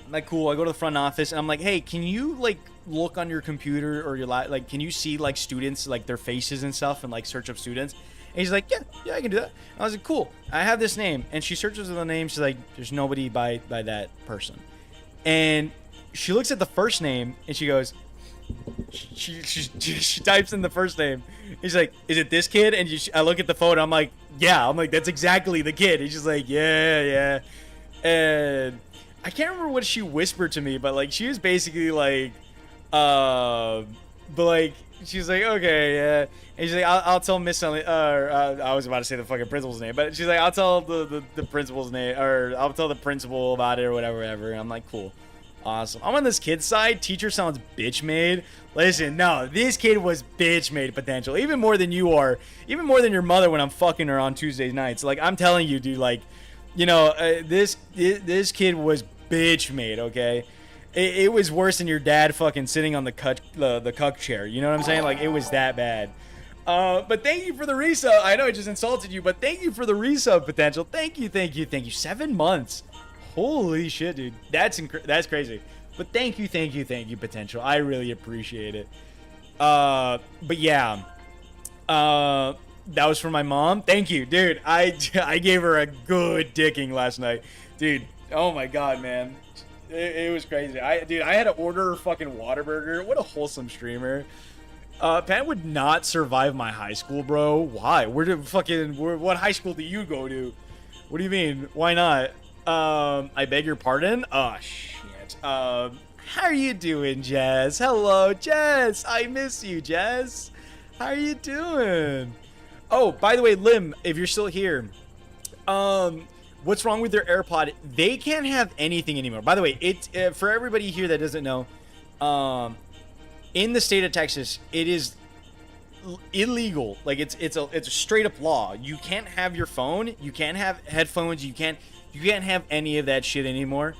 I'm like, cool. I go to the front office, and I'm like, "Hey, can you like look on your computer or your like, can you see like students, like their faces and stuff, and like search up students?" And he's like, yeah, I can do that. And I was like, "Cool. I have this name." And she searches the name. She's like, "There's nobody by that person." And she looks at the first name, and she goes, she types in the first name. He's like, "Is it this kid?" And I look at the photo. I'm like, "Yeah." I'm like, "That's exactly the kid." He's just like, "Yeah." And I can't remember what she whispered to me, but like she was basically like, but like she's like, "Okay, yeah." And she's like, I'll tell Miss something." I was about to say the fucking principal's name, but she's like, "I'll tell the principal's name, or I'll tell the principal about it, or whatever." And I'm like, "Cool, awesome." I'm on this kid's side. Teacher sounds bitch made. Listen, no, this kid was bitch made potential, even more than you are, even more than your mother when I'm fucking her on Tuesday nights. Like, I'm telling you, dude, like, you know, this kid was bitch made, okay? It was worse than your dad fucking sitting on the cuck chair. You know what I'm saying? Like, it was that bad. But thank you for the resub. I know I just insulted you, but thank you for the resub, potential. Thank you. 7 months. Holy shit, dude. That's crazy. But thank you, potential. I really appreciate it. But yeah. That was for my mom. Thank you, dude. I gave her a good dicking last night, dude. Oh my god, man, it was crazy. I had to order a fucking Whataburger. What a wholesome streamer. Pat would not survive my high school, bro. Why? What high school do you go to? What do you mean? Why not? I beg your pardon. Oh shit. How are you doing, Jess? Hello, Jess. I miss you, Jess. How are you doing? Oh, by the way, Lim, if you're still here, what's wrong with their AirPod? They can't have anything anymore. By the way, for everybody here that doesn't know, in the state of Texas, it is illegal. Like, it's a straight up law. You can't have your phone. You can't have headphones. You can't have any of that shit anymore.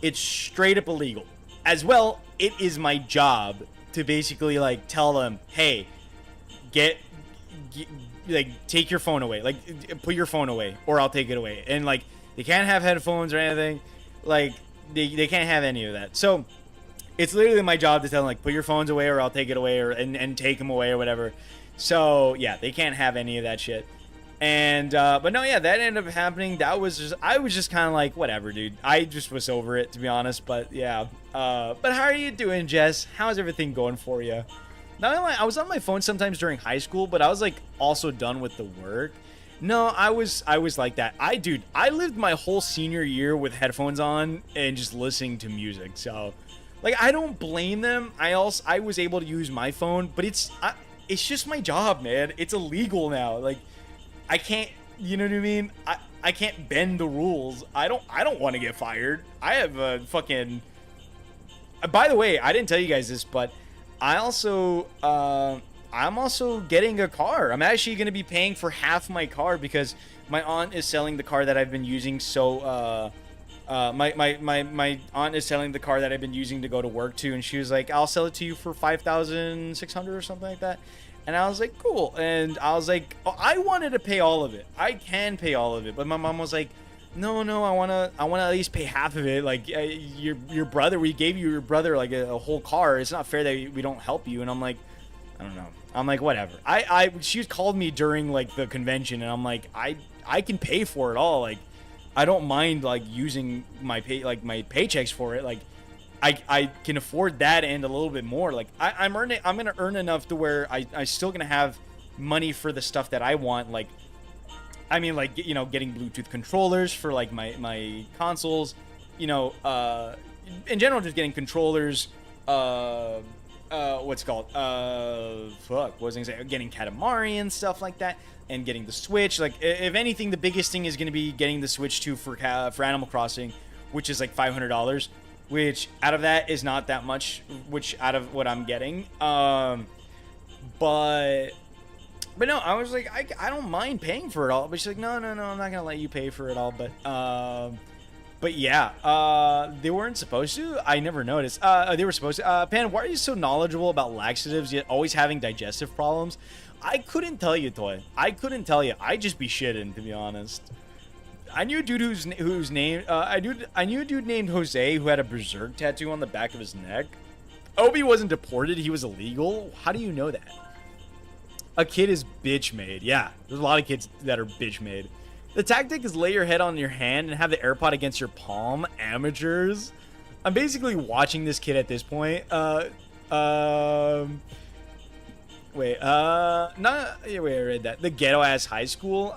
It's straight up illegal. As well, it is my job to basically like tell them, "Hey, like, take your phone away. Like, put your phone away, or I'll take it away." And like, they can't have headphones or anything. Like, they can't have any of that. So it's literally my job to tell them, like, "Put your phones away, or I'll take it away," or and take them away, or whatever. So yeah, they can't have any of that shit. And but no, yeah, that ended up happening. That was just, I was just kind of like, whatever, dude. I just was over it, to be honest. But yeah, but how are you doing, Jess? How's everything going for you? Not only I was on my phone sometimes during high school, but I was like also done with the work. No, I was like that. I lived my whole senior year with headphones on and just listening to music. So like, I don't blame them. I was able to use my phone, but it's just my job, man. It's illegal now. Like, I can't, you know what I mean? I can't bend the rules. I don't want to get fired. I have a fucking, by the way, I didn't tell you guys this, but I'm also getting a car. I'm actually going to be paying for half my car because my aunt is selling the car that I've been using. So my aunt is selling the car that I've been using to go to work to, and she was like, "I'll sell it to you for 5,600 or something like that." And I was like, "Cool." And I was like, oh, I wanted to pay all of it. I can pay all of it, but my mom was like, "No, I wanna at least pay half of it. Like, your brother, we gave you your brother like a whole car. It's not fair that we don't help you." And I'm like, I don't know. I'm like, whatever. She called me during like the convention, and I'm like, I can pay for it all. Like, I don't mind like using my paychecks for it. Like, I can afford that and a little bit more. Like, I'm gonna earn enough to where I still gonna have money for the stuff that I want. Like, I mean, like, you know, getting Bluetooth controllers for like my consoles, you know, in general, just getting controllers, what's it called, what was I gonna say, getting Katamari and stuff like that, and getting the Switch. Like, if anything, the biggest thing is gonna be getting the Switch 2 for Animal Crossing, which is like $500, which out of that is not that much, which out of what I'm getting, but no, I was like, I don't mind paying for it all. But she's like, no, I'm not gonna let you pay for it all. But yeah, they weren't supposed to. I never noticed. They were supposed to. Pan, why are you so knowledgeable about laxatives yet always having digestive problems? I couldn't tell you, Toy. I couldn't tell you. I'd just be shitting, to be honest. I knew a dude whose name. I knew a dude named Jose who had a berserk tattoo on the back of his neck. Obi wasn't deported. He was illegal. How do you know that? A kid is bitch made. Yeah, there's a lot of kids that are bitch made. The tactic is lay your head on your hand and have the AirPod against your palm. Amateurs. I'm basically watching this kid at this point. Wait, I read that. The ghetto ass high school.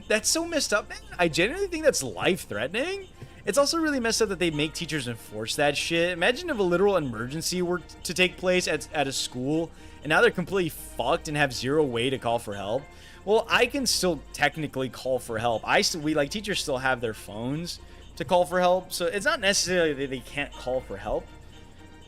That's so messed up, man. I genuinely think that's life threatening. It's also really messed up that they make teachers enforce that shit. Imagine if a literal emergency were to take place at a school, and now they're completely fucked and have zero way to call for help. Well, I can still technically call for help. Teachers still have their phones to call for help, so it's not necessarily that they can't call for help.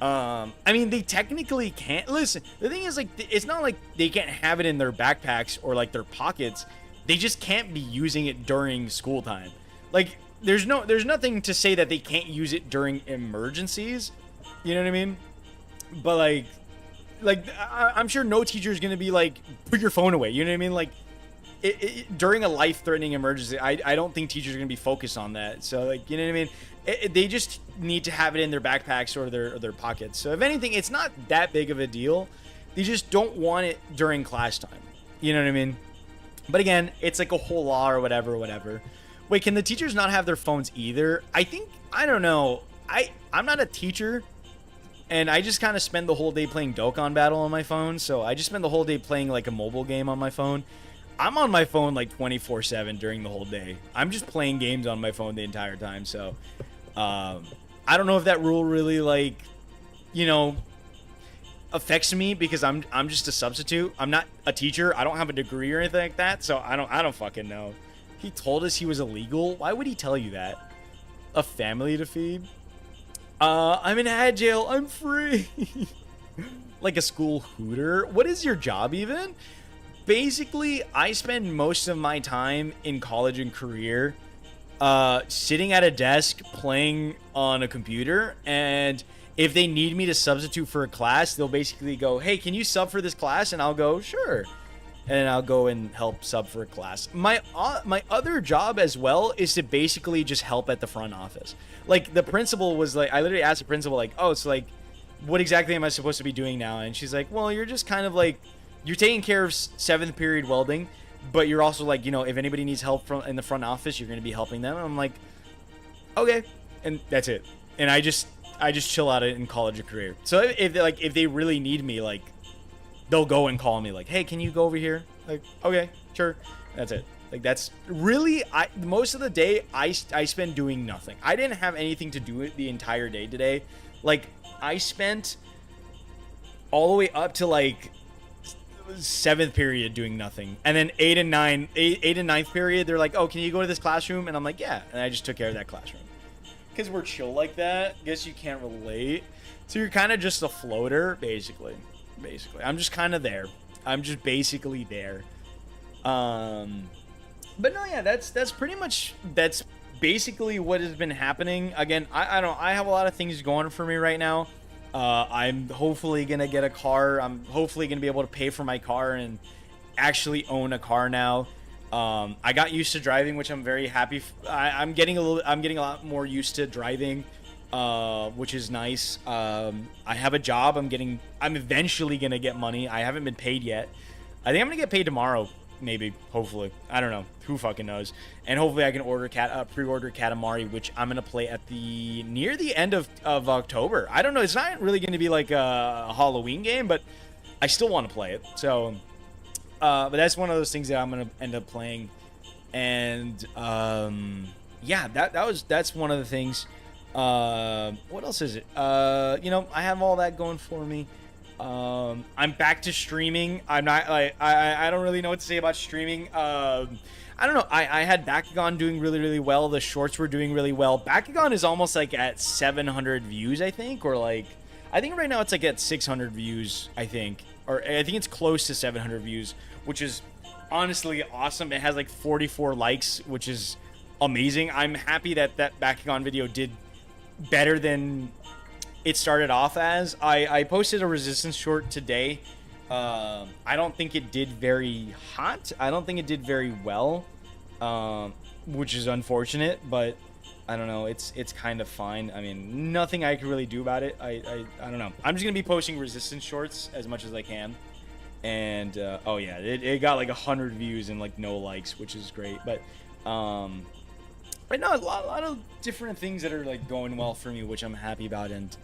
I mean, they technically can't. Listen, the thing is, like, it's not like they can't have it in their backpacks or like their pockets. They just can't be using it during school time. Like, there's nothing to say that they can't use it during emergencies. You know what I mean? But like I'm sure no teacher is gonna be like, put your phone away. You know what I mean? Like, during a life-threatening emergency, I don't think teachers are gonna be focused on that. So, like, you know what I mean? They just need to have it in their backpacks or their pockets. So if anything, it's not that big of a deal. They just don't want it during class time. You know what I mean? But again, it's like a whole law or whatever. Wait, can the teachers not have their phones either? I don't know. I'm not a teacher, and I just kind of spend the whole day playing Dokkan Battle on my phone. So I just spend the whole day playing like a mobile game on my phone. I'm on my phone like 24/7 during the whole day. I'm just playing games on my phone the entire time. So I don't know if that rule really, like, you know, affects me because I'm just a substitute. I'm not a teacher. I don't have a degree or anything like that. So I don't fucking know. He told us he was illegal. Why would he tell you that? A family to feed? I'm in jail. I'm free. Like a school hooter. What is your job even? Basically, I spend most of my time in college and career sitting at a desk playing on a computer, and if they need me to substitute for a class, they'll basically go, hey, can you sub for this class? And I'll go, sure. And I'll go and help sub for a class. My other job as well is to basically just help at the front office. Like, the principal was like, I literally asked the principal, like, oh, it's like, what exactly am I supposed to be doing now? And she's like, well, you're just kind of like, you're taking care of 7th period welding, but you're also like, you know, if anybody needs help from in the front office, you're going to be helping them. And I'm like, okay, and that's it. And I just chill out in college or career. So if they really need me, like, they'll go and call me like, hey, can you go over here? Like, okay, sure. That's it. Like, that's really, most of the day I spend doing nothing. I didn't have anything to do the entire day today. Like, I spent all the way up to like 7th period doing nothing, and then 8 and 9th period, they're like, oh, can you go to this classroom? And I'm like, yeah. And I just took care of that classroom because we're chill like that. Guess you can't relate. So you're kind of just a floater, basically. I'm just kind of there. I'm just basically there. But no, yeah, that's pretty much, that's basically what has been happening. Again, I have a lot of things going for me right now. I'm hopefully gonna get a car. I'm hopefully gonna be able to pay for my car and actually own a car now. I got used to driving, which I'm very happy. I'm getting a lot more used to driving, which is nice. I have a job. I'm eventually gonna get money. I haven't been paid yet. I think I'm gonna get paid tomorrow, maybe, hopefully. I don't know. Who fucking knows? And hopefully I can pre-order Katamari, which I'm gonna play at near the end of October. I don't know. It's not really gonna be like a Halloween game, but I still want to play it. So, but that's one of those things that I'm gonna end up playing. And yeah, that's one of the things. What else is it? You know, I have all that going for me. I'm back to streaming. I'm not like, I don't really know what to say about streaming. I don't know. I had Bakugan doing really, really well. The shorts were doing really well. Bakugan is almost like at 700 views, I think, or like, I think right now it's like at 600 views, I think, or I think it's close to 700 views, which is honestly awesome. It has like 44 likes, which is amazing. I'm happy that that Bakugan video did better than it started off as. I posted a Resistance short today. I don't think it did very hot. I don't think it did very well, which is unfortunate, but I don't know. It's kind of fine. I mean, nothing I could really do about it. I don't know. I'm just gonna be posting Resistance shorts as much as I can. And oh yeah, it got like 100 views and like no likes, which is great. But right now, a lot of different things that are like going well for me, which I'm happy about. And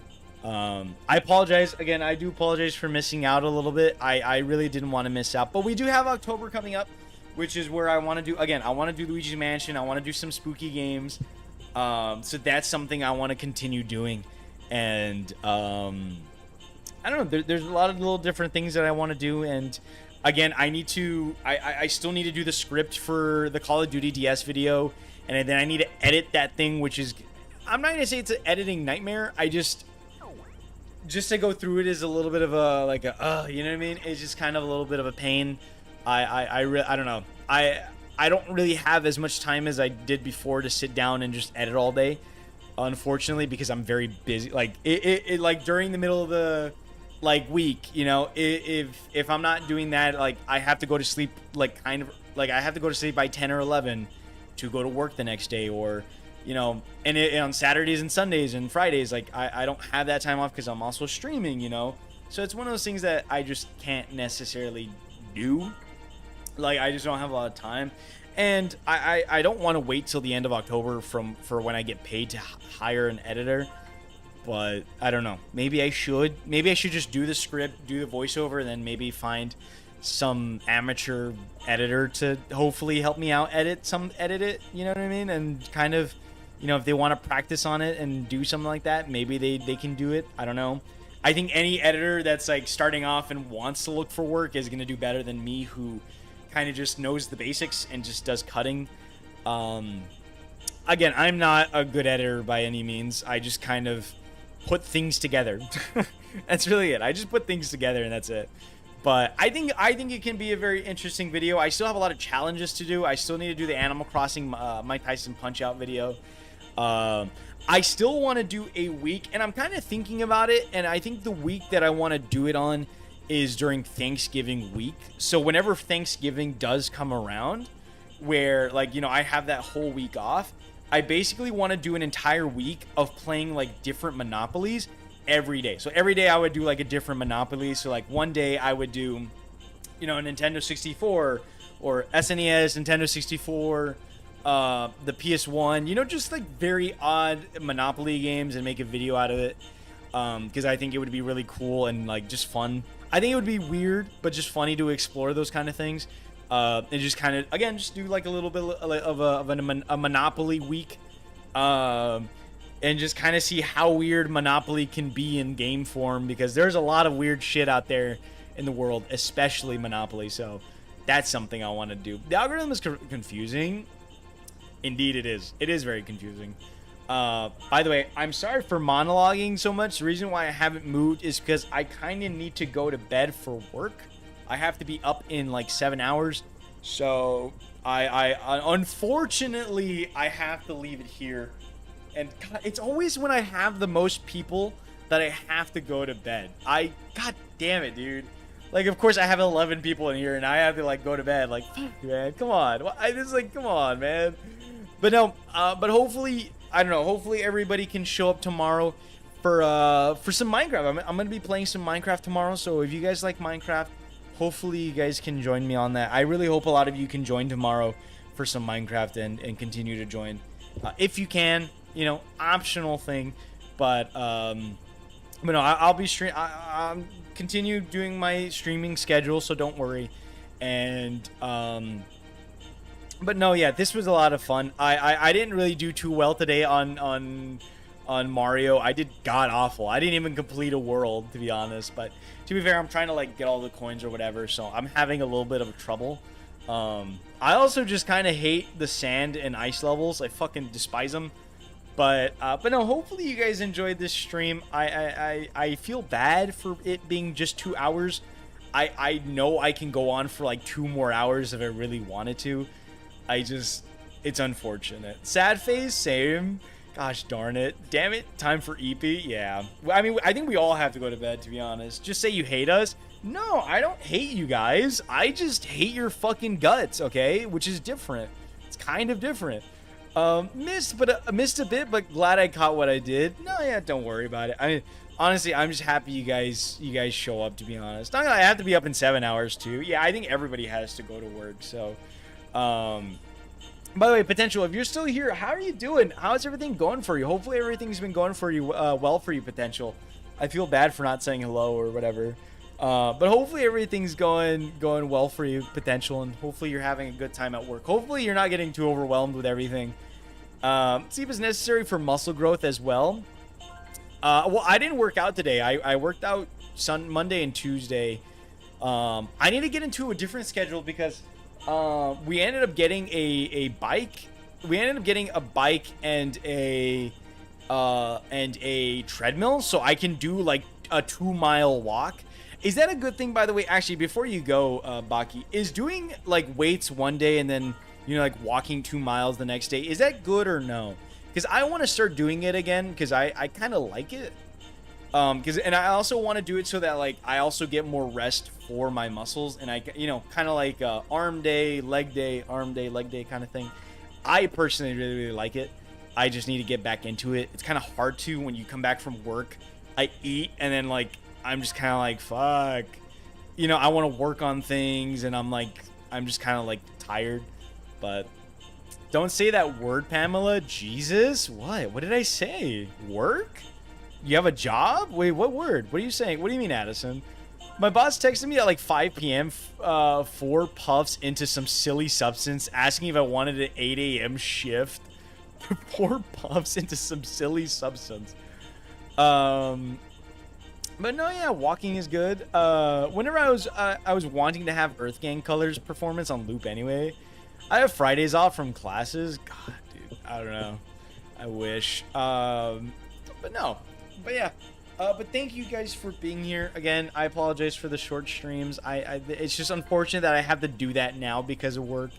I apologize again. I do apologize for missing out a little bit. I really didn't want to miss out, but we do have October coming up, which is where I want to do, again, I want to do Luigi's Mansion. I want to do some spooky games. So that's something I want to continue doing. And I don't know, there's a lot of little different things that I want to do. And again, I still need to do the script for the Call of Duty DS video. And then I need to edit that thing, which is, I'm not going to say it's an editing nightmare. Just to go through it is a little bit of a, like a, you know what I mean? It's just kind of a little bit of a pain. I don't know. I don't really have as much time as I did before to sit down and just edit all day, unfortunately, because I'm very busy. Like it like during the middle of the like week, you know, if I'm not doing that, like I have to go to sleep, like kind of like I have to go to sleep by 10 or 11 to go to work the next day, or you know, and on Saturdays and Sundays and Fridays, like I don't have that time off because I'm also streaming, you know. So it's one of those things that I just can't necessarily do. Like I just don't have a lot of time, and I don't want to wait till the end of October for when I get paid to hire an editor. But I don't know. Maybe I should just do the script, do the voiceover, and then maybe find some amateur editor to hopefully help me out edit it. You know what I mean? And kind of, you know, if they want to practice on it and do something like that, maybe they can do it. I don't know. I think any editor that's like starting off and wants to look for work is going to do better than me, who kind of just knows the basics and just does cutting. Again, I'm not a good editor by any means. I just kind of put things together. That's really it. I just put things together and that's it. But I think it can be a very interesting video. I still have a lot of challenges to do. I still need to do the Animal Crossing Mike Tyson Punch-Out video. I still want to do a week, and I'm kind of thinking about it, and I think the week that I want to do it on is during Thanksgiving week. So whenever Thanksgiving does come around, where, like, you know, I have that whole week off, I basically want to do an entire week of playing, like, different Monopolies every day. So every day I would do, like, a different Monopoly. So, like, one day I would do, you know, a Nintendo 64. or SNES, Nintendo 64, the PS1, you know, just like very odd Monopoly games and make a video out of it. Because I think it would be really cool and like just fun. I think it would be weird, but just funny to explore those kind of things. And just kind of, again, just do like a little bit of a Monopoly week. And just kind of see how weird Monopoly can be in game form, because there's a lot of weird shit out there in the world, especially Monopoly. So that's something I want to do. The algorithm is confusing. Indeed, it is. It is very confusing. By the way, I'm sorry for monologuing so much. The reason why I haven't moved is because I kind of need to go to bed for work. I have to be up in like 7 hours. So I unfortunately, I have to leave it here. And God, it's always when I have the most people that I have to go to bed. God damn it, dude. Like, of course, I have 11 people in here, and I have to, like, go to bed. Like, fuck, man, come on. I just, like, come on, man. But no, but hopefully, I don't know, hopefully everybody can show up tomorrow for some Minecraft. I'm going to be playing some Minecraft tomorrow, so if you guys like Minecraft, hopefully you guys can join me on that. I really hope a lot of you can join tomorrow for some Minecraft and continue to join. If you can. You know, optional thing, but no, I'll be I'll continue doing my streaming schedule, so don't worry. And but no, yeah, this was a lot of fun. I didn't really do too well today on Mario. I did god awful. I didn't even complete a world, to be honest. But to be fair, I'm trying to like get all the coins or whatever, so I'm having a little bit of trouble. I also just kind of hate the sand and ice levels. I fucking despise them. But no, hopefully you guys enjoyed this stream. I feel bad for it being just 2 hours. I know I can go on for like 2 more hours if I really wanted to. It's unfortunate. Sad face, same. Gosh darn it. Damn it, time for EP. Yeah. I mean, I think we all have to go to bed, to be honest. Just say you hate us. No, I don't hate you guys. I just hate your fucking guts, okay? Which is different. It's kind of different. Missed a bit, but glad I caught what I did. No, yeah, don't worry about it. I mean, honestly, I'm just happy you guys show up, to be honest. I have to be up in 7 hours too. Yeah, I think everybody has to go to work. So, by the way, Potential, if you're still here, how are you doing? How's everything going for you? Hopefully everything's been going for you, well for you, Potential. I feel bad for not saying hello or whatever. But hopefully everything's going well for you, Potential, and hopefully you're having a good time at work. Hopefully you're not getting too overwhelmed with everything. Sleep is necessary for muscle growth as well. Well, I didn't work out today. I worked out Monday and Tuesday. I need to get into a different schedule because we ended up getting a bike. We ended up getting a bike and a treadmill, so I can do like a 2-mile walk. Is that a good thing, by the way? Actually, before you go, Baki, is doing like weights one day and then, you know, like walking 2 miles the next day, is that good or no? Because I want to start doing it again because I kind of like it. And I also want to do it so that like I also get more rest for my muscles, and I, you know, kind of like arm day, leg day, arm day, leg day kind of thing. I personally really like it. I just need to get back into it. It's kind of hard to when you come back from work. I eat and then like I'm just kind of like, fuck, you know, I want to work on things, and I'm just kind of like tired. But don't say that word, Pamela. Jesus, what did I say? Work? You have a job? Wait, what word? What are you saying? What do you mean, Addison? My boss texted me at like 5 p.m. 4 puffs into some silly substance, asking if I wanted an 8 a.m. shift. 4 puffs into some silly substance. But no, yeah, walking is good. Whenever I was wanting to have Earth Gang Colors performance on loop anyway. I have Fridays off from classes. God, dude, I don't know. I wish. But no. But yeah. But thank you guys for being here. Again, I apologize for the short streams. It's just unfortunate that I have to do that now because of work.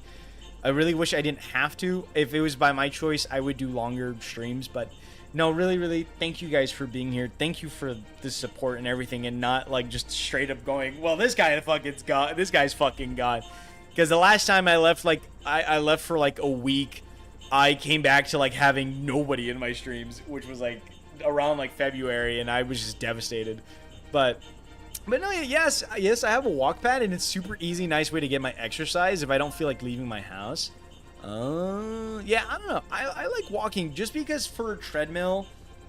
I really wish I didn't have to. If it was by my choice, I would do longer streams. But no, really, thank you guys for being here. Thank you for the support and everything, and not like just straight up going, well, this guy's fucking God. Because the last time I left, like, I left for like a week. I came back to like having nobody in my streams, which was like around like February, and I was just devastated. But But no, yes, I have a walk pad, and it's super easy, nice way to get my exercise if I don't feel like leaving my house. Yeah, I don't know. I like walking just because for a treadmill,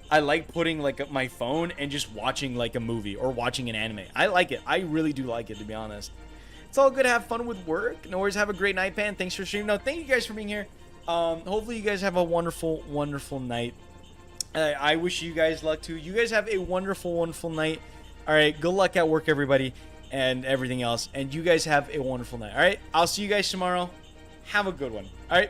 I like putting like my phone and just watching like a movie or watching an anime. I like it. I really do like it, to be honest. It's all good to have fun with work. No worries. Have a great night, Pan. Thanks for streaming. No, thank you guys for being here. Hopefully you guys have a wonderful, wonderful night. I wish you guys luck too. You guys have a wonderful, wonderful night. All right, good luck at work, everybody, and everything else. And you guys have a wonderful night. All right, I'll see you guys tomorrow. Have a good one. All right.